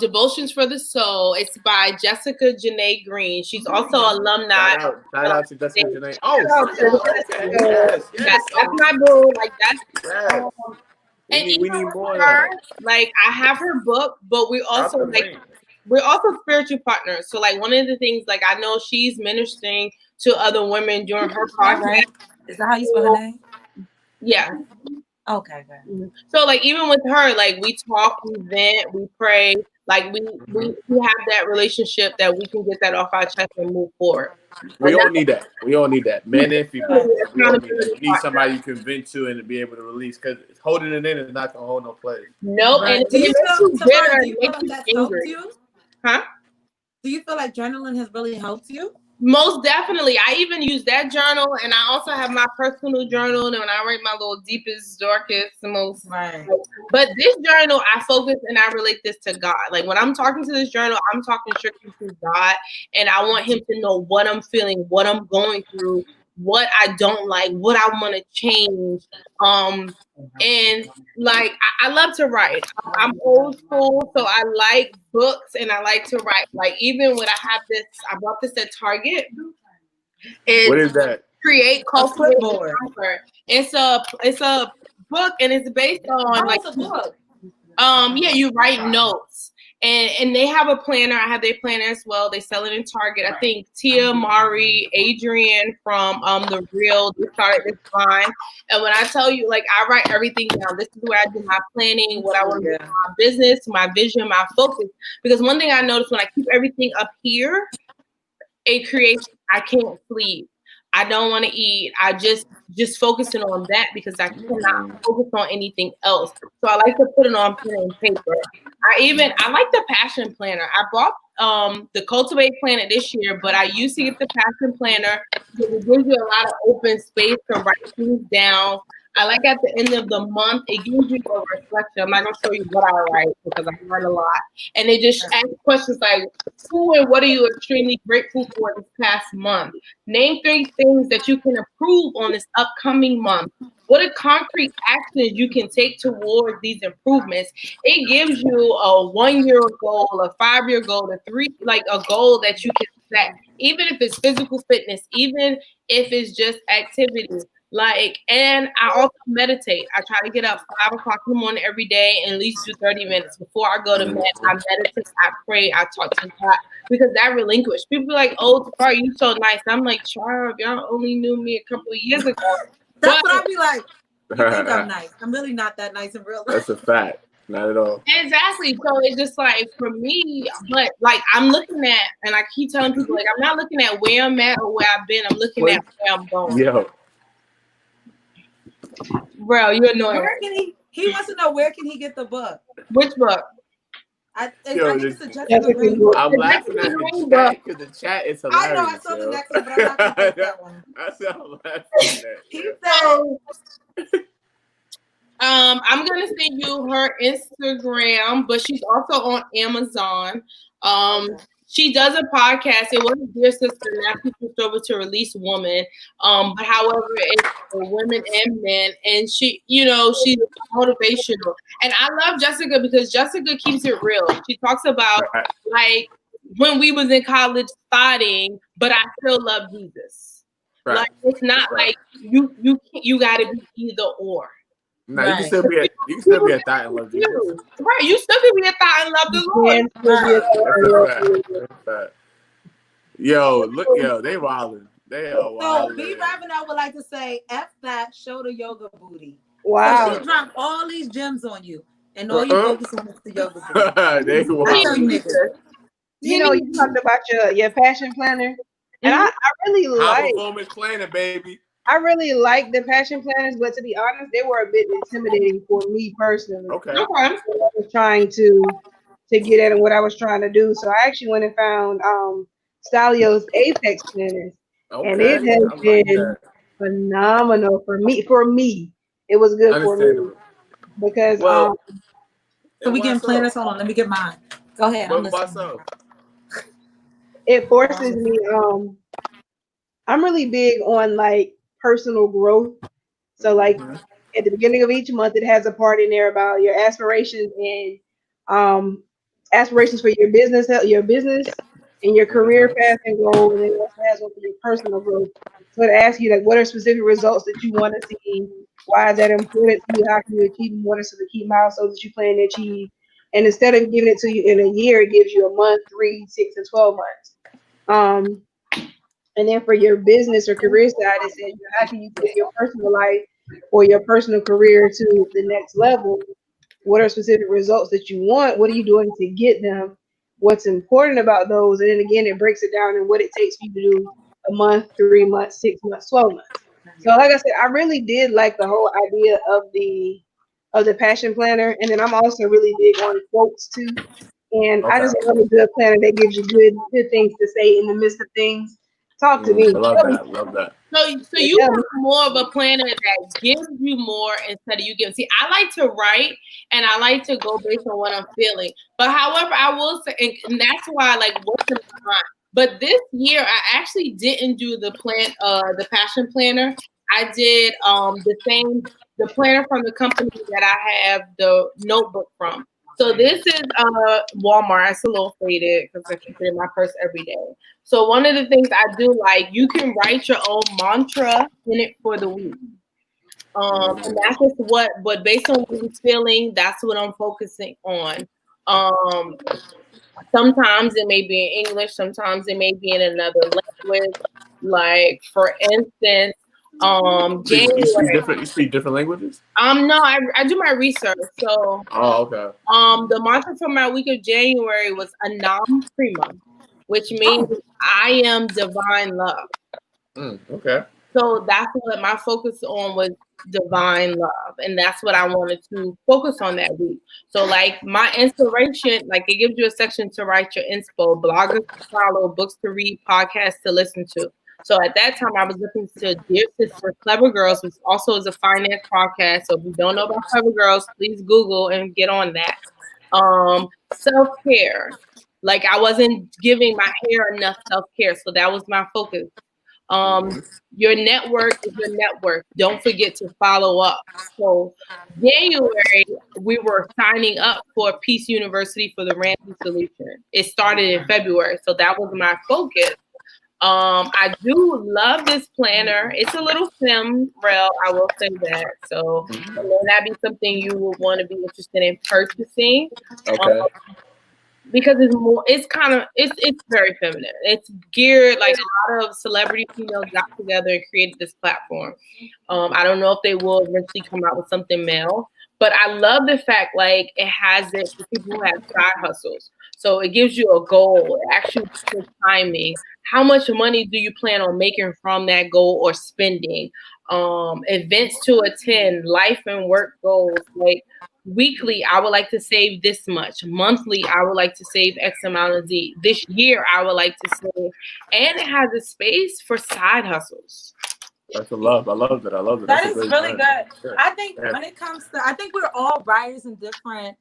Devotions for the Soul. It's by Jessica Janae Green. She's also alumni. Shout out to Jessica Janae. Oh, yes, that's my boo. Like that's. We need more. Like I have her book, but we're also spiritual partners. So like one of the things, like I know she's ministering to other women during her project. Right. Is that how you spell her name? Yeah. Okay, good. So like even with her, like we talk, we vent, we pray, like we have that relationship that we can get that off our chest and move forward. We all need that. We all need that. Men and female. We all need that. You need somebody you can vent to and to be able to release, because holding it in is not gonna hold no place. No, right. And do you feel like that's helped you? Huh? Do you feel like journaling has really helped you? Most definitely. I even use that journal, and I also have my personal journal, and when I write my little deepest, darkest, most. Right. But this journal, I focus and I relate this to God. Like when I'm talking to this journal, I'm talking strictly to God, and I want Him to know what I'm feeling, what I'm going through, what I don't like, what I want to change. And like I love to write. I'm old school, so I like books and I like to write. Like even when I have this, I bought this at Target. What is that? Create Cultivate Conquer. It's a book, and it's based on like a book. Yeah, you write notes. And they have a planner. I have their planner as well. They sell it in Target. I think Tia, Mari, Adrian from The Real, they started this line. And when I tell you, like, I write everything down. This is where I do my planning, what I want to do in my business, my vision, my focus. Because one thing I noticed when I keep everything up here, it creates, I can't sleep. I don't want to eat. I just focusing on that because I cannot focus on anything else. So I like to put it on pen and paper. I like the Passion Planner. I bought the Cultivate Planner this year, but I used to get the Passion Planner because it gives you a lot of open space to write things down. I like at the end of the month, it gives you a reflection. I'm not going to show you what I write because I write a lot. And they just ask questions like, who and what are you extremely grateful for this past month? Name 3 things that you can improve on this upcoming month. What are concrete actions you can take towards these improvements? It gives you a 1-year goal, a 5-year goal, a goal that you can set, even if it's physical fitness, even if it's just activity. And I also meditate. I try to get up 5 o'clock in the morning every day and at least do 30 minutes before I go to bed. I meditate, I pray, I talk to God, because that relinquish. People be like, "Oh, Tafari, you so nice." I'm like, "Sure, y'all only knew me a couple of years ago." That's what I be like. You think I'm nice? I'm really not that nice in real life. That's a fact. Not at all. Exactly. So it's just like for me, but like I'm looking at, and I keep telling people, like I'm not looking at where I'm at or where I've been. I'm looking at where I'm going. Yo. Bro, you're annoying. Where can he wants to know where can he get the book? Which book? I think it's a Jessica Green book. I'm laughing at the chat because the chat is hilarious. I know I saw the next one, but I'm not gonna take that one. I said I'm laughing at that. He said I'm gonna send you her Instagram, but she's also on Amazon. She does a podcast. It was Dear Sister, now she switched over to Release Woman. But however, it's for women and men, and she, she's motivational. And I love Jessica because Jessica keeps it real. She talks about like when we was in college fighting, but I still love Jesus. Right. Like it's not like you got to be either or. No, you can still be a thought and love Jesus. Right, you still can be a thought and love the Lord. Yo, they wildin'. They are wildin'. So B Ravenel would like to say, F that, show the yoga booty. Wow. So she dropped all these gems on you, and all you focus on is the yoga booty. They wildin'. You talked about your Passion Planner, and I really like performance planner, baby. I really like the Passion Planners, but to be honest, they were a bit intimidating for me personally. Okay. I was trying to get at what I was trying to do. So I actually went and found Stylio's Apex Planners. And it Okay, has I like been that. phenomenal for me. For me, it was good for me Understandable. because Well, So and we why getting so? planners. Hold on, let me get mine. Go ahead, I'm Why listening. so? it forces me. I'm really big on like personal growth. So like Mhm. at the beginning of each month, it has a part in there about your aspirations and um, aspirations for your business and your career Mhm. path and goal, and then it also has one for your personal growth. So it asks you like, what are specific results that you want to see? Why is that important to you? How can you achieve them? What are some of the key milestones that you plan to achieve? And instead of giving it to you in a year, it gives you a month, 3, 6, and 12 months. Um, and then for your business or career side, it says how can you take your personal life or your personal career to the next level? What are specific results that you want? What are you doing to get them? What's important about those? And then again, it breaks it down and what it takes for you to do a month, 3 months, 6 months, 12 months. So like I said, I really did like the whole idea of the passion planner. And then I'm also really big on quotes too. And I Okay. just love a good planner that gives you good things to say in the midst of things. Talk to me. I love that. Love that. So you Tell me. want more of a planner that gives you more instead of you giving. See, I like to write and I like to go based on what I'm feeling. But however, I will say, and that's why like what's in my mind. But this year, I actually didn't do the passion planner. I did the planner from the company that I have the notebook from. So this is Walmart. It's a little faded because I keep it in my purse every day. So one of the things I do, like, you can write your own mantra in it for the week. And that's just but based on what you're feeling, that's what I'm focusing on. Um, Sometimes it may be in English, sometimes it may be in another language. Like for instance, So you speak January. different. You speak different languages. No, I do my research. So Oh, okay. the mantra for my week of January was Anam Prima, which means Oh, I am divine love. Okay. So that's what my focus on was, divine love. And that's what I wanted to focus on that week. So like my inspiration, like it gives you a section to write your inspo, bloggers to follow, books to read, podcasts to listen to. So at that time I was listening to Dear Sis for Clever Girls, which also is a finance podcast. So if you don't know about Clever Girls, please Google and get on that. Self-care. Like I wasn't giving my hair enough self-care. So that was my focus. Um, your network is your network. Don't forget to follow up. So January, we were signing up for Peace University for the Ramsey Solution. It started in February, so that was my focus. I do love this planner. It's a little thin, Rel, I will say that. So it may not be something you would want to be interested in purchasing. Um, Okay. because it's very feminine. It's geared, like a lot of celebrity females got together and created this platform. I don't know if they will eventually come out with something male, but I love the fact like it has it for people who have side hustles. So it gives you a goal. It actually gives timing. How much money do you plan on making from that goal or spending? Events to attend, life and work goals. Like weekly, I would like to save this much. Monthly, I would like to save X amount of Z. This year, I would like to save. And it has a space for side hustles. That's a love. I love that. I love that. that That's a is great really plan. good. I think Yeah. when it comes to, I think we're all writers in different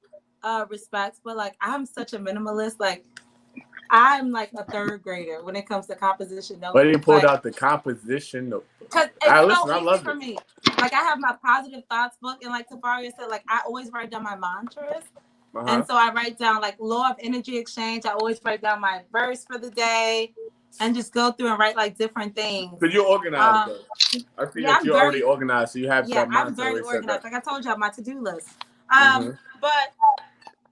respects, but like I'm such a minimalist. Like I'm like a third grader when it comes to composition notes. But he pulled out the composition notebook. Because I it's listen. so I easy love for it. me. Like I have my positive thoughts book, and like Tafaria said, like I always write down my mantras. And so I write down like law of energy exchange. I always write down my verse for the day and just go through and write like different things. Because you're organized, though. I see Yeah, that you're already organized, so you have that I'm mindset very already set organized. up. Like I told you, I have my to-do list. Mm-hmm. But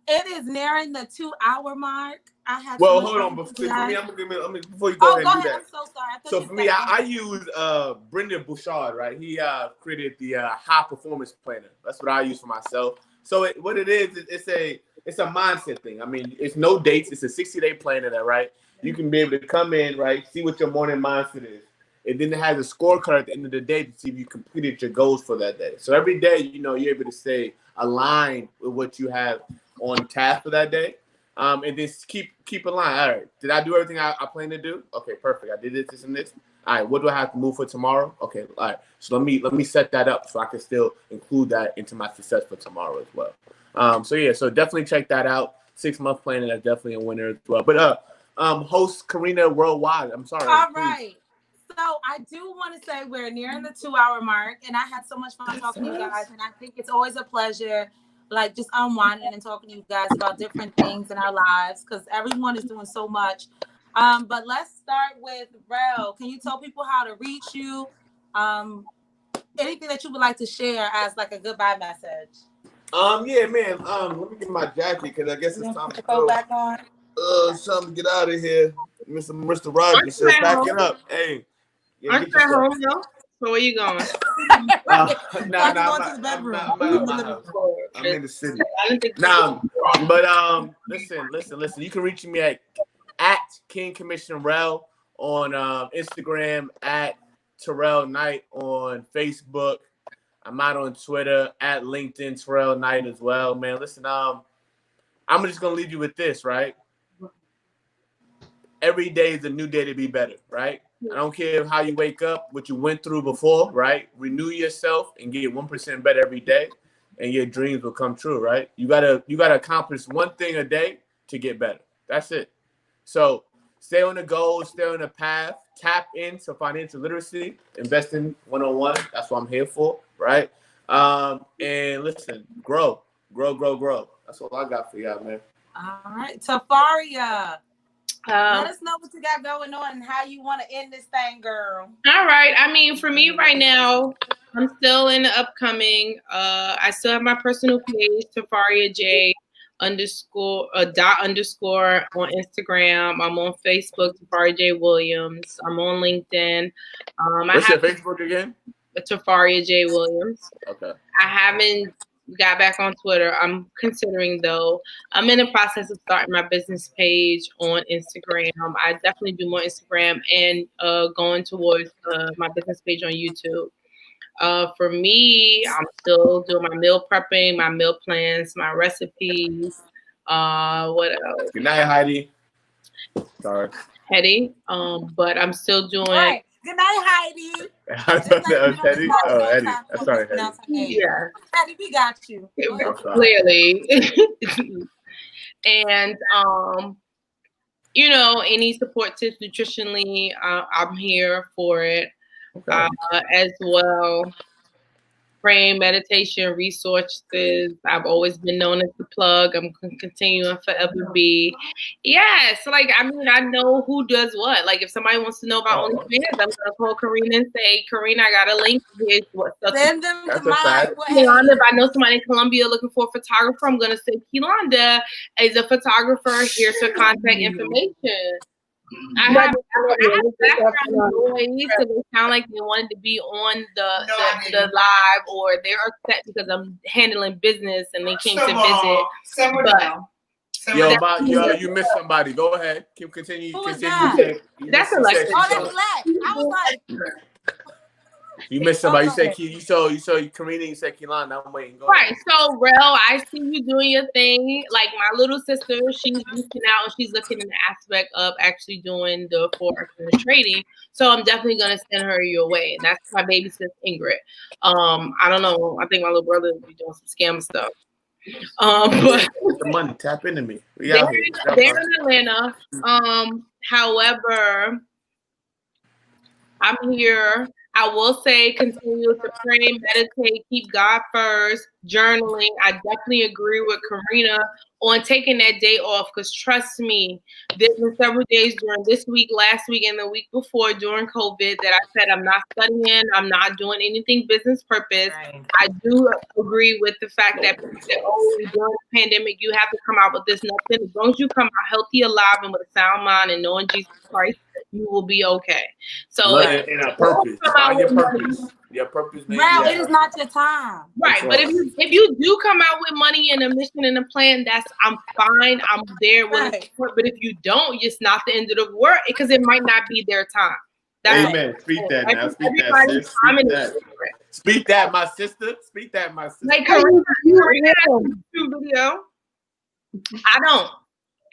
it is nearing the 2-hour mark. I had Well, so much hold on. fun But for today. me, before you go Oh, ahead go and do ahead. that. I'm so sorry. I thought So you for said me, I use Brendan Bouchard, right? He created the high performance planner. That's what I use for myself. So what it is, it's a mindset thing. I mean, it's no dates. It's a 60-day planner, that right? You can be able to come in, right? See what your morning mindset is. And then it has a scorecard at the end of the day to see if you completed your goals for that day. So every day, you're able to stay aligned with what you have on task for that day. And then keep in line. All right, did I do everything I plan to do? Okay, perfect. I did this and this. All right, what do I have to move for tomorrow? Okay, all right. So let me set that up so I can still include that into my success for tomorrow as well. So definitely check that out. 6-month planning, that's definitely a winner as well. But host Karina Worldwide. I'm sorry. All please. right. So I do want to say we're nearing the 2-hour mark, and I had so much fun talking to you guys, and I think it's always a pleasure, like just unwinding and talking to you guys about different things in our lives, because everyone is doing so much. But let's start with Rel. Can you tell people how to reach you? Anything that you would like to share as like a goodbye message? Yeah, man. Let me get my jacket because I guess it's time to go go. back on. It's time to get out of here. Mr. Rogers said, pack it up. Hey. Yeah, Aren't you at home though? So where you going? I'm in the city. But listen. You can reach me at King Commission Rel on Instagram, at Terrell Knight on Facebook. I'm out on Twitter at LinkedIn Terrell Knight as well, man. Listen, I'm just gonna leave you with this, right? Every day is a new day to be better, right? I don't care how you wake up, what you went through before, right? Renew yourself and get 1% better every day, and your dreams will come true, right? You gotta accomplish one thing a day to get better. That's it. So stay on the goal, stay on the path, tap into financial literacy, investing 101. That's what I'm here for, right? And listen, grow. That's all I got for y'all, man. All right, Tafaria. Let us know what you got going on and how you want to end this thing, girl. All right. I mean, for me right now, I'm still in the upcoming. I still have my personal page, Tafaria J __ on Instagram. I'm on Facebook, Tafaria J Williams. I'm on LinkedIn. What's your Facebook again? Tafaria J Williams. Okay. I haven't got back on Twitter. I'm considering though. I'm in the process of starting my business page on Instagram. I definitely do more Instagram and going towards my business page on YouTube. For me, I'm still doing my meal prepping, my meal plans, my recipes. What else? Good night, Heidi. Sorry. Heidi. But I'm still doing. Right. Good night, Heidi. I thought that was Heidi. Oh, Eddie. Sorry, Heidi. Yeah. Heidi, we got you. Clearly. And any support tips nutritionally, I'm here for it. Okay. As well. Praying, meditation, resources. I've always been known as the plug. I'm continuing forever be. Yes, I know who does what. Like if somebody wants to know about OnlyFans, I'm gonna call Karina and say, Karina, I got a link. Here's what stuff. Send them to my way. If I know somebody in Colombia looking for a photographer, I'm gonna say Kilonda is a photographer. Here's her contact information. I have background noise because they sound like they wanted to be on the live, or they're upset because I'm handling business and they came to visit. You missed somebody. Go ahead. Continue. Who is that? That's Alexa. Oh, that's Lex. I was like, you missed somebody. You saw Karina. You said Kilana. I'm waiting. Go right. ahead. So, Rel, I see you doing your thing. Like my little sister, she's reaching out and she's looking in the aspect of actually doing the forex and the trading. So I'm definitely gonna send her your way. And that's my baby sis Ingrid. I don't know. I think my little brother will be doing some scam stuff. But the money, tap into me. They're in Atlanta. However, I'm here. I will say continue to pray, meditate, keep God first, journaling. I definitely agree with Karina on taking that day off because trust me, there's been several days during this week, last week, and the week before during COVID that I said I'm not studying, I'm not doing anything business purpose. Right. I do agree with the fact that during the pandemic, you have to come out with this nothing. As long as you come out healthy, alive, and with a sound mind and knowing Jesus Christ, you will be okay. So in a purpose. Find your purpose. Your purpose. Wow, it is not your time. Right. But if you do come out with money and a mission and a plan, I'm fine. I'm there with it. But if you don't, it's not the end of the world because it might not be their time. Amen. Speak that now. Speak that. Speak that, my sister. Speak that, my sister. Like Karina, video. I don't.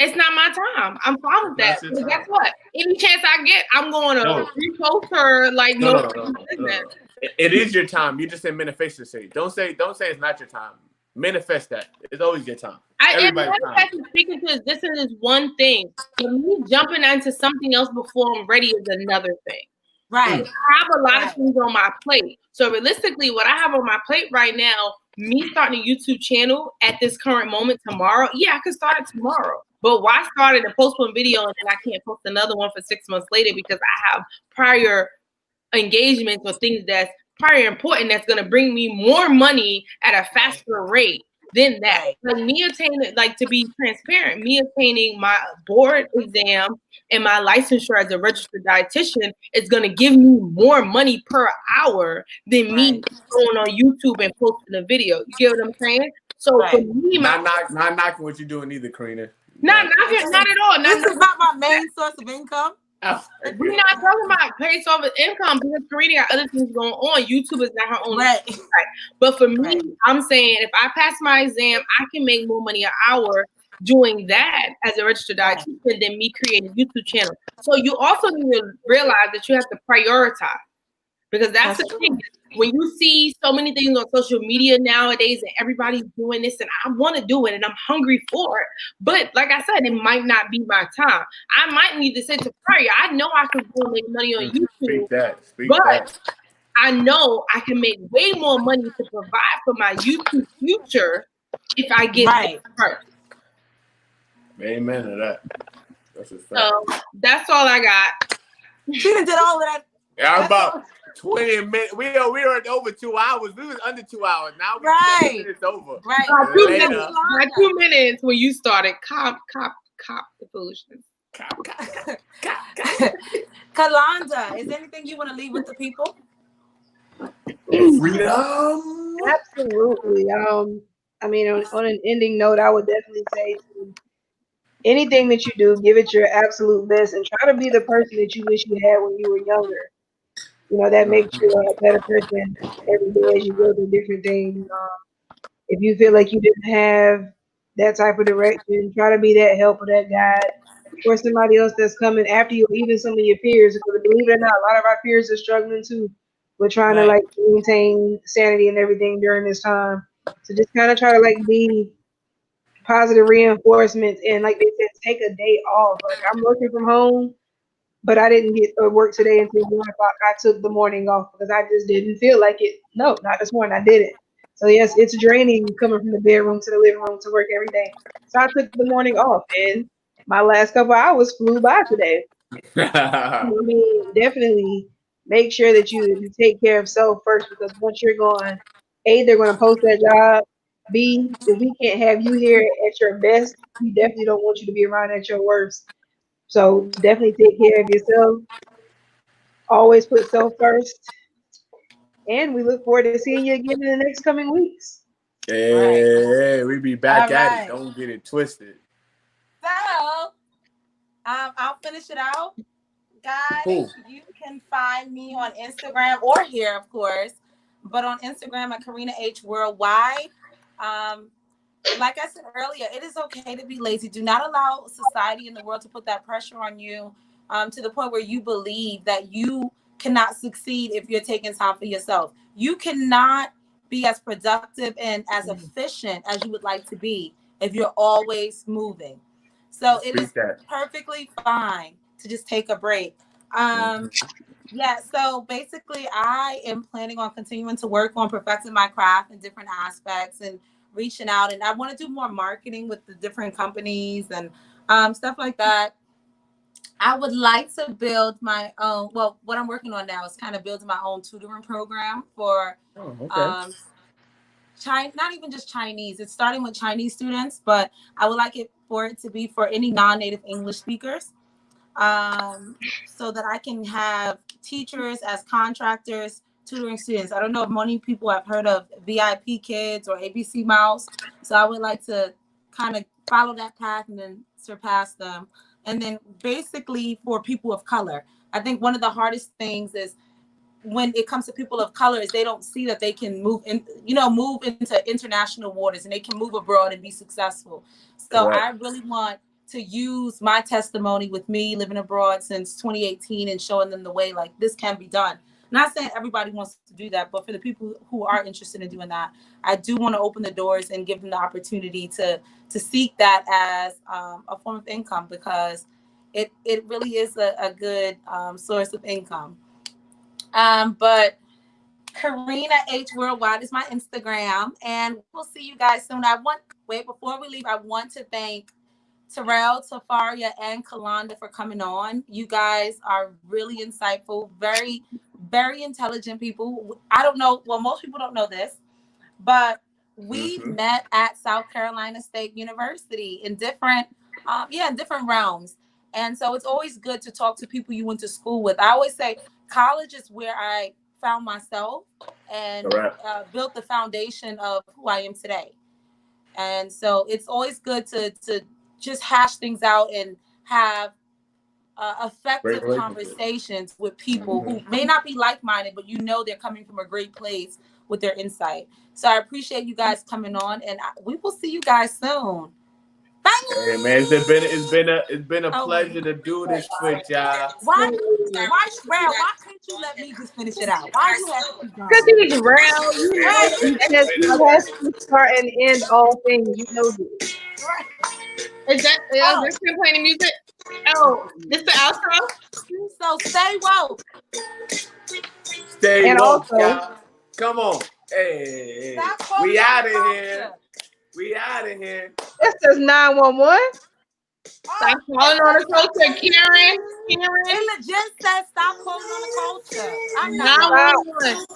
It's not my time. I'm fine with that. But guess what? Any chance I get, I'm going to repost her like no. It is your time. You just said manifest it. Don't say it's not your time. Manifest that. It's always your time. Everybody's time. Speaking to this is one thing. For me, jumping into something else before I'm ready is another thing. Right. I have a lot of things on my plate. So realistically, what I have on my plate right now, me starting a YouTube channel at this current moment tomorrow, yeah, I could start it tomorrow. But why start it and post one video and then I can't post another one for 6 months later because I have prior engagements or things that's prior important that's going to bring me more money at a faster rate than that. Like me attaining, like to be transparent, me attaining my board exam and my licensure as a registered dietitian is going to give me more money per hour than me going on YouTube and posting a video. You get what I'm saying? So for me, not knocking what you're doing either, Karina. Not at all. This is not my main source of income. We're not talking about pay off of income because Karina got other things going on. YouTube is not her only. Right. But for me, I'm saying if I pass my exam, I can make more money an hour doing that as a registered dietitian than me creating a YouTube channel. So you also need to realize that you have to prioritize because that's the thing. When you see so many things on social media nowadays and everybody's doing this and I want to do it and I'm hungry for it. But like I said, it might not be my time. I might need to sit to prayer. I know I can go make money on YouTube. But I know I can make way more money to provide for my YouTube future if I get it first. Amen to that. That's a fact. So that's all I got. She did all of that. Yeah, about 20 minutes. We are at over 2 hours. We was under 2 hours. Now we're 10 minutes over. Right. 2 minutes when you started. Cop the foolishness. Kalonda, is there anything you want to leave with the people? Freedom. Absolutely. I mean, on an ending note, I would definitely say anything that you do, give it your absolute best and try to be the person that you wish you had when you were younger. You know, that makes you a better person every day as you go through different things. If you feel like you didn't have that type of direction, try to be that help or that guide for somebody else that's coming after you, or even some of your peers. Because believe it or not, a lot of our peers are struggling too. We're trying to like maintain sanity and everything during this time. So just kind of try to like be positive reinforcements and like they said, take a day off. Like I'm working from home, but I didn't get to work today until 1 o'clock. I took the morning off because I just didn't feel like it. No, not this morning. I didn't. So yes, it's draining coming from the bedroom to the living room to work every day. So I took the morning off and my last couple hours flew by today. I mean, definitely make sure that you take care of self first because once you're gone, A, they're going to post that job. B, if we can't have you here at your best, we definitely don't want you to be around at your worst. So definitely take care of yourself. Always put self first. And we look forward to seeing you again in the next coming weeks. Hey, we be back at it. Don't get it twisted. So, I'll finish it out. Guys, you can find me on Instagram or here, of course, but on Instagram at Karina H Worldwide. Like I said earlier, it is okay to be lazy. Do not allow society in the world to put that pressure on you to the point where you believe that you cannot succeed if you're taking time for yourself. You cannot be as productive and as efficient as you would like to be if you're always moving. So it is perfectly fine to just take a break. So basically I am planning on continuing to work on perfecting my craft in different aspects and reaching out, and I want to do more marketing with the different companies and stuff like that. I would like to build my own, well, what I'm working on now is kind of building my own tutoring program for not even just Chinese. It's starting with Chinese students, but I would like it for it to be for any non-native English speakers, so that I can have teachers as contractors tutoring students. I don't know if many people have heard of VIP Kids or ABC Mouse, so I would like to kind of follow that path and then surpass them. And then basically for people of color, I think one of the hardest things is when it comes to people of color is they don't see that they can move into international waters and they can move abroad and be successful. So I really want to use my testimony with me living abroad since 2018 and showing them the way like this can be done. Not saying everybody wants to do that, but for the people who are interested in doing that, I do want to open the doors and give them the opportunity to seek that as a form of income, because it really is a good source of income. But Karina H Worldwide is my Instagram, and we'll see you guys soon. Before we leave, I want to thank Terrell, Tafaria, and Kalonda for coming on. You guys are really insightful, very, very intelligent people. I don't know, well, most people don't know this, but we met at South Carolina State University in different realms. And so it's always good to talk to people you went to school with. I always say college is where I found myself and built the foundation of who I am today. And so it's always good to just hash things out and have effective conversations with people who may not be like-minded, but you know they're coming from a great place with their insight. So I appreciate you guys coming on, and we will see you guys soon. Bye. Hey man, it's been a pleasure to do this with y'all. Why couldn't you let me just finish it out? Why you have to keep going? Because he's round. You know, because he has to start and end all things. You know this. Is this him playing the music? Oh, this the outro? So stay woke. Stay And woke, also- y'all. Come on. Hey. We out of here. We out of here. This is 911. Stop calling on the culture, Karen. It legit says stop calling on the culture. I'm not. 911.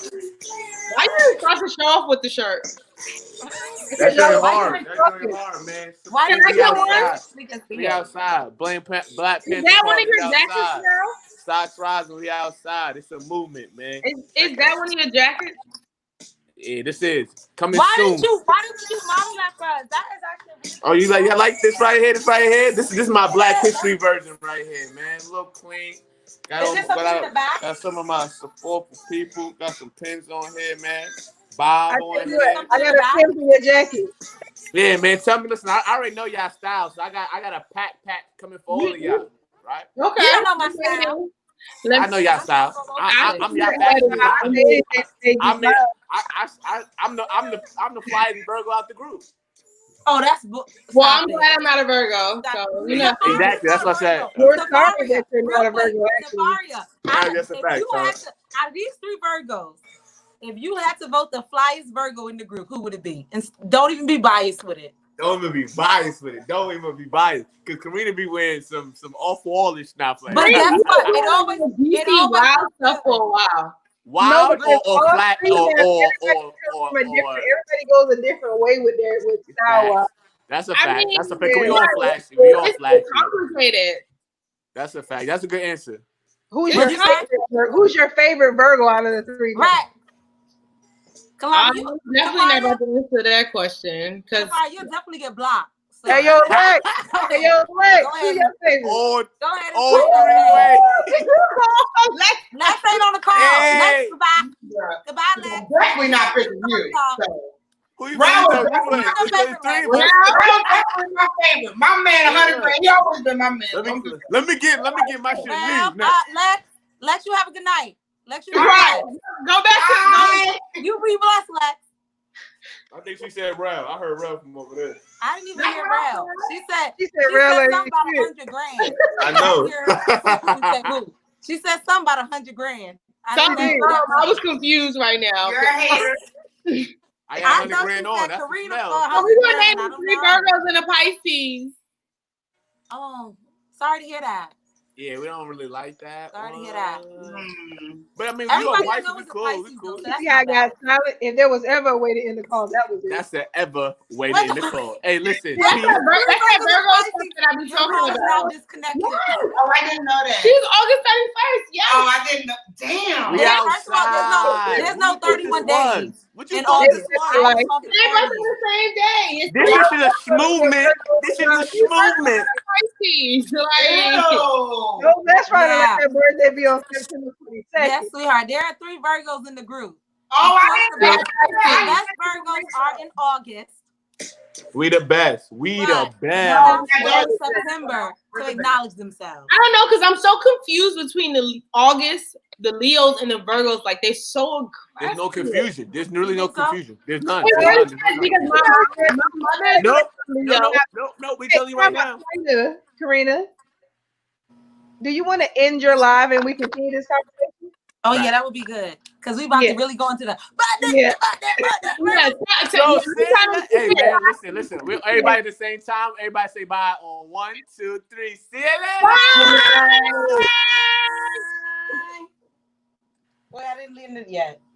Why you start to show off with the shirt? That's Yo, really why hard. you That's talking? really hard, man. Why Can did I you get go one? We outside. Blame Black Panther. Is that one Party, of your we jackets, outside. girl? Stocks rising. We outside. It's a movement, man. Is that one of your jackets? Yeah, this is coming Why soon. didn't you model that for us? That is actually Oh, you like this right here? This right here? This is my Black History version right here, man. Look clean. Is there something in the back? Got some of my support for people. Got some pins on here, man. Bob I on tell you here. what, I got a pin for your jacket. Yeah, man. Tell me, listen. I already know y'all style, so I got a pack coming for all of y'all, right? Okay. You don't know my style. I know y'all style. I'm y'all back. I'm the flyest Virgo out the group. Oh, that's Well, stop I'm it. glad I'm not a Virgo. So, you know. Exactly. That's what I said. We're sorry that you're not a Virgo, actually. Safaria, Yeah, that's a fact, out of these 3 Virgos, if you had to vote the flyest Virgo in the group, who would it be? And don't even be biased with it. Don't even be biased with it. Don't even be biased. Because Karina be wearing some off-wallish stuff like But that. guess what? It always wild stuff for a while. Wild No, or flat or everybody goes a different way with style. That's a I fact. mean, That's a fact. We all right. flashy. We all It's flashy. complicated. That's a fact. That's a good answer. Who's What'd your you say? favorite? Who's your favorite Virgo out of the 3? Right. Come on, I'm definitely not about to answer that question because you'll definitely get blocked. So. Hey yo, Lex. Hey yo, Lex. Who's your favorite? All Go ahead and all talk three ways. Lex ain't on the call. Hey. Lex, goodbye, Lex. Definitely not picking you. So. Who you Brown think? was Who you my think? favorite, Three man. of us. Brown definitely my favorite. My man, 100 grand. He always been my man. Let me get my shit Well, leave now. Lex, you have a good night. Lex, you be right. blessed. Go back to You be blessed, Lex. I think she said Ralph. I heard Ralph from over there. I didn't even hear Rel. She said Rel something ain't about shit. 100 grand. I know. She said something about 100 grand. something. I was confused right now. You're a hater. I got 100 thought grand she on. said That's the Karina smell. for So we 100 were grand. naming I 3 don't know. Virgos and a Pisces. Oh, sorry to hear that. Yeah, we don't really like that. Sorry to hear that. But I mean, we Everybody all I know we is a cool. Pisces, We cool. though, so that's See, I not bad. got silent. If there was ever a way to end the call, that was it. That's the ever way to end the call. Hey, listen. That's T, that Virgo stuff that I be Your talking call is now about. disconnected. Oh, I didn't know that. She's August 31st. Yes. Oh, I didn't know. Damn. we Yeah, outside. first of all, there's no What you 31 think this days. was? What you In thought August. this was? Like, They both on the same day. It's This is a schmovement. This is a schmovement. Pisces. Like, Ew. No, that's right. Yeah. Let that birthday be on September 22nd. Yes, sweetheart. There are 3 Virgos in the group. Oh, I The didn't know best Virgos are in August. We the best. We the But best. no, September to acknowledge themselves. I don't know, because I'm so confused between the August, the Leos, and the Virgos. Like, they're so aggressive. There's no confusion. There's really no think so? confusion. There's none. It's There's really none. sad because my mother is Nope. Leo. No. We telling you right now. Karina, do you want to end your live and we continue this conversation? Oh yeah, that would be good. Cause we about to really go into the Yeah. So, hey man, listen. We everybody at the same time. Everybody say bye on 1, 2, 3. See you later. Well, I didn't leave it yet.